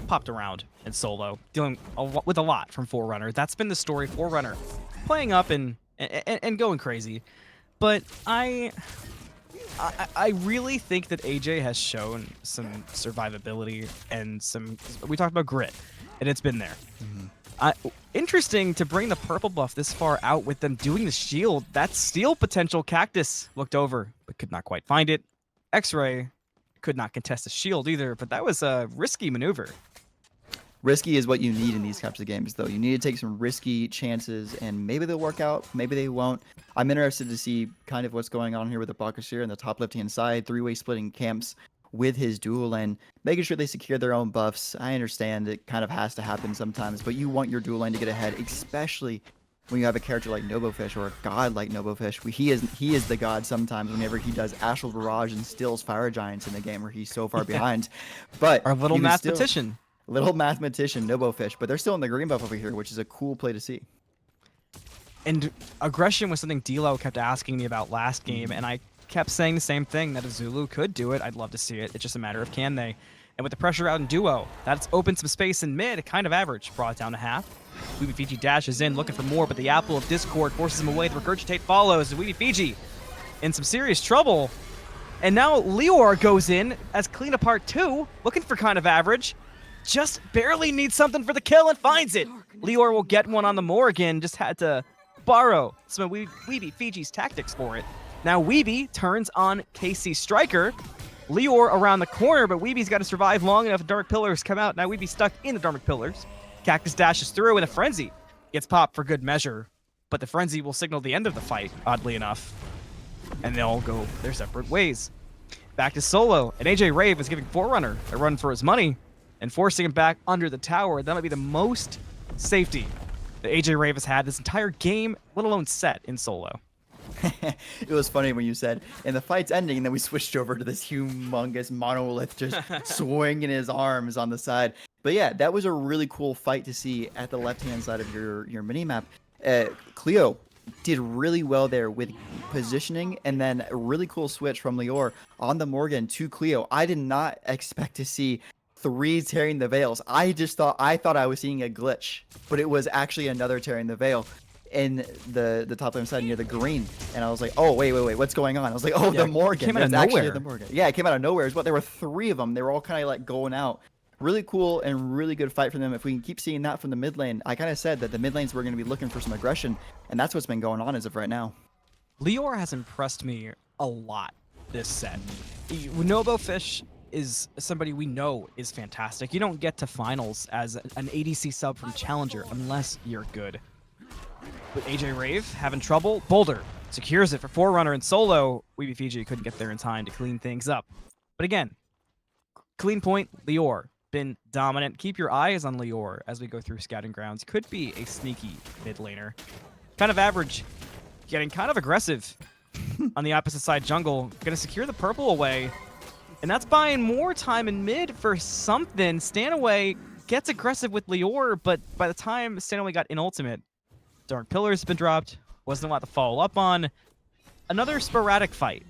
popped around in solo, dealing with a lot from Forerunner. That's been the story. Forerunner playing up and going crazy. But I really think that AJ has shown some survivability and we talked about grit and it's been there. Interesting to bring the purple buff this far out with them doing the shield. That steal potential Cactus looked over, but could not quite find it. Xray could not contest the shield either, but that was a risky maneuver. Risky is what you need in these types of games, though. You need to take some risky chances, and maybe they'll work out, maybe they won't. I'm interested to see kind of what's going on here with the Bakasir in the top left-hand side, three-way splitting camps with his dual lane, making sure they secure their own buffs. I understand it kind of has to happen sometimes, but you want your dual lane to get ahead, especially when you have a character like NoboFish or a god like NoboFish. He is the god sometimes whenever he does Astral Barrage and stills Fire Giants in the game where he's so far behind. But our little mathematician. Little mathematician, NoboFish, but they're still in the green buff over here, which is a cool play to see. And aggression was something Deelo kept asking me about last game, and I kept saying the same thing, that if Zulu could do it, I'd love to see it. It's just a matter of can they. And with the pressure out in duo, that's opened some space in mid, kind of average, brought it down to half. TheWeebyFiji dashes in, looking for more, but the Apple of Discord forces him away. The Regurgitate follows. TheWeebyFiji in some serious trouble. And now liore goes in as clean apart 2, looking for kind of average. Just barely needs something for the kill and finds it. liore will get one on the Morgan, just had to borrow some of TheWeebyFiji's tactics for it. Now Weeby turns on kcstriker. liore around the corner, but Weeby's got to survive long enough. Dark Pillars come out. Now Weeby's stuck in the Dark Pillars. Cactus dashes through, and a Frenzy gets popped for good measure. But the Frenzy will signal the end of the fight, oddly enough. And they'll go their separate ways. Back to solo, and AjRave is giving Forerunner a run for his money and forcing him back under the tower. That might be the most safety that AjRave has had this entire game, let alone set in solo. It was funny when you said, and the fight's ending, and then we switched over to this humongous monolith just swinging his arms on the side. But yeah, that was a really cool fight to see at the left-hand side of your minimap. Cleo did really well there with positioning, and then a really cool switch from liore on the Morgan to Cleo. I did not expect to see 3 tearing the veils. I thought I was seeing a glitch, but it was actually another tearing the veil in the top left side near the green. And I was like, oh, wait, what's going on? I was like, oh, yeah, the Morgan. Came out of nowhere. The Morgan. Yeah, it came out of nowhere. But there were 3 of them. They were all kind of like going out. Really cool and really good fight from them. If we can keep seeing that from the mid lane, I kind of said that the mid lanes were going to be looking for some aggression, and that's what's been going on as of right now. liore has impressed me a lot this set. NoboFish is somebody we know is fantastic. You don't get to finals as an ADC sub from Challenger unless you're good. With AjRave having trouble, Boulder secures it for Forerunner and solo. TheWeebyFiji couldn't get there in time to clean things up. But again, clean point, liore. Been dominant. Keep your eyes on liore as we go through scouting grounds. Could be a sneaky mid laner. Kind of average. Getting kind of aggressive on the opposite side jungle. Gonna secure the purple away. And that's buying more time in mid for something. Stanaway gets aggressive with liore, but by the time Stanaway got in ultimate, Dark Pillars have been dropped. Wasn't a lot to follow up on. Another sporadic fight.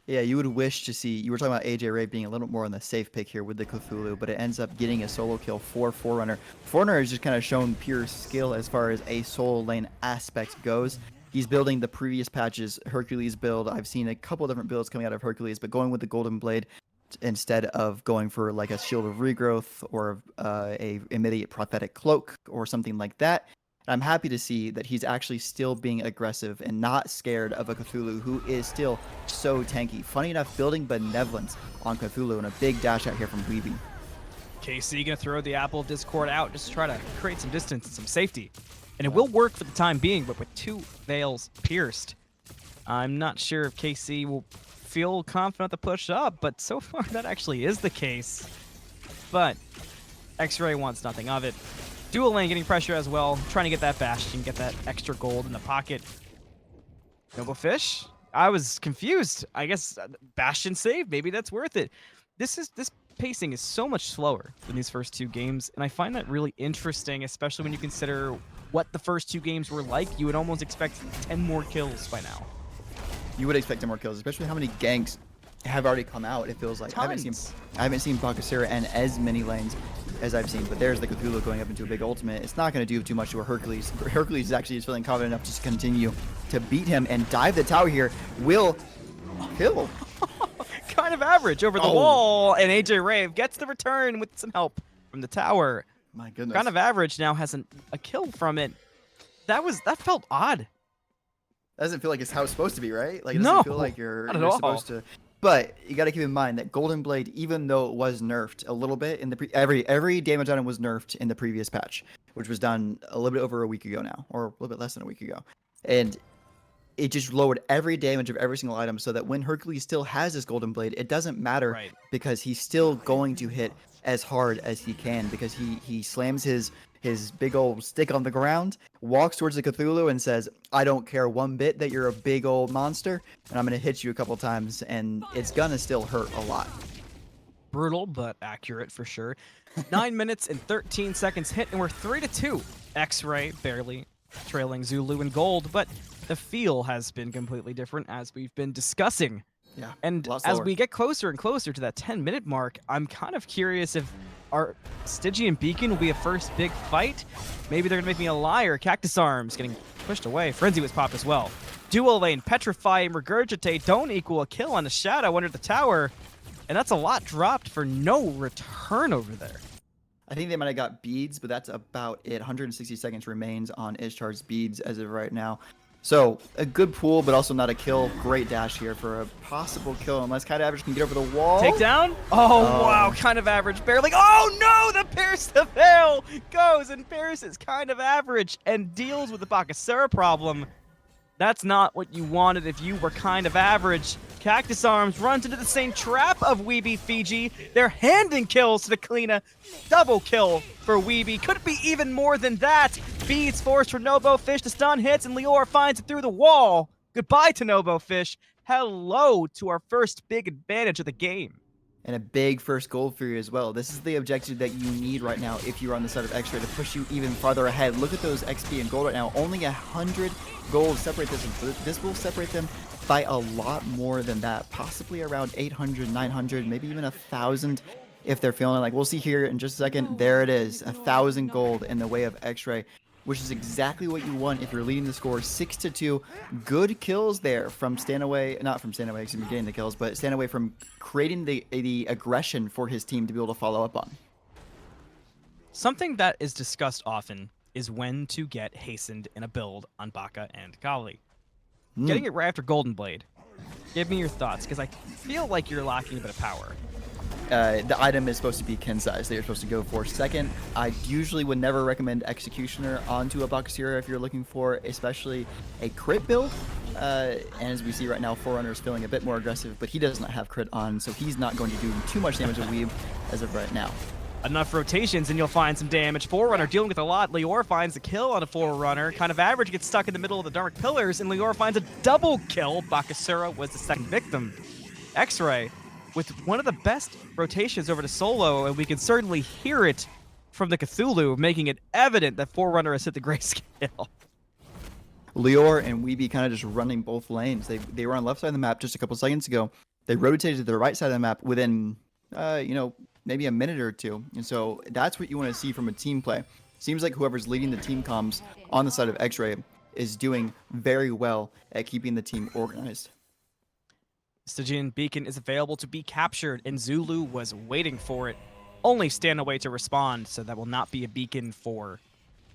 Yeah, you would wish to see, you were talking about AjRave being a little bit more on the safe pick here with the Cthulhu, but it ends up getting a solo kill for Forerunner. Forerunner has just kind of shown pure skill as far as a solo lane aspect goes. He's building the previous patches Hercules build. I've seen a couple different builds coming out of Hercules, but going with the Golden Blade instead of going for like a Shield of Regrowth or a immediate Prophetic Cloak or something like that. I'm happy to see that he's actually still being aggressive and not scared of a Cthulhu who is still so tanky. Funny enough, building Benevolence on Cthulhu and a big dash out here from Weeby. KC gonna throw the Apple of Discord out just to try to create some distance and some safety. And it will work for the time being, but with 2 veils pierced, I'm not sure if KC will feel confident to push up, but so far that actually is the case. But Xray wants nothing of it. Dual lane getting pressure as well, trying to get that Bastion, get that extra gold in the pocket. NoboFish? I was confused. I guess Bastion save, maybe that's worth it. This pacing is so much slower than these first 2 games, and I find that really interesting, especially when you consider what the first 2 games were like. You would almost expect 10 more kills by now. You would expect 10 more kills, especially how many ganks have already come out, it feels like. Tons. I haven't seen Bakasira and as many lanes as I've seen, but there's the Cthulhu going up into a big ultimate. It's not going to do too much to a Hercules. Hercules is actually just feeling confident enough to continue to beat him and dive the tower here. Will kill. Kind of average over the wall, and AjRave gets the return with some help from the tower. My goodness. Kind of average now has a kill from it. That felt odd. That doesn't feel like it's how it's supposed to be, right? Like it No, doesn't feel like you're supposed to. But you got to keep in mind that Golden Blade, even though it was nerfed a little bit in the every damage item was nerfed in the previous patch, which was done a little bit over a week ago now, or a little bit less than a week ago, and it just lowered every damage of every single item, so that when Hercules still has this Golden Blade, it doesn't matter because he's still going to hit as hard as he can because he slams his big old stick on the ground, walks towards the Cthulhu and says, I don't care one bit that you're a big old monster, and I'm going to hit you a couple times, and it's going to still hurt a lot. Brutal, but accurate for sure. 9 minutes and 13 seconds hit, and we're 3-2. Xray barely trailing Zulu in gold, but the feel has been completely different as we've been discussing. Yeah, and as we get closer and closer to that 10-minute mark, I'm kind of curious if our Stygian Beacon will be a first big fight. Maybe they're going to make me a liar. CACTUSARMS getting pushed away. Frenzy was popped as well. Dual lane, Petrify and Regurgitate don't equal a kill on the Shadow under the tower. And that's a lot dropped for no return over there. I think they might have got beads, but that's about it. 160 seconds remains on Ishtar's beads as of right now. So, a good pool, but also not a kill. Great dash here for a possible kill, unless Kind of Average can get over the wall. Takedown? Oh, wow. Kind of Average barely. Oh, no! The Pierce the Veil goes and pierces Kind of Average and deals with the Bakasura problem. That's not what you wanted if you were Kind of Average. CACTUSARMS runs into the same trap of WeebyFiji. They're handing kills to the Kalina. Double kill for Weeby. Could it be even more than that? Beads forced for NoboFish to stun hits, and liore finds it through the wall. Goodbye to NoboFish. Hello to our first big advantage of the game. And a big first gold for you as well. This is the objective that you need right now if you're on the side of Xray to push you even farther ahead. Look at those XP and gold right now. Only 100 gold separate this. This will separate them by a lot more than that. Possibly around 800, 900, maybe even 1,000 if they're feeling like. We'll see here in just a second. There it is. 1,000 gold in the way of Xray, which is exactly what you want if you're leading the score 6-2. Good kills there from Stanaway, not from Stanaway, excuse me, getting the kills, but Stanaway from creating the aggression for his team to be able to follow up on. Something that is discussed often is when to get hastened in a build on Baka and Kali. Getting it right after Golden Blade. Give me your thoughts, because I feel like you're lacking a bit of power. The item is supposed to be kin size that you're supposed to go for second. I usually would never recommend Executioner onto a Bakasura if you're looking for especially a crit build. And as we see right now, Forerunner is feeling a bit more aggressive, but he does not have crit on, so he's not going to do too much damage to Weeb as of right now. Enough rotations and you'll find some damage. Forerunner dealing with a lot. liore finds a kill on a Forerunner. Kind of Average gets stuck in the middle of the Dark Pillars, and liore finds a double kill. Bakasura was the second victim. Xray with one of the best rotations over to solo, and we can certainly hear it from the Cthulhu, making it evident that Forerunner has hit the grayscale. liore and Weeby kind of just running both lanes. They were on the left side of the map just a couple seconds ago. They rotated to the right side of the map within, maybe a minute or two. And so that's what you want to see from a team play. Seems like whoever's leading the team comms on the side of Xray is doing very well at keeping the team organized. Stygian Beacon is available to be captured, and Zulu was waiting for it. Only Stanaway to respond, so that will not be a beacon for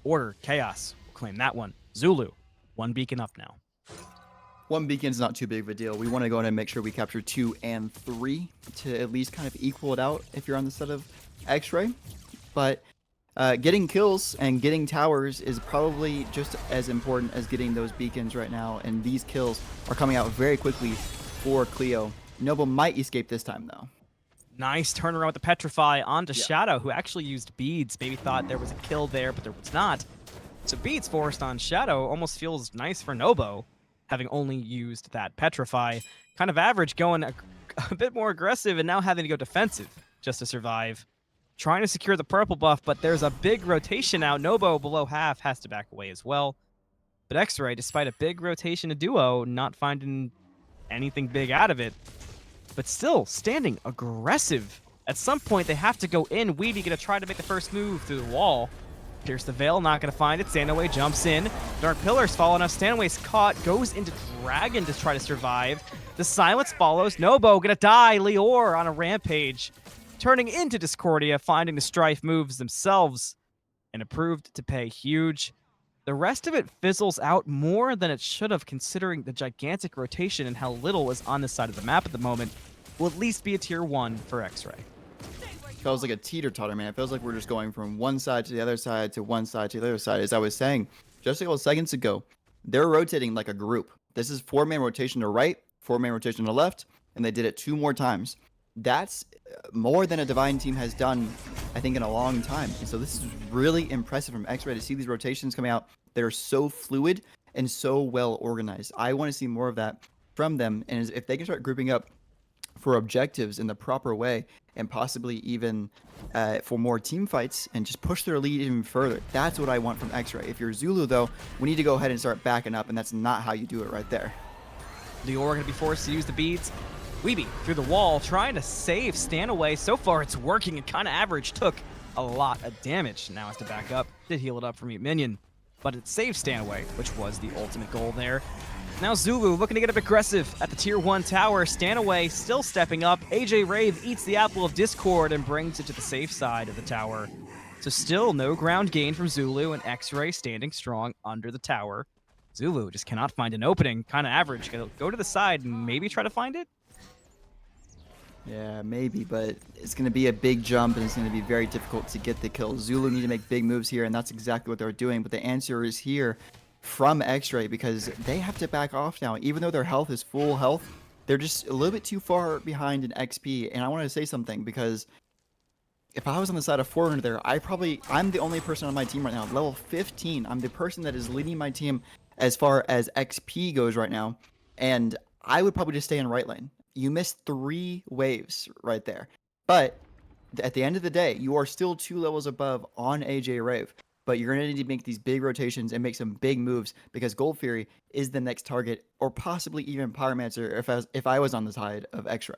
Order. Chaos will claim that one. Zulu, one beacon up now. One beacon is not too big of a deal. We want to go in and make sure we capture 2 and 3 to at least kind of equal it out if you're on the side of Xray. But getting kills and getting towers is probably just as important as getting those beacons right now. And these kills are coming out very quickly for Cleo. Noble might escape this time, though. Nice turnaround with the Petrify onto Shadow, who actually used beads. Maybe thought there was a kill there, but there was not. So beads forced on Shadow almost feels nice for Nobo, having only used that Petrify. Kind of Average going a bit more aggressive and now having to go defensive just to survive. Trying to secure the purple buff, but there's a big rotation out. Nobo below half has to back away as well. But Xray, despite a big rotation to duo, not finding anything big out of it, but still standing aggressive. At some point, they have to go in. Weeby gonna try to make the first move through the wall. Pierce the Veil, not gonna find it. Stanaway jumps in. Dark Pillars fall enough. Stanaway's caught, goes into Dragon to try to survive. The silence follows. Nobo gonna die. liore on a rampage. turning into Discordia, finding the Strife moves themselves, and it proved to pay huge. The rest of it fizzles out more than it should have, considering the gigantic rotation and how little is on this side of the map at the moment. Will at least be a tier 1 for Xray. Feels like a teeter-totter, man. It feels like we're just going from one side to the other side to one side to the other side. As I was saying just a couple seconds ago, they're rotating like a group. This is 4-man rotation to right, 4-man rotation to left, and they did it 2 more times. That's more than a Divine team has done, I think, in a long time. And so this is really impressive from Xray to see these rotations coming out that are so fluid and so well organized. I want to see more of that from them. And if they can start grouping up for objectives in the proper way and possibly even for more team fights and just push their lead even further, that's what I want from Xray. If you're Zulu, though, we need to go ahead and start backing up, and that's not how you do it right there. Liore going to be forced to use the beads. Weeby through the wall, trying to save Stanaway. So far, it's working, and kind of average took a lot of damage. Now has to back up. Did heal it up for Mute Minion, but it saved Stanaway, which was the ultimate goal there. Now Zulu looking to get a bit aggressive at the tier 1 tower. Stanaway still stepping up. AjRave eats the apple of discord and brings it to the safe side of the tower. So still no ground gain from Zulu, and Xray standing strong under the tower. Zulu just cannot find an opening. Kind of average. Go to the side and maybe try to find it. Yeah, maybe, but it's going to be a big jump, and it's going to be very difficult to get the kill. Zulu need to make big moves here, and that's exactly what they're doing. But the answer is here from Xray, because they have to back off now. Even though their health is full health, they're just a little bit too far behind in XP. And I want to say something, because if I was on the side of Forerunner there, I'm the only person on my team right now. Level 15, I'm the person that is leading my team as far as XP goes right now. And I would probably just stay in right lane. You missed 3 waves right there. But at the end of the day, you are still 2 levels above on AjRave. But you're going to need to make these big rotations and make some big moves, because Gold Fury is the next target, or possibly even Pyromancer if I was on the side of Xray.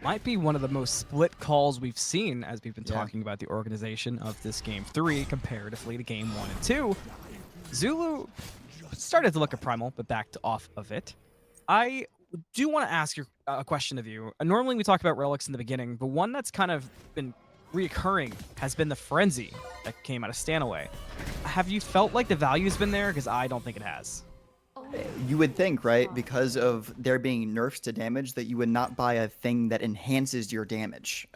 Might be one of the most split calls we've seen as we've been talking about the organization of this Game 3 comparatively to Game 1 and 2. Zulu started to look at Primal, but backed off of it. I do want to ask you a question of you. Normally we talk about relics in the beginning, but one that's kind of been reoccurring has been the Frenzy that came out of Stanaway. Have you felt like the value's been there? Because I don't think it has. You would think, right, because of there being nerfs to damage, that you would not buy a thing that enhances your damage.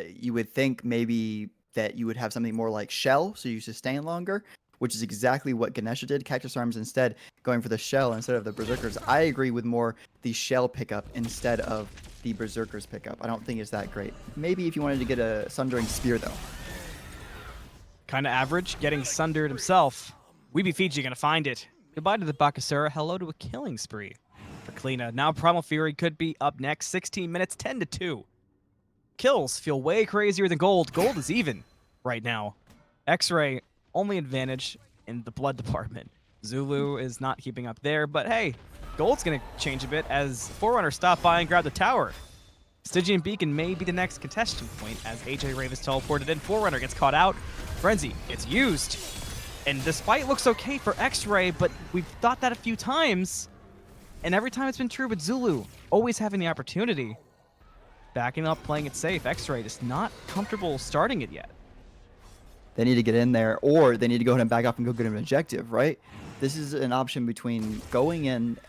You would think maybe that you would have something more like Shell, so you sustain longer, which is exactly what Ganesha did. CACTUSARMS instead going for the Shell instead of the Berserkers. I agree with more the Shell pickup instead of the Berserkers pickup. I don't think it's that great. Maybe if you wanted to get a Sundering Spear, though. Kind of average, getting sundered himself. WeebyFiji gonna find it. Goodbye to the Bakasura. Hello to a killing spree for Kleena. Now Primal Fury could be up next. 16 minutes, 10-2. Kills feel way crazier than gold. Gold is even right now. Xray only advantage in the blood department. Zulu is not keeping up there, but hey, gold's gonna change a bit as Forerunner stop by and grab the tower. Stygian Beacon may be the next contestant point as AjRave is teleported in. Forerunner gets caught out. Frenzy gets used. And this fight looks okay for Xray, but we've thought that a few times. And every time it's been true with Zulu, always having the opportunity. Backing up, playing it safe. Xray just not comfortable starting it yet. They need to get in there, or they need to go ahead and back up and go get an objective, right? This is an option between going in.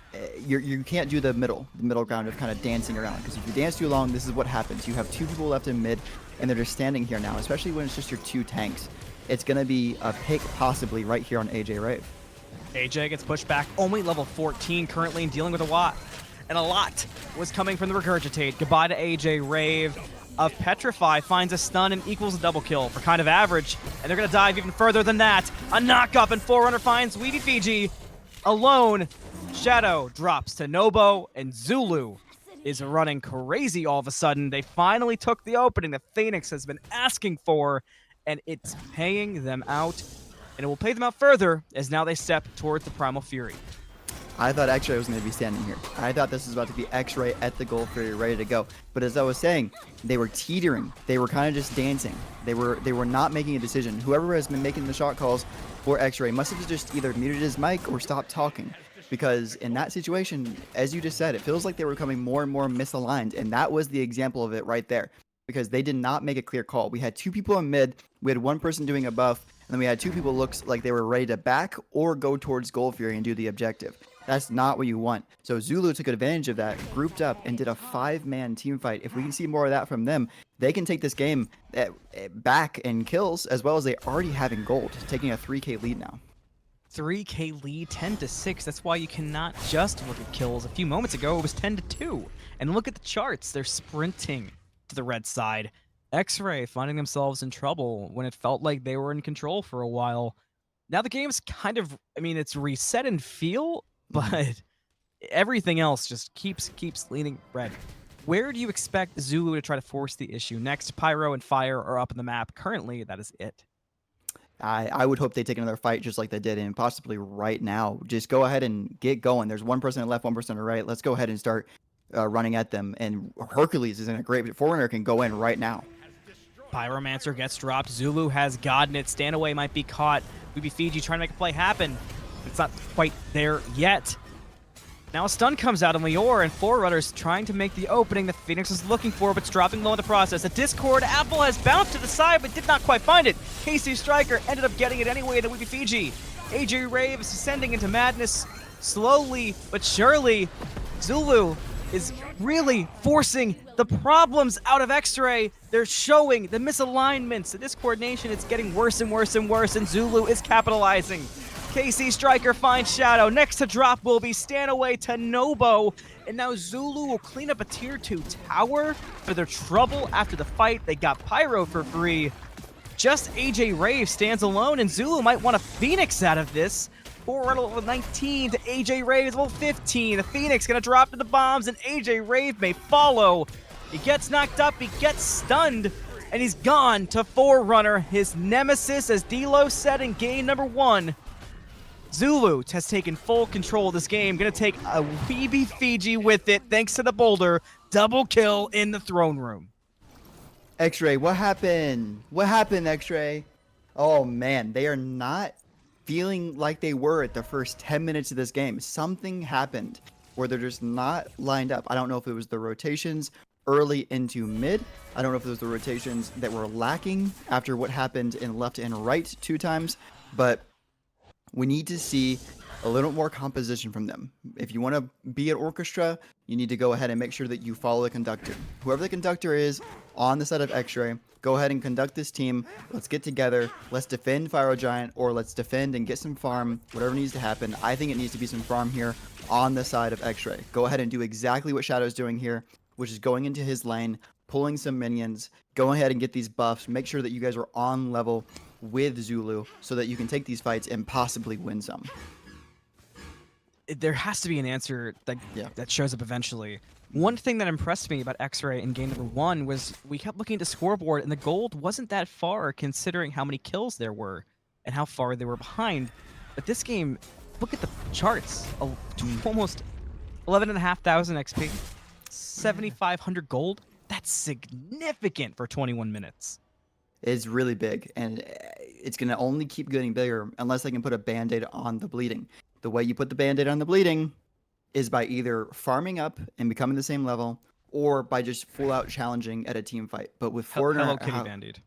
You can't do the middle ground of kind of dancing around, because if you dance too long, this is what happens. You have 2 people left in mid, and they're just standing here now, especially when it's just your 2 tanks. It's going to be a pick possibly right here on AjRave. AJ gets pushed back, only level 14 currently, and dealing with a lot. And a lot was coming from the Regurgitate. Goodbye to AjRave. Of Petrify finds a stun and equals a double kill for kind of average. And they're going to dive even further than that. A knock-up, and Forerunner finds WeebyFiji alone. Shadow drops to Nobo, and Zulu is running crazy all of a sudden. They finally took the opening that Fenix has been asking for, and it's paying them out. And it will pay them out further as now they step towards the Primal Fury. I thought Xray was going to be standing here. I thought this was about to be Xray at the Gold Fury ready to go. But as I was saying, they were teetering. They were kind of just dancing. They were not making a decision. Whoever has been making the shot calls for Xray must have just either muted his mic or stopped talking. Because in that situation, as you just said, it feels like they were becoming more and more misaligned. And that was the example of it right there. because they did not make a clear call. We had 2 people in mid, we had 1 person doing a buff, and then we had 2 people looks like they were ready to back or go towards Gold Fury and do the objective. That's not what you want. So Zulu took advantage of that, grouped up, and did a 5-man team fight. If we can see more of that from them, they can take this game back in kills, as well as they already having gold, taking a 3K lead now. 3K lead, 10-6. That's why you cannot just look at kills. A few moments ago, it was 10-2. And look at the charts. They're sprinting to the red side. Xray finding themselves in trouble when it felt like they were in control for a while. Now the game's kind of, I mean, it's reset in feel, but everything else just keeps leaning red. Where do you expect Zulu to try to force the issue next? Pyro and Fire are up on the map. Currently, that is it. I would hope they take another fight just like they did, and possibly right now. Just go ahead and get going. There's 1 person on the left, 1 person on the right. Let's go ahead and start running at them. And Hercules is in a great... Forerunner can go in right now. Pyromancer gets dropped. Zulu has gotten it. Stanaway might be caught. TheWeebyFiji trying to make a play happen. It's not quite there yet. Now a stun comes out on liore, and Forerunner's trying to make the opening that Fenix is looking for, but it's dropping low in the process. A Discord apple has bounced to the side, but did not quite find it. kcstriker ended up getting it anyway. TheWeebyFiji. AjRave is descending into madness slowly but surely. Zulu is really forcing the problems out of Xray. They're showing the misalignments, the discoordination. It's getting worse and worse and worse, and Zulu is capitalizing. kcstriker finds Shadow. Next to drop will be Stanaway to Nobo. And now Zulu will clean up a tier 2 tower for their trouble after the fight. They got Pyro for free. Just AjRave stands alone, and Zulu might want a Fenix out of this. Forerunner level 19 to AjRave level 15. The Fenix gonna drop to the bombs, and AjRave may follow. He gets knocked up, he gets stunned, and he's gone to Forerunner, his nemesis, as Deelo said in game number 1. Zulu has taken full control of this game. Gonna take a TheWeebyFiji with it, thanks to the boulder. Double kill in the throne room. Xray, what happened? What happened, Xray? Oh man, they are not feeling like they were at the first 10 minutes of this game. Something happened where they're just not lined up. I don't know if it was the rotations early into mid. I don't know if it was the rotations that were lacking after what happened in left and right 2 times, but we need to see a little more composition from them. If you want to be an orchestra, you need to go ahead and make sure that you follow the conductor. Whoever the conductor is on the side of Xray, go ahead and conduct this team. Let's get together. Let's defend Pyro Giant, or let's defend and get some farm, whatever needs to happen. I think it needs to be some farm here on the side of Xray. Go ahead and do exactly what Shadow's doing here, which is going into his lane, pulling some minions, go ahead and get these buffs, make sure that you guys are on level with Zulu so that you can take these fights and possibly win some. There has to be an answer that shows up eventually. One thing that impressed me about Xray in game number 1 was we kept looking at the scoreboard, and the gold wasn't that far considering how many kills there were and how far they were behind. But this game, look at the charts. Almost 11,500 XP, 7,500 gold. That's significant for 21 minutes. It's really big, and it's going to only keep getting bigger unless they can put a band-aid on the bleeding. The way you put the band-aid on the bleeding is by either farming up and becoming the same level, or by just full-out challenging at a team fight. But with Forerunner... Hello Kitty Band-Aid.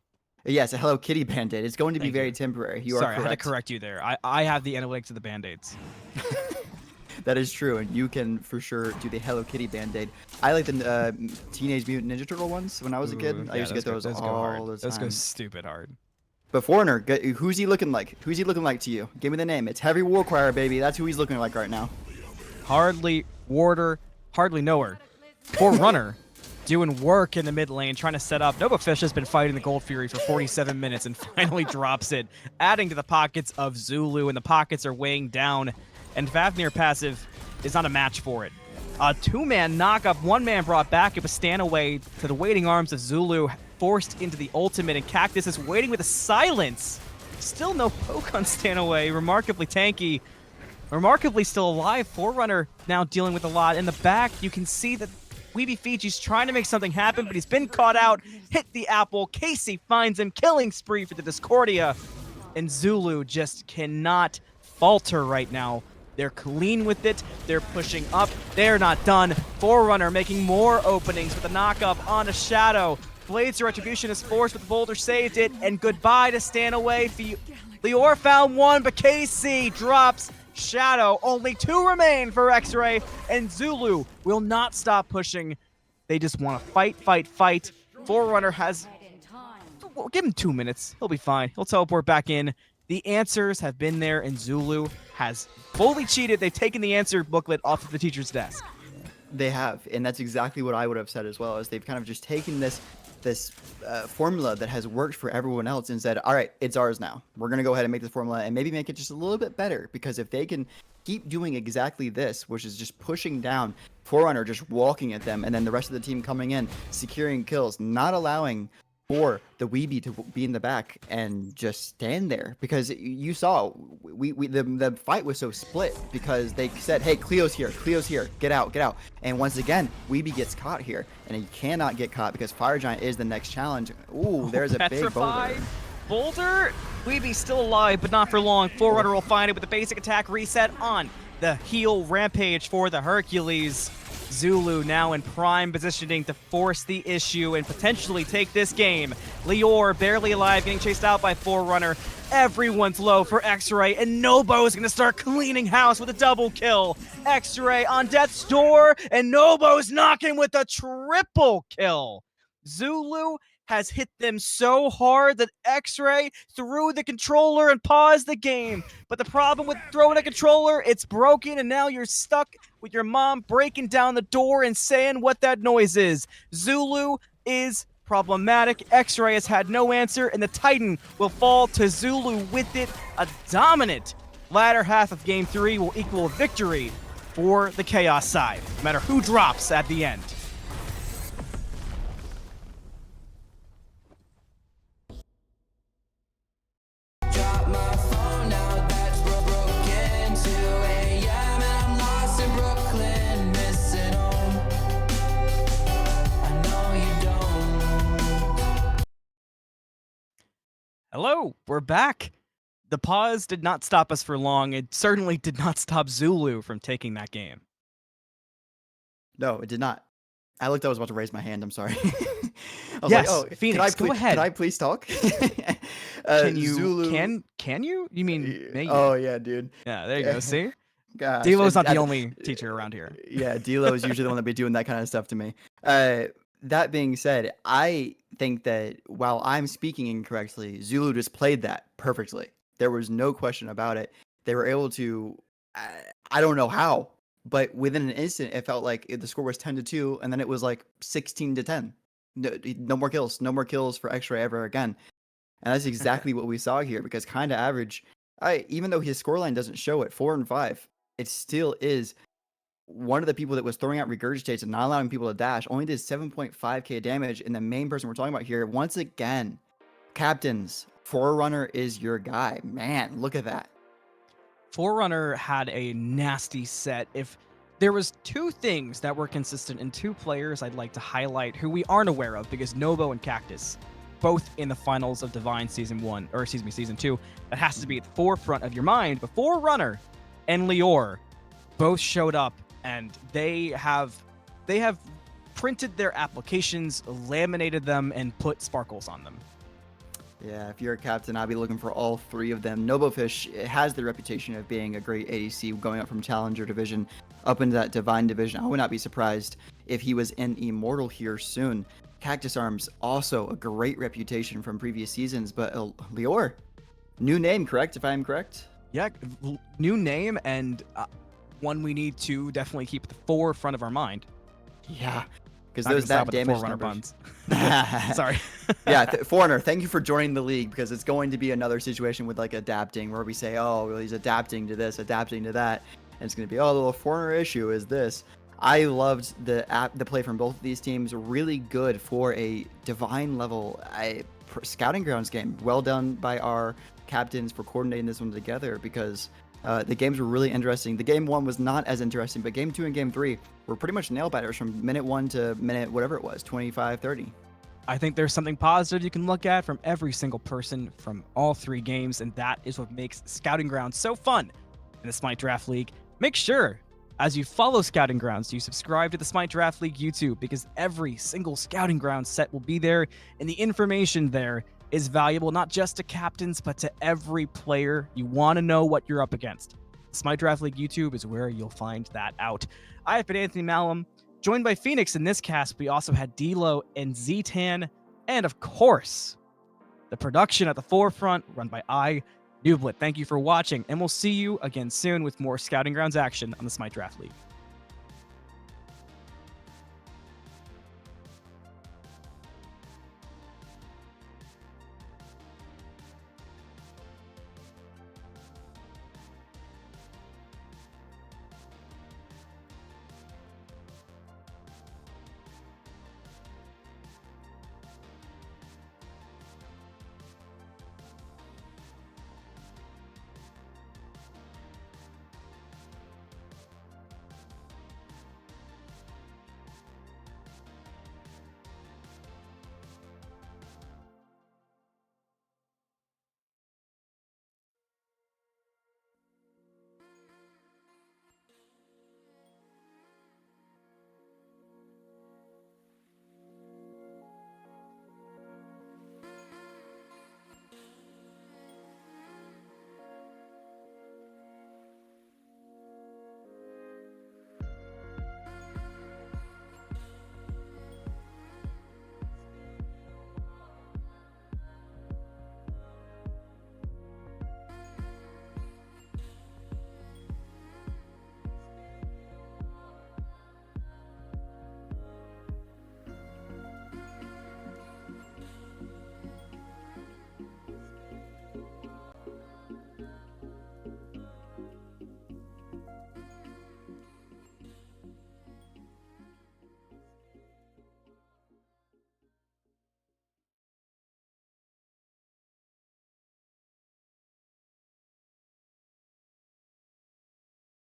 Yes, a Hello Kitty Band-Aid. It's going to be very temporary. You are correct. Sorry, I had to correct you there. I have the analytics of the Band-Aids. That is true, and you can for sure do the Hello Kitty Band-Aid. I like the Teenage Mutant Ninja Turtle ones when I was a kid. I used to get those all the time. Those go stupid hard. But Forerunner, who's he looking like? Who's he looking like to you? Give me the name. It's Heavy Warcry, baby. That's who he's looking like right now. Hardly Warder, hardly Knower. Forerunner doing work in the mid lane, trying to set up. NoboFish has been fighting the Gold Fury for 47 minutes and finally drops it, adding to the pockets of Zulu, and the pockets are weighing down, and Fafnir passive is not a match for it. A 2-man knock-up, 1-man brought back. It was Stanaway to the waiting arms of Zulu, forced into the ultimate, and Cactus is waiting with a silence. Still no poke on Stanaway, remarkably tanky. Remarkably still alive. Forerunner now dealing with a lot. In the back, you can see that TheWeebyFiji's trying to make something happen, but he's been caught out. Hit the apple. Casey finds him. Killing spree for the Discordia. And Zulu just cannot falter right now. They're clean with it. They're pushing up. They're not done. Forerunner making more openings with a knock-up on a Shadow. Blades to Retribution is forced, but the Boulder saved it. And goodbye to Stanaway. Liore found one, but KC drops Shadow. Only 2 remain for Xray, and Zulu will not stop pushing. They just want to fight, fight, fight. Forerunner has... Well, give him 2 minutes. He'll be fine. He'll teleport back in. The answers have been there, and Zulu has fully cheated. They've taken the answer booklet off of the teacher's desk. They have, and that's exactly what I would have said as well, is they've kind of just taken this formula that has worked for everyone else and said, all right, it's ours now. We're going to go ahead and make this formula and maybe make it just a little bit better, because if they can keep doing exactly this, which is just pushing down, Forerunner just walking at them, and then the rest of the team coming in, securing kills, not allowing for the Weeby to be in the back and just stand there, because you saw the fight was so split because they said, hey, Cleo's here, get out. And once again, Weeby gets caught here, and he cannot get caught because Fire Giant is the next challenge. Ooh, there's a big boulder. Boulder? Weeby's still alive, but not for long. Forerunner will find it with the basic attack reset on the heal rampage for the Hercules. Zulu now in prime positioning to force the issue and potentially take this game. Liore barely alive, getting chased out by Forerunner. Everyone's low for Xray, and Nobo is going to start cleaning house with a double kill. Xray on death's door, and Nobo's knocking with a triple kill. Zulu has hit them so hard that Xray threw the controller and paused the game. But the problem with throwing a controller, it's broken, and now you're stuck with your mom breaking down the door and saying what that noise is. Zulu is problematic. Xray has had no answer, and the Titan will fall to Zulu with it. A dominant latter half of Game 3 will equal a victory for the Chaos side, no matter who drops at the end. Hello, we're back. The pause did not stop us for long. It certainly did not stop Zulu from taking that game. No, it did not. I looked, I was about to raise my hand. I'm sorry. I was Yes, like, oh, Phoenix, go ahead. Can I please talk? Can you? Zulu... Can you? You mean maybe? Oh yeah, dude. Yeah, there you go. See, Gosh, Deelo's not the only teacher around here. Yeah, Deelo is usually the one that be doing that kind of stuff to me. That being said, I think that while I'm speaking incorrectly, Zulu just played that perfectly. There was no question about it. They were able to, I don't know how, but within an instant, it felt like the score was 10-2, and then it was like 16-10. No more kills for Xray ever again. And that's exactly what we saw here, because kind of average, even though his scoreline doesn't show it, 4 and 5, it still is one of the people that was throwing out regurgitates and not allowing people to dash. Only did 7.5k damage, and the main person we're talking about here, once again, captains, Forerunner is your guy. Man, look at that. Forerunner had a nasty set. If there was 2 things that were consistent and 2 players I'd like to highlight who we aren't aware of, because Nobo and Cactus, both in the finals of Divine Season 2, that has to be at the forefront of your mind. But Forerunner and Liore both showed up, and they have printed their applications, laminated them, and put sparkles on them. Yeah, if you're a captain, I'd be looking for all 3 of them. NoboFish has the reputation of being a great ADC, going up from Challenger Division up into that Divine Division. I would not be surprised if he was in Immortal here soon. CACTUSARMS, also a great reputation from previous seasons, but Liore, new name, correct, if I am correct? Yeah, new name, and one we need to definitely keep at the forefront of our mind. Yeah, because there's that damage Forerunner numbers. Buns. Sorry. Yeah, Forerunner, thank you for joining the league, because it's going to be another situation with like adapting, where we say, oh, well, he's adapting to this, adapting to that, and it's going to be, oh, the little Forerunner issue is this. I loved the play from both of these teams. Really good for a Divine level scouting grounds game. Well done by our captains for coordinating this one together, because the games were really interesting. The game 1 was not as interesting, but game 2 and game 3 were pretty much nail biters from minute 1 to minute whatever it was, 25, 30. I think there's something positive you can look at from every single person from all 3 games, and that is what makes Scouting Grounds so fun in the Smite Draft League. Make sure As you follow Scouting Grounds, you subscribe to the Smite Draft League YouTube because every single Scouting Grounds set will be there, and the information there is valuable not just to captains, but to every player. You want to know what you're up against. The Smite Draft League YouTube is where you'll find that out. I have been AnthonyMalum, joined by Fenix in this cast. We also had Deelo and ZTan, and of course, the production at the forefront run by iNooblet. Thank you for watching, and we'll see you again soon with more Scouting Grounds action on the Smite Draft League.